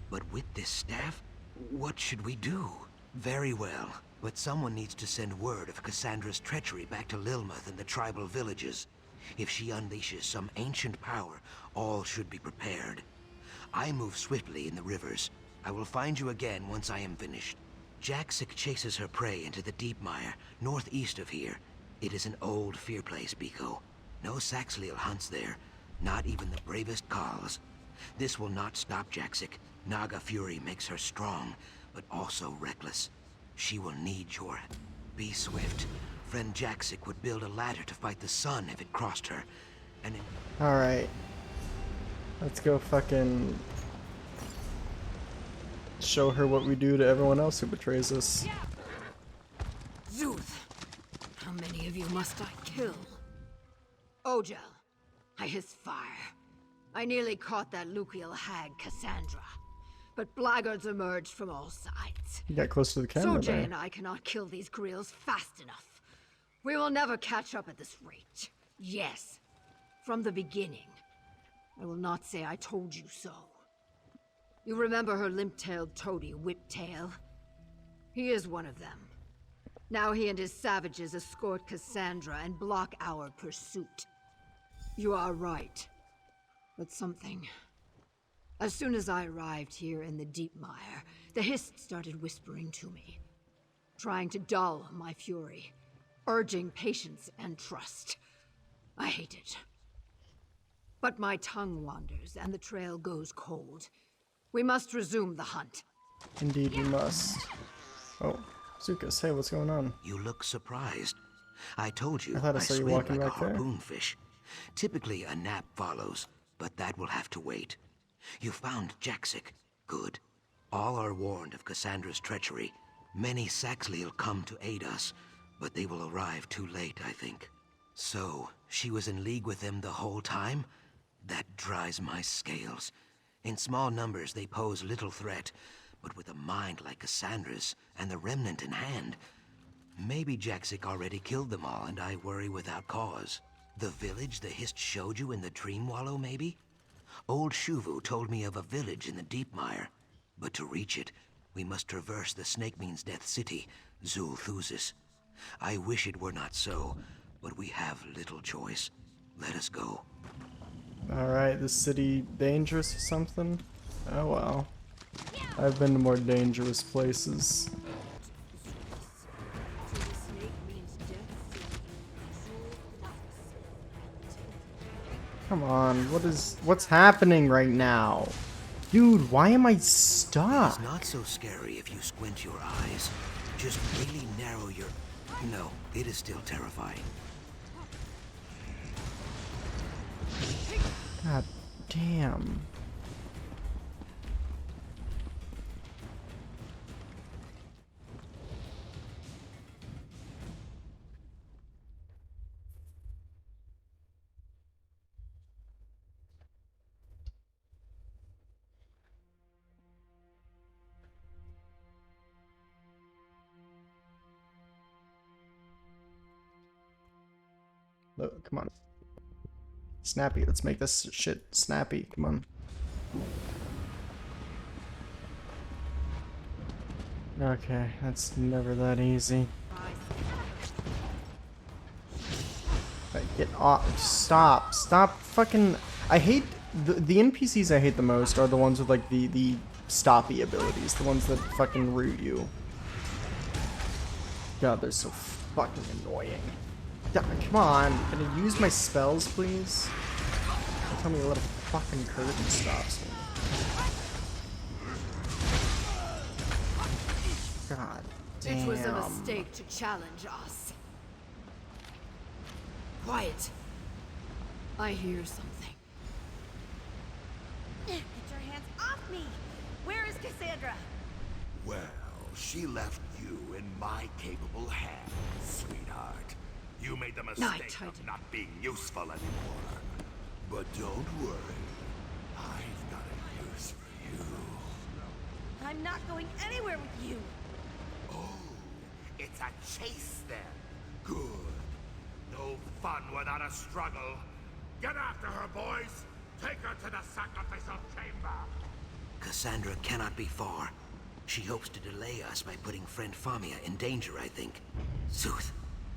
But with this staff, what should we do? Very well, but someone needs to send word of Cassandra's treachery back to Lilmuth and the tribal villages. If she unleashes some ancient power, all should be prepared. I move swiftly in the rivers. I will find you again once I am finished. Jaxic chases her prey into the Deepmire, northeast of here. It is an old fear place, Biko. No Saxhleel hunts there, not even the bravest Khals. This will not stop Jaxic. Naga fury makes her strong, but also reckless. She will need your... Be swift. Friend Jaxic would build a ladder to fight the sun if it crossed her, and it... Alright. Let's go fucking... show her what we do to everyone else who betrays us. Zuth! How many of you must I kill? Ojel, I hiss fire. I nearly caught that Lukiel hag, Cassandra. But blackguards emerged from all sides. You got close to the camera Sojay there. and I cannot kill these grills fast enough. We will never catch up at this rate. Yes, from the beginning. I will not say I told you so. You remember her limp-tailed toady, Whiptail? He is one of them. Now he and his savages escort Cassandra and block our pursuit. You are right. But something... As soon as I arrived here in the Deepmire, the Hist started whispering to me, trying to dull my fury, urging patience and trust. I hate it. But my tongue wanders and the trail goes cold. We must resume the hunt. Indeed you must. Oh, Zukas, hey, what's going on? You look surprised. I told you, I thought I saw you swim walking like a back there. harpoonfish. Typically a nap follows, but that will have to wait. You found Jaxic. Good. All are warned of Cassandra's treachery. Many Saxhleel come to aid us, but they will arrive too late, I think. So, she was in league with them the whole time? That dries my scales. In small numbers, they pose little threat, but with a mind like Cassandra's and the remnant in hand, maybe Jaxic already killed them all and I worry without cause. The village the Hist showed you in the Dream Wallow, maybe? Old Shuvu told me of a village in the Deepmire, but to reach it, we must traverse the Snake Means Death city, Zul'Thuzis. I wish it were not so, but we have little choice. Let us go. Alright, this city dangerous or something? Oh well. I've been to more dangerous places. Come on, what's happening right now? Dude, why am I stuck? It's not so scary if you squint your eyes. Just really narrow your... No, it is still terrifying. God damn. Look, come on. Snappy, let's make this shit snappy. Come on. Okay, that's never that easy. Get off. Stop. Stop fucking... I hate... The NPCs I hate the most are the ones with like the stoppy abilities. The ones that fucking root you. God, they're so fucking annoying. God, come on. Can I use my spells, please? Tell me a little fucking curtain stops me. God damn. It was a mistake to challenge us. Quiet. I hear something. Get your hands off me! Where is Cassandra? Well, she left you in my capable hands, sweetheart. You made the mistake of not being useful anymore. But don't worry. I've got a use for you. I'm not going anywhere with you. Oh, it's a chase then. Good. No fun without a struggle. Get after her, boys. Take her to the sacrificial chamber. Cassandra cannot be far. She hopes to delay us by putting friend Famia in danger, I think. Zuth,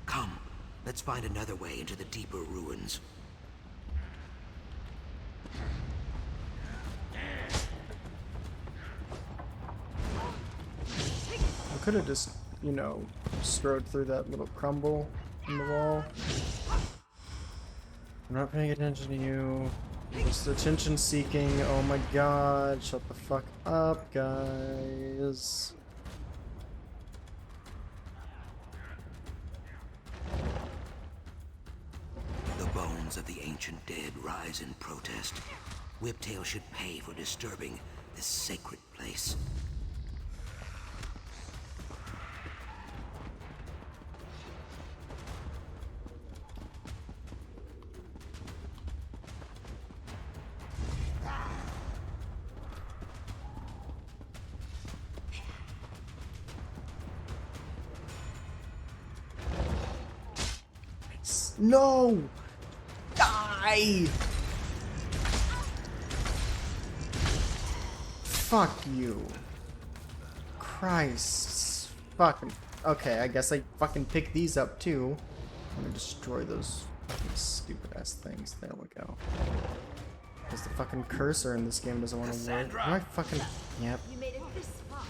come. Let's find another way into the deeper ruins. I could have just, you know, strode through that little crumble in the wall. I'm not paying attention to you. Just attention seeking. Oh my god. Shut the fuck up, guys. The bones of the ancient dead rise in protest. Whiptail should pay for disturbing this sacred place. No! Die! Fuck you. Christ. Fucking. Okay, I guess I fucking pick these up too. I'm gonna destroy those fucking stupid ass things. There we go. Because the fucking cursor in this game doesn't want to work. Am I fucking. Yep. You made it this far.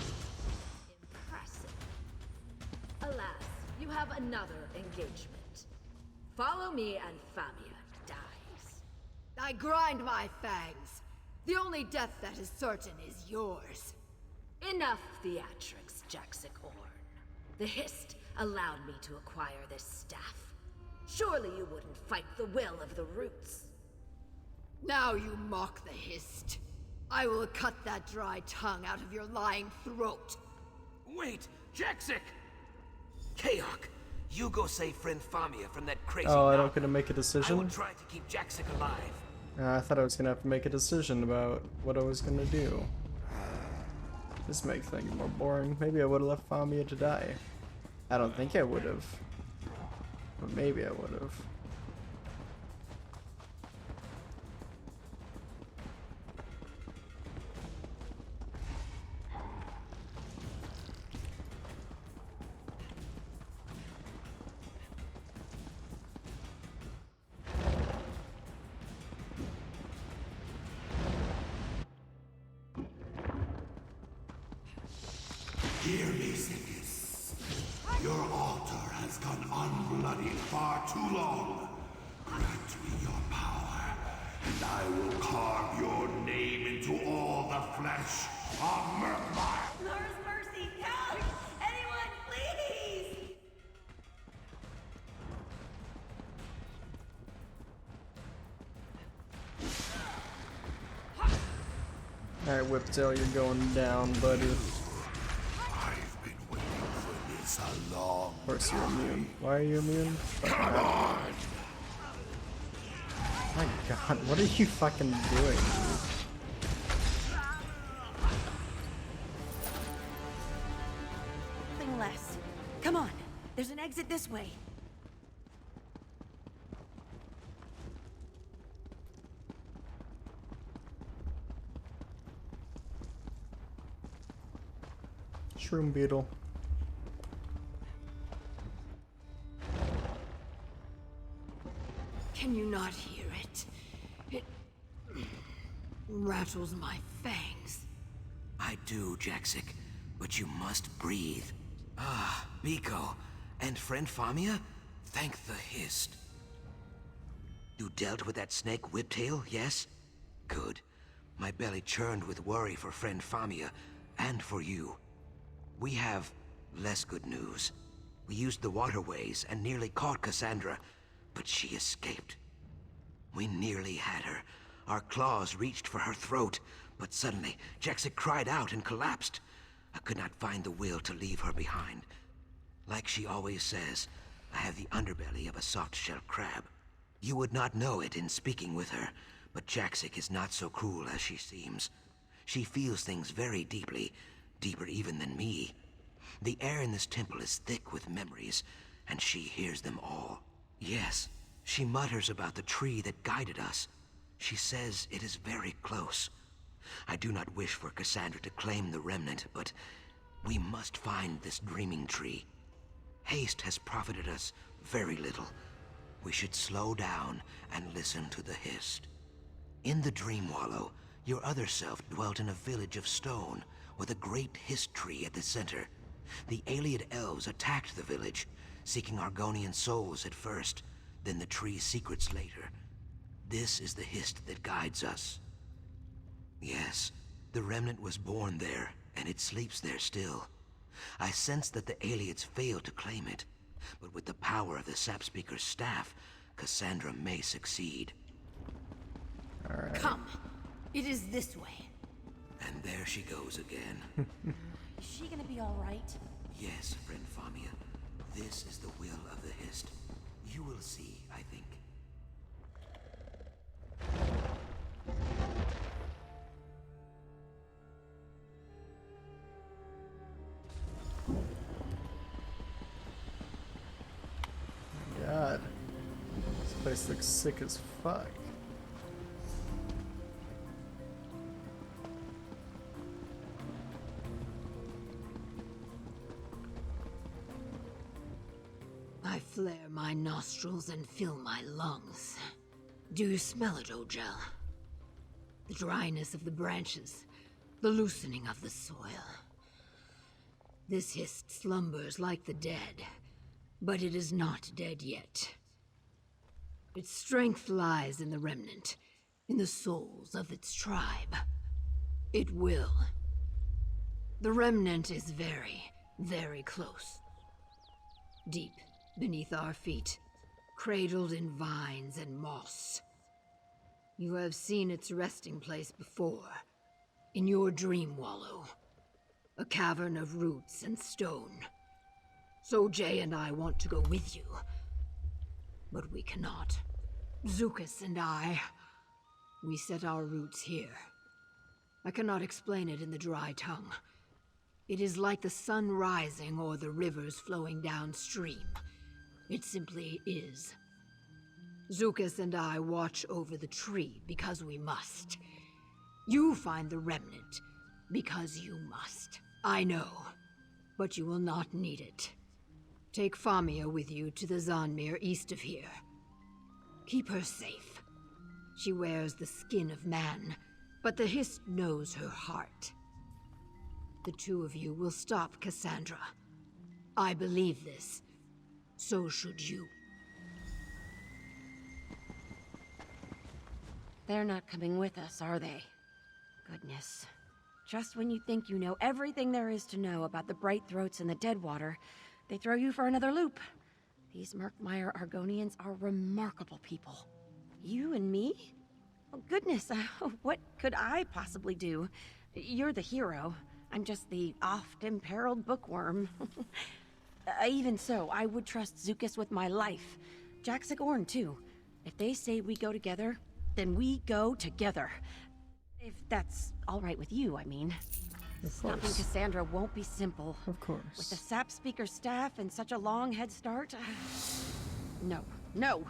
Impressive. Alas, you have another engagement. Follow me and Famia dies. I grind my fangs. The only death that is certain is yours. Enough theatrics, Jaxic-Orn. The Hist allowed me to acquire this staff. Surely you wouldn't fight the will of the Roots. Now you mock the Hist. I will cut that dry tongue out of your lying throat. Wait, Jaxic! Kaok, You go save friend Famia from that crazy Oh, I knocker. don't get to make a I will decision? try to keep Jaxic alive. I thought I was gonna have to make a decision about what I was gonna do. This makes things more boring. Maybe I would have left Famia to die. I don't think I would have. But maybe I would have. Hear me, Sickis. Your altar has gone unbloodied far too long. Grant me your power, and I will carve your name into all the flesh of Murkmire. Lord's mercy, help! Anyone, please! Alright, Whiptail, you're going down, buddy. I've been waiting for this a long Of course you're immune. Why are you immune? Come on! My god, what are you fucking doing? Nothing less. Come on. There's an exit this way. Shroom beetle. Can you not hear it? It rattles my fangs. I do, Jaxic, but you must breathe. Ah, Biko. And friend Famia? Thank the Hist. You dealt with that snake Whiptail, yes? Good. My belly churned with worry for friend Famia, and for you. We have less good news. We used the waterways and nearly caught Cassandra, but she escaped. We nearly had her. Our claws reached for her throat, but suddenly Jaxic cried out and collapsed. I could not find the will to leave her behind. Like she always says, I have the underbelly of a soft-shell crab. You would not know it in speaking with her, but Jaxic is not so cruel as she seems. She feels things very deeply, deeper even than me. The air in this temple is thick with memories, and she hears them all. Yes, she mutters about the tree that guided us. She says it is very close. I do not wish for Cassandra to claim the remnant, but we must find this dreaming tree. Haste has profited us very little. We should slow down and listen to the Hist. In the Dream Wallow, your other self dwelt in a village of stone with a great Hist tree at the center. The Ailiad elves attacked the village, seeking Argonian souls at first, then the tree's secrets later. This is the Hist that guides us. Yes, the remnant was born there, and it sleeps there still. I sense that the Ailiads failed to claim it, but with the power of the Sapspeaker's staff, Cassandra may succeed. Alright. Come. It is this way. And there she goes again. Is she gonna be alright? Yes, friend Famia. This is the will of the Hist. You will see, I think. God. This place looks sick as fuck. I flare my nostrils and fill my lungs. Do you smell it, Ojel? The dryness of the branches, the loosening of the soil. This Hist slumbers like the dead, but it is not dead yet. Its strength lies in the remnant, in the souls of its tribe. It will. The remnant is very, very close. Deep beneath our feet, cradled in vines and moss. You have seen its resting place before, in your dream wallow. A cavern of roots and stone. So Jay and I want to go with you. But we cannot. Zukas and I, we set our roots here. I cannot explain it in the dry tongue. It is like the sun rising or the rivers flowing downstream. It simply is. Zukas and I watch over the tree because we must. You find the remnant because you must. I know, but you will not need it. Take Famia with you to the Zanmir east of here. Keep her safe. She wears the skin of man, but the Hist knows her heart. The two of you will stop Cassandra. I believe this. So should you. They're not coming with us, are they? Goodness. Just when you think you know everything there is to know about the Bright Throats and the Deadwater, they throw you for another loop. These Murkmire Argonians are remarkable people. You and me? Oh, goodness, what could I possibly do? You're the hero. I'm just the oft-imperiled bookworm. Even so, I would trust Zukas with my life. Jack Sigorn, too. If they say we go together, then we go together. If that's all right with you, I mean. Stopping Cassandra won't be simple. Of course. With the Sap Speaker staff and such a long head start. No.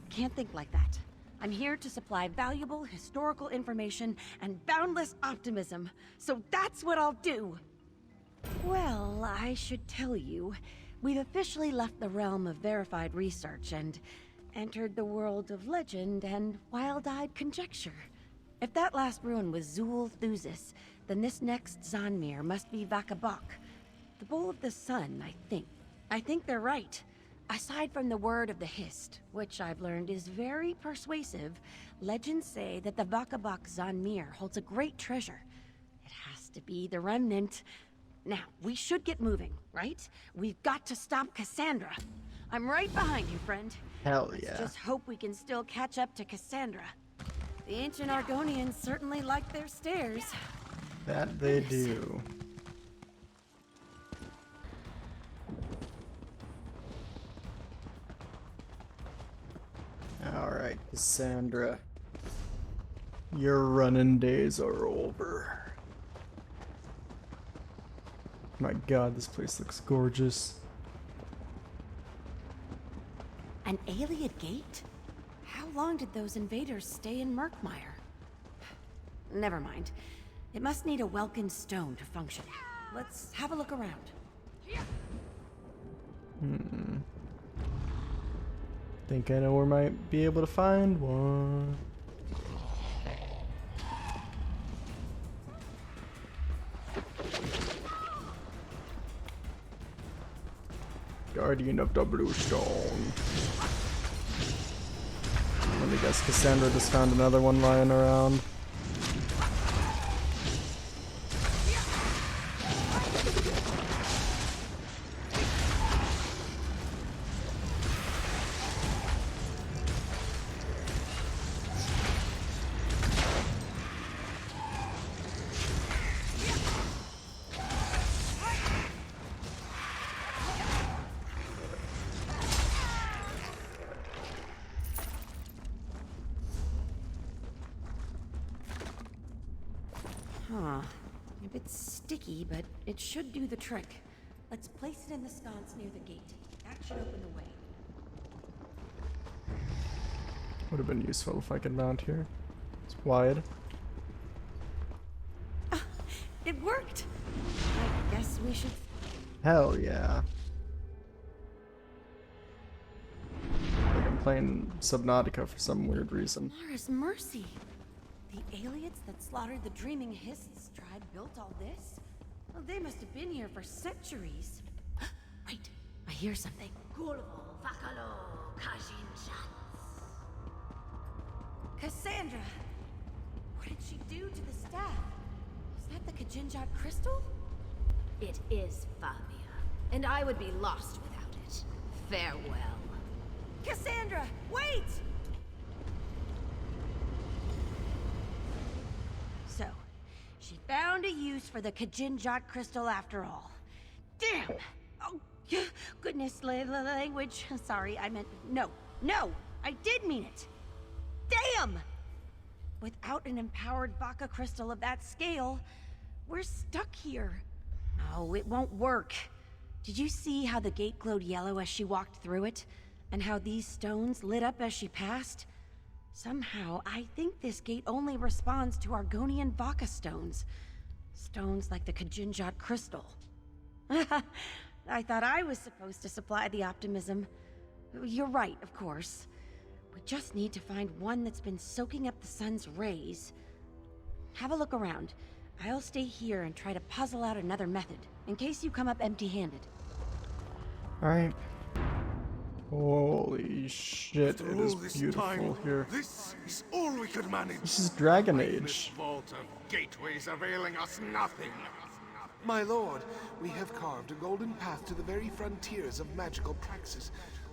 Can't think like that. I'm here to supply valuable historical information and boundless optimism. So that's what I'll do. Well, I should tell you, we've officially left the realm of verified research and entered the world of legend and wild-eyed conjecture. If that last ruin was Zul Thusis, then this next Zanmir must be Vakabak, the Bowl of the Sun, I think. I think they're right. Aside from the word of the Hist, which I've learned is very persuasive, legends say that the Vakabak Zanmir holds a great treasure. It has to be the remnant. Now, we should get moving, right? We've got to stop Cassandra. I'm right behind you, friend. Hell yeah. Let's just hope we can still catch up to Cassandra. The ancient Argonians certainly like their stairs. That they do. Alright, Cassandra. Your running days are over. My god, this place looks gorgeous. An Ayleid gate? How long did those invaders stay in Murkmire? Never mind. It must need a Welkin stone to function. Let's have a look around. Think I know where I might be able to find one. Guardian of the Blue Stone. Let me guess, Cassandra just found another one lying around. Huh. A bit sticky, but it should do the trick. Let's place it in the sconce near the gate. That should open the way. Would have been useful if I could mount here. It's wide. It worked! I guess we should... Hell yeah. Like I'm playing Subnautica for some weird reason. Mara's mercy! The Ayleids that slaughtered the Dreaming Hist's tribe built all this? Well, they must have been here for centuries. Wait, I hear something. Cassandra! What did she do to the staff? Is that the Kajinjat crystal? It is Famia, and I would be lost without it. Farewell. Cassandra, wait! So, she found a use for the Kajinjat crystal after all. Damn! Oh, Goodness, language. Sorry, I meant no. No, I did mean it. Damn! Without an empowered Baka crystal of that scale, we're stuck here. No, it won't work. Did you see how the gate glowed yellow as she walked through it? And how these stones lit up as she passed? Somehow, I think this gate only responds to Argonian Baka stones. Stones like the Kajinjat crystal. I thought I was supposed to supply the optimism. You're right, of course. We just need to find one that's been soaking up the sun's rays. Have a look around. I'll stay here and try to puzzle out another method, in case you come up empty-handed. Alright. Holy shit, it is beautiful here. This is all we could manage. This is Dragon This Age. vault of gateways availing us nothing. My lord, we have carved a golden path to the very frontiers of magical praxis.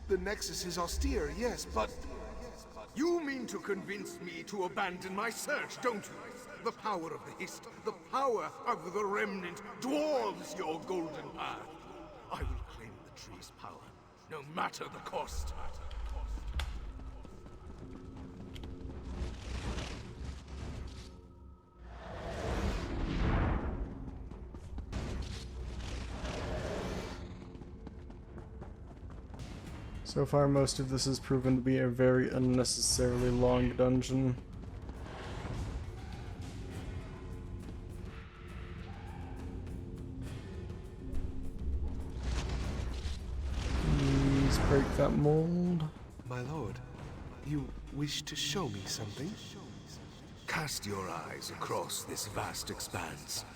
The Nexus is austere, yes, but... You mean to convince me to abandon my search, don't you? The power of the Hist, the power of the Remnant dwarves your golden path. I will claim the tree's power, no matter the cost. So far, most of this has proven to be a very unnecessarily long dungeon. Please break that mold. My lord, you wish to show me something? Cast your eyes across this vast expanse.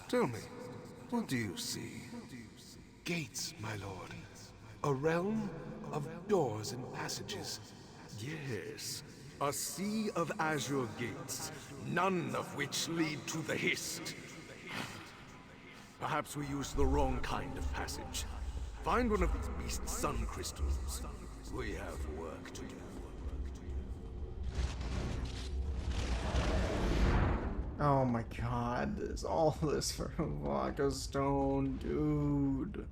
Tell me, what do you see? Gates, my lord. A realm of doors and passages. Yes, a sea of azure gates, none of which lead to the Hist. Perhaps we used the wrong kind of passage. Find one of these beast sun crystals. We have work to do. Oh my god, is all this for Vodka Stone, dude.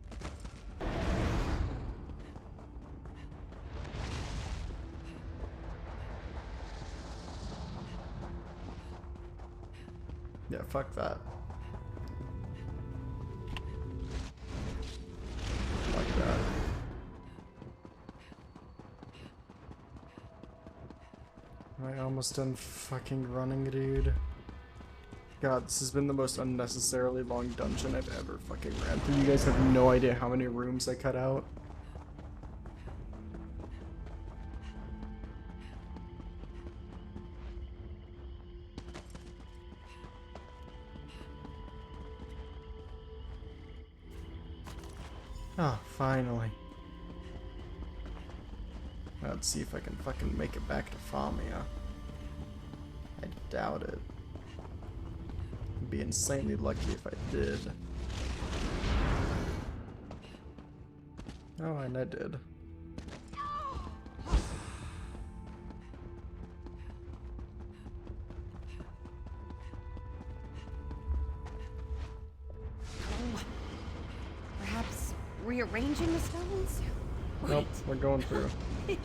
Yeah, fuck that. Like that. Am I almost done fucking running, dude? God, this has been the most unnecessarily long dungeon I've ever fucking ran through. You guys have no idea how many rooms I cut out. Oh, finally. Let's see if I can fucking make it back to Famia. I doubt it. I'd be insanely lucky if I did. Oh, and I did. Perhaps rearranging the stones? Nope, we're going through. you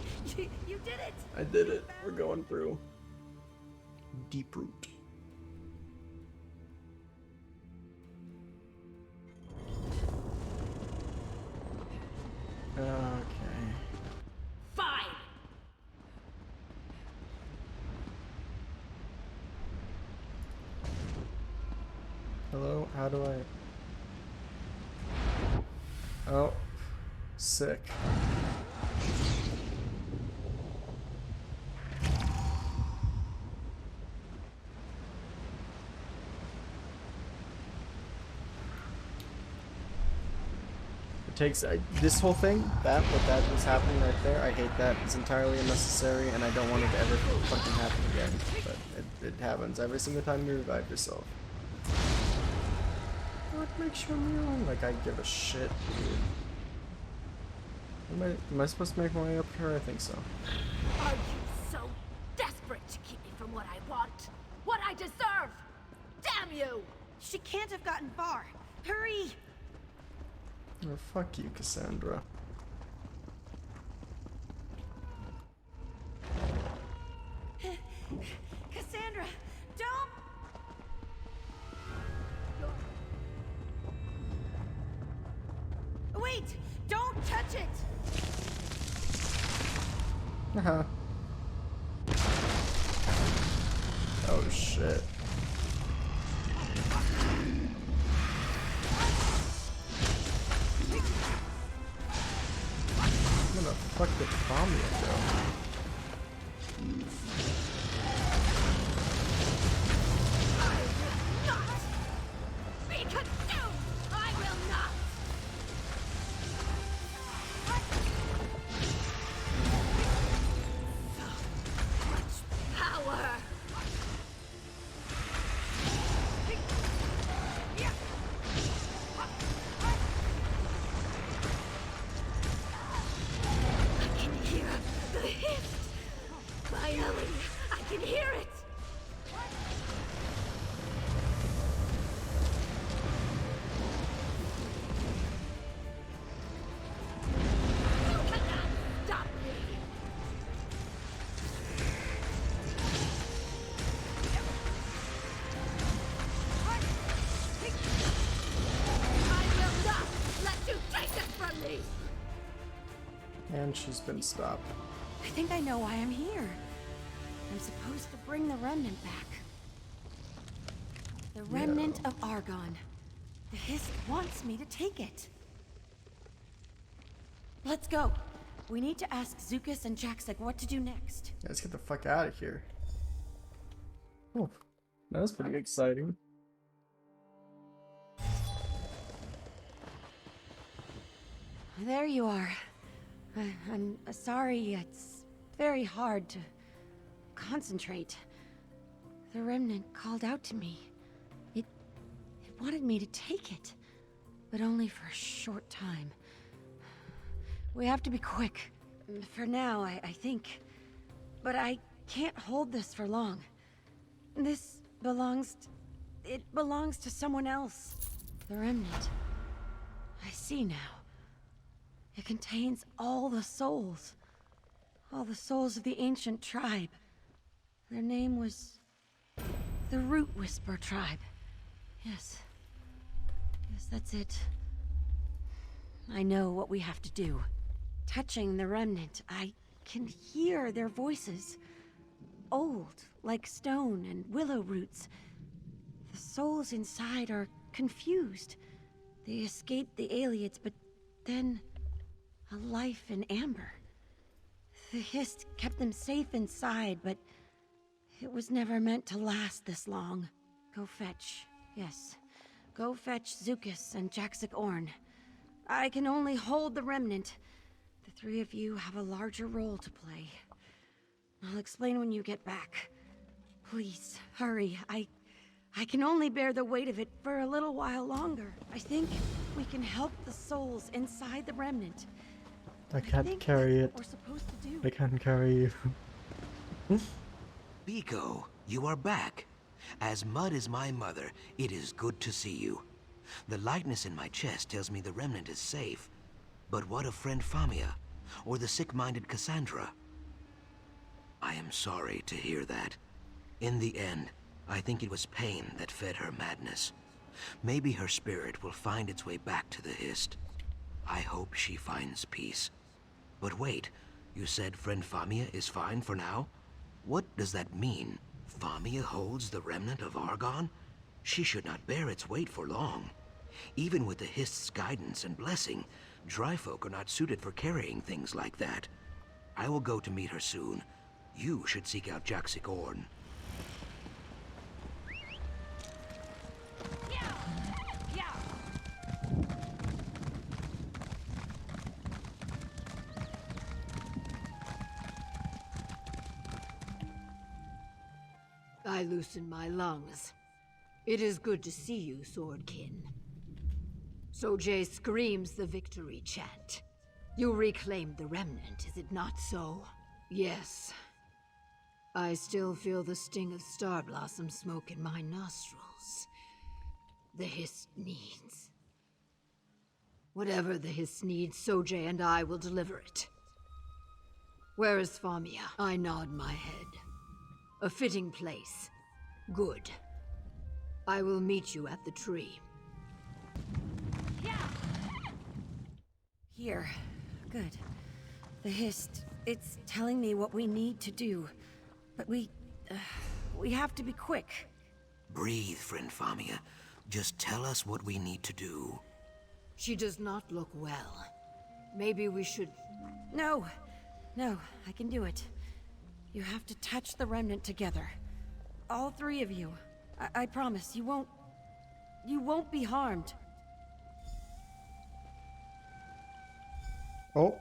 did it! I did it. We're going through. Deep root. Okay. Fine! Hello? How do I... Oh. Sick. Takes this whole thing, what that was happening right there, I hate that. It's entirely unnecessary and I don't want it to ever fucking happen again. But it happens every single time you revive yourself. What makes you immune? Like I give a shit, dude. Am I supposed to make my way up here? I think so. Are you so desperate to keep me from what I want? What I deserve? Damn you! She can't have gotten far. Hurry! Oh, fuck you, Cassandra. Cassandra, don't! Wait! Don't touch it! Uh-huh. Oh shit. Where the fuck did Famia go? Be consumed! I will not! So much power! I can hear the hit! Finally, I can hear it! Stop me! I will not let you take it from me! And she's been stopped. I think I know why I'm here. I'm supposed to bring the remnant back. The remnant of Argon. The Hist wants me to take it. Let's go. We need to ask Zukas and Jaxik what to do next. Yeah, let's get the fuck out of here. Oh, that was pretty exciting. There you are. I'm sorry, it's very hard to concentrate. The remnant called out to me. It wanted me to take it, but only for a short time. We have to be quick. For now, I think. But I can't hold this for long. This belongs... it belongs to someone else. The remnant. I see now. It contains all the souls. All the souls of the ancient tribe. Their name was... the Root Whisper tribe. Yes. Yes, that's it. I know what we have to do. Touching the remnant, I can hear their voices. Old, like stone and willow roots. The souls inside are confused. They escaped the Aliads, but then... a life in amber. The Hist kept them safe inside, but it was never meant to last this long. Go fetch, yes. Go fetch Zukas and Jaxik Orn. I can only hold the remnant. The three of you have a larger role to play. I'll explain when you get back. Please, hurry. I can only bear the weight of it for a little while longer. I think we can help the souls inside the remnant. I can't carry it. We're supposed to do. I can't carry you. Biko, you are back. As Mud is my mother, it is good to see you. The lightness in my chest tells me the remnant is safe. But what of friend Famia? Or the sick-minded Cassandra? I am sorry to hear that. In the end, I think it was pain that fed her madness. Maybe her spirit will find its way back to the Hist. I hope she finds peace. But wait, you said friend Famia is fine for now? What does that mean? Famia holds the remnant of Argon? She should not bear its weight for long. Even with the Hist's guidance and blessing, dry folk are not suited for carrying things like that. I will go to meet her soon. You should seek out Jaxik Orn. I loosen my lungs. It is good to see you, Swordkin. So Jay screams the victory chant. You reclaimed the remnant, is it not so? Yes. I still feel the sting of star blossom smoke in my nostrils. The Hist needs Whatever the Hiss needs, Sojay and I will deliver it. Where is Famia? I nod my head. A fitting place. Good. I will meet you at the tree. Here. Good. The Hiss, it's telling me what we need to do. But we have to be quick. Breathe, friend Famia. Just tell us what we need to do. She does not look well. Maybe we should... No. No, I can do it. You have to touch the remnant together. All three of you. I promise, you won't be harmed. Oh.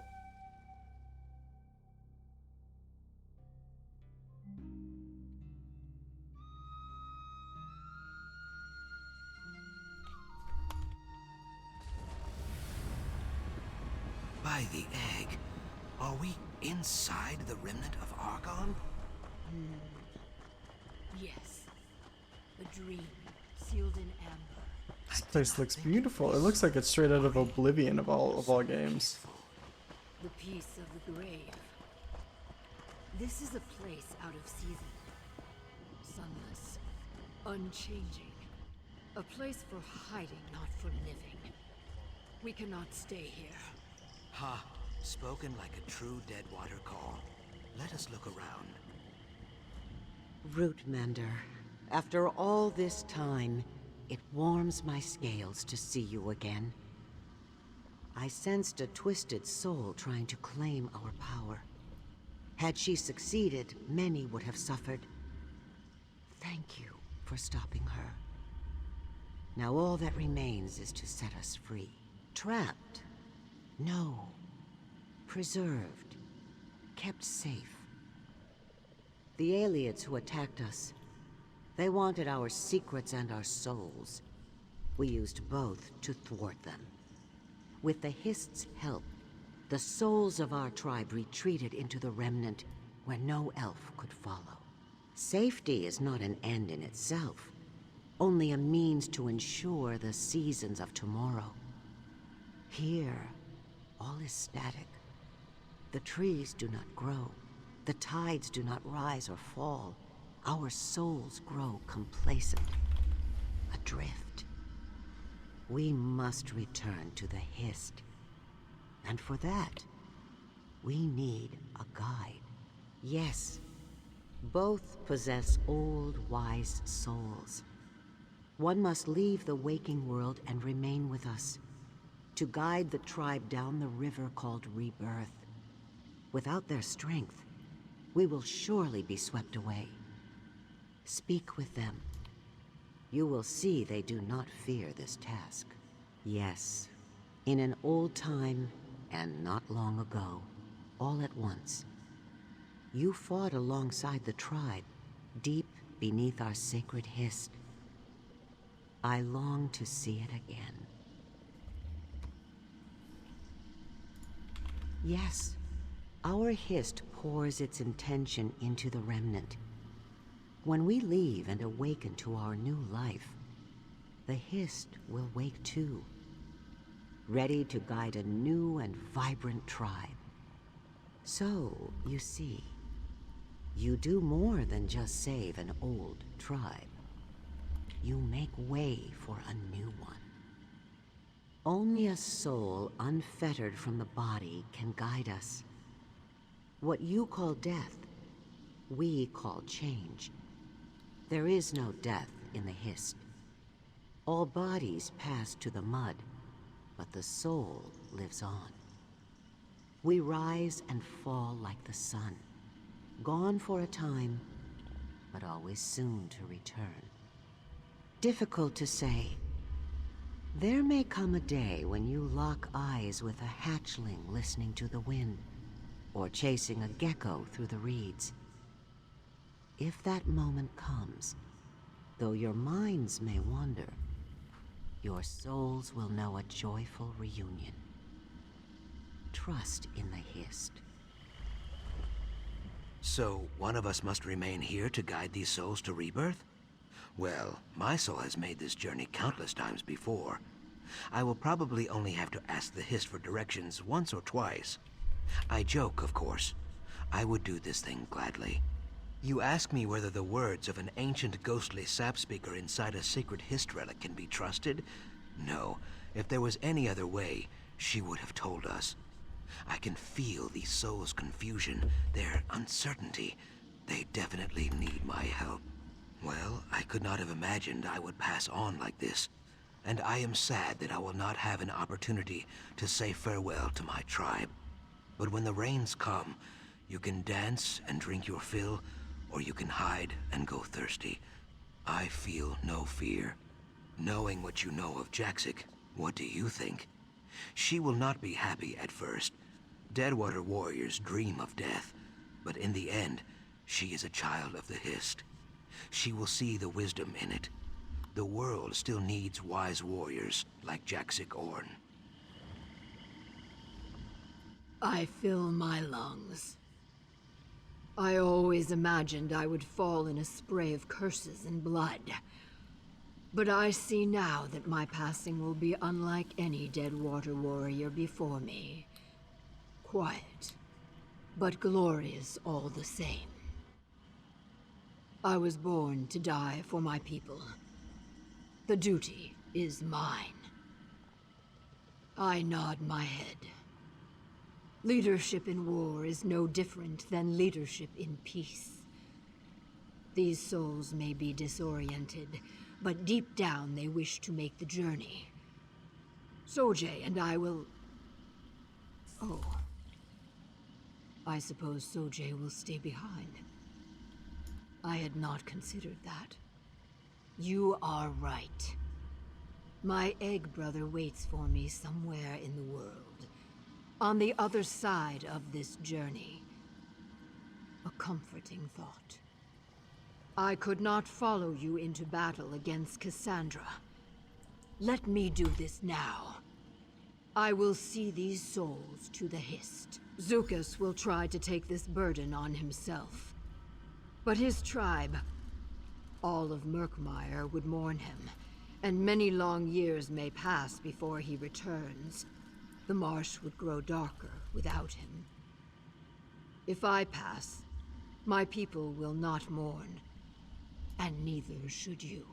By the egg, are we inside the remnant of Argon? Yes. A dream, sealed in amber. This place looks beautiful. It looks like it's straight out of Oblivion of all games. The peace of the grave. This is a place out of season. Sunless, unchanging. A place for hiding, not for living. We cannot stay here. Ha! Spoken like a true Deadwater call. Let us look around. Rootmender, after all this time, it warms my scales to see you again. I sensed a twisted soul trying to claim our power. Had she succeeded, many would have suffered. Thank you for stopping her. Now all that remains is to set us free. Trapped? No. Preserved. Kept safe. The aliens who attacked us, they wanted our secrets and our souls. We used both to thwart them. With the Hist's help, the souls of our tribe retreated into the remnant where no elf could follow. Safety is not an end in itself, only a means to ensure the seasons of tomorrow. Here, all is static. The trees do not grow. The tides do not rise or fall. Our souls grow complacent, adrift. We must return to the Hist. And for that, we need a guide. Yes, both possess old, wise souls. One must leave the waking world and remain with us, to guide the tribe down the river called Rebirth. Without their strength, we will surely be swept away. Speak with them. You will see they do not fear this task. Yes, in an old time, and not long ago, all at once, you fought alongside the tribe, deep beneath our sacred Hist. I long to see it again. Yes, our Hist pours its intention into the remnant. When we leave and awaken to our new life, the Hist will wake too, ready to guide a new and vibrant tribe. So, you see, you do more than just save an old tribe. You make way for a new one. Only a soul unfettered from the body can guide us. What you call death, we call change. There is no death in the Hist. All bodies pass to the mud, but the soul lives on. We rise and fall like the sun, gone for a time, but always soon to return. Difficult to say. There may come a day when you lock eyes with a hatchling listening to the wind, or chasing a gecko through the reeds. If that moment comes, though your minds may wander, your souls will know a joyful reunion. Trust in the Hist. So, one of us must remain here to guide these souls to rebirth? Well, my soul has made this journey countless times before. I will probably only have to ask the Hist for directions once or twice. I joke, of course. I would do this thing gladly. You ask me whether the words of an ancient ghostly sap speaker inside a sacred Hist relic can be trusted? No. If there was any other way, she would have told us. I can feel these souls' confusion, their uncertainty. They definitely need my help. Well, I could not have imagined I would pass on like this, and I am sad that I will not have an opportunity to say farewell to my tribe. But when the rains come, you can dance and drink your fill, or you can hide and go thirsty. I feel no fear. Knowing what you know of Jaxic, what do you think? She will not be happy at first. Deadwater warriors dream of death, but in the end, she is a child of the Hist. She will see the wisdom in it. The world still needs wise warriors like Jaxic Orn. I fill my lungs. I always imagined I would fall in a spray of curses and blood. But I see now that my passing will be unlike any Deadwater warrior before me. Quiet, but glorious all the same. I was born to die for my people. The duty is mine. I nod my head. Leadership in war is no different than leadership in peace. These souls may be disoriented, but deep down they wish to make the journey. Sojay and I will... Oh. I suppose Sojay will stay behind. I had not considered that. You are right. My egg brother waits for me somewhere in the world, on the other side of this journey. A comforting thought. I could not follow you into battle against Cassandra. Let me do this now. I will see these souls to the Hist. Zucus will try to take this burden on himself. But his tribe, all of Murkmire, would mourn him, and many long years may pass before he returns. The marsh would grow darker without him. If I pass, my people will not mourn, and neither should you.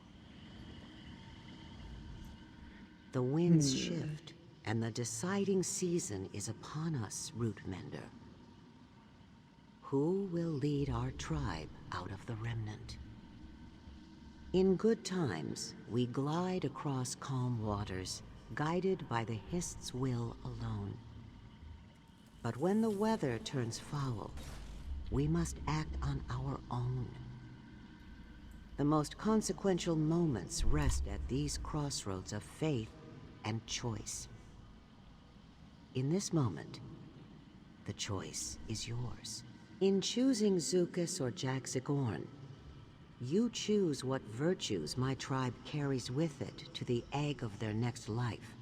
The winds shift, and the deciding season is upon us, Rootmender. Who will lead our tribe out of the remnant? In good times, we glide across calm waters, guided by the Hist's will alone. But when the weather turns foul, we must act on our own. The most consequential moments rest at these crossroads of faith and choice. In this moment, the choice is yours. In choosing Zucus or Jaxic Orn, you choose what virtues my tribe carries with it to the egg of their next life.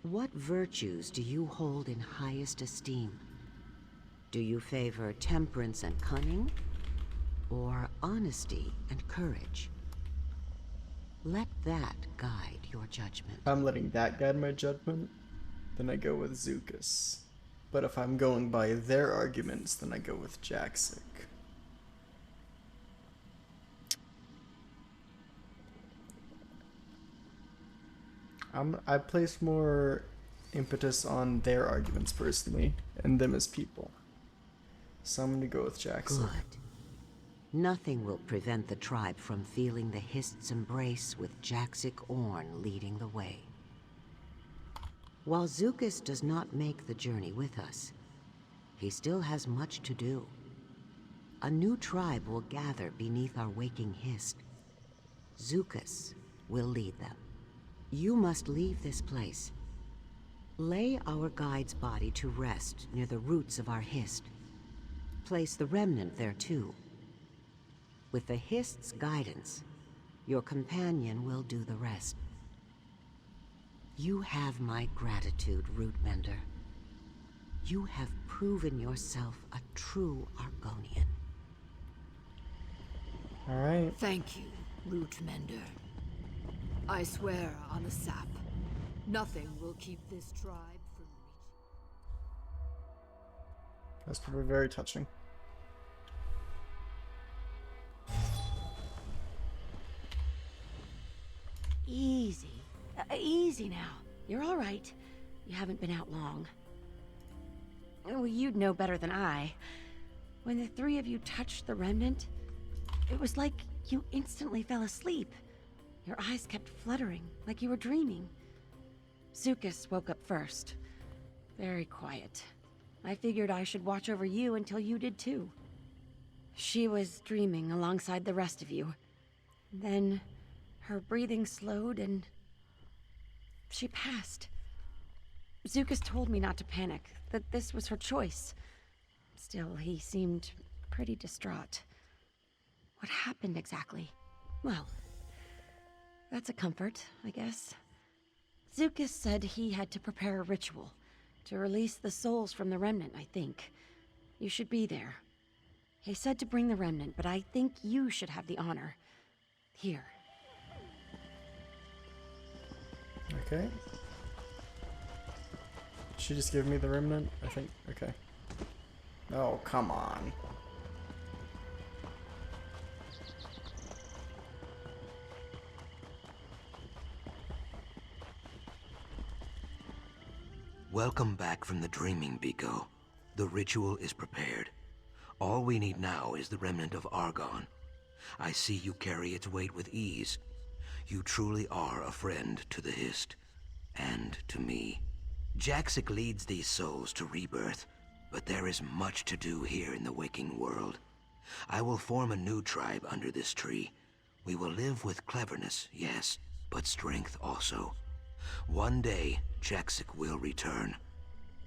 What virtues do you hold in highest esteem? Do you favor temperance and cunning, or honesty and courage? Let that guide your judgment. If I'm letting that guide my judgment, then I go with Zucus. But if I'm going by their arguments, then I go with Jaxic. I place more impetus on their arguments personally, and them as people. So I'm gonna go with Jaxic. Good. Nothing will prevent the tribe from feeling the Hist's embrace with Jaxic Orn leading the way. While Zucus does not make the journey with us, he still has much to do. A new tribe will gather beneath our waking Hist. Zucus will lead them. You must leave this place. Lay our guide's body to rest near the roots of our Hist. Place the remnant there too. With the Hist's guidance, your companion will do the rest. You have my gratitude, Rootmender. You have proven yourself a true Argonian. Alright. Thank you, Rootmender. I swear on the sap, Nothing will keep this tribe from That's probably very touching. Easy. Easy now. You're all right. You haven't been out long. Well, you'd know better than I. When the three of you touched the remnant, it was like you instantly fell asleep. Your eyes kept fluttering, like you were dreaming. Zukas woke up first. Very quiet. I figured I should watch over you until you did too. She was dreaming alongside the rest of you. Then, her breathing slowed and she passed. Zukas told me not to panic, that this was her choice. Still, he seemed pretty distraught. What happened exactly? Well, that's a comfort, I guess. Zukas said he had to prepare a ritual to release the souls from the remnant, I think. You should be there. He said to bring the remnant, but I think you should have the honor. Here. Okay. She just gave me the remnant, I think. Okay. Oh, come on. Welcome back from the dreaming, Biko. The ritual is prepared. All we need now is the remnant of Argon. I see you carry its weight with ease. You truly are a friend to the Hist, and to me. Jaxic leads these souls to rebirth, but there is much to do here in the waking world. I will form a new tribe under this tree. We will live with cleverness, yes, but strength also. One day, Jaxic will return.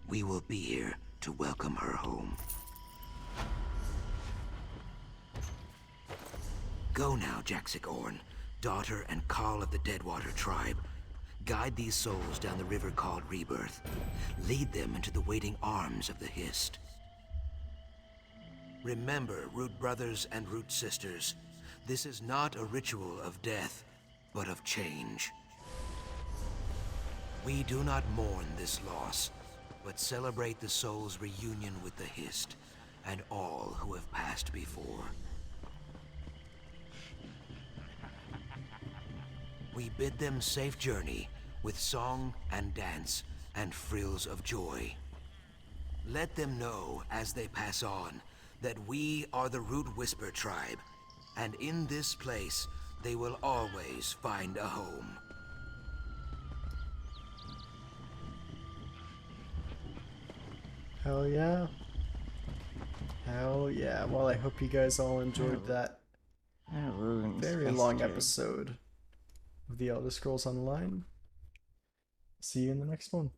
We will be here to welcome her home. Go now, Jaxic Orn, daughter and Call of the Deadwater tribe. Guide these souls down the river called Rebirth. Lead them into the waiting arms of the Hist. Remember, Root brothers and Root sisters, this is not a ritual of death, but of change. We do not mourn this loss, but celebrate the soul's reunion with the Hist and all who have passed before. We bid them safe journey with song and dance and frills of joy. Let them know as they pass on that we are the Root Whisper tribe, and in this place they will always find a home. Hell yeah. Hell yeah. Well, I hope you guys all enjoyed that very long episode of The Elder Scrolls Online. See you in the next one.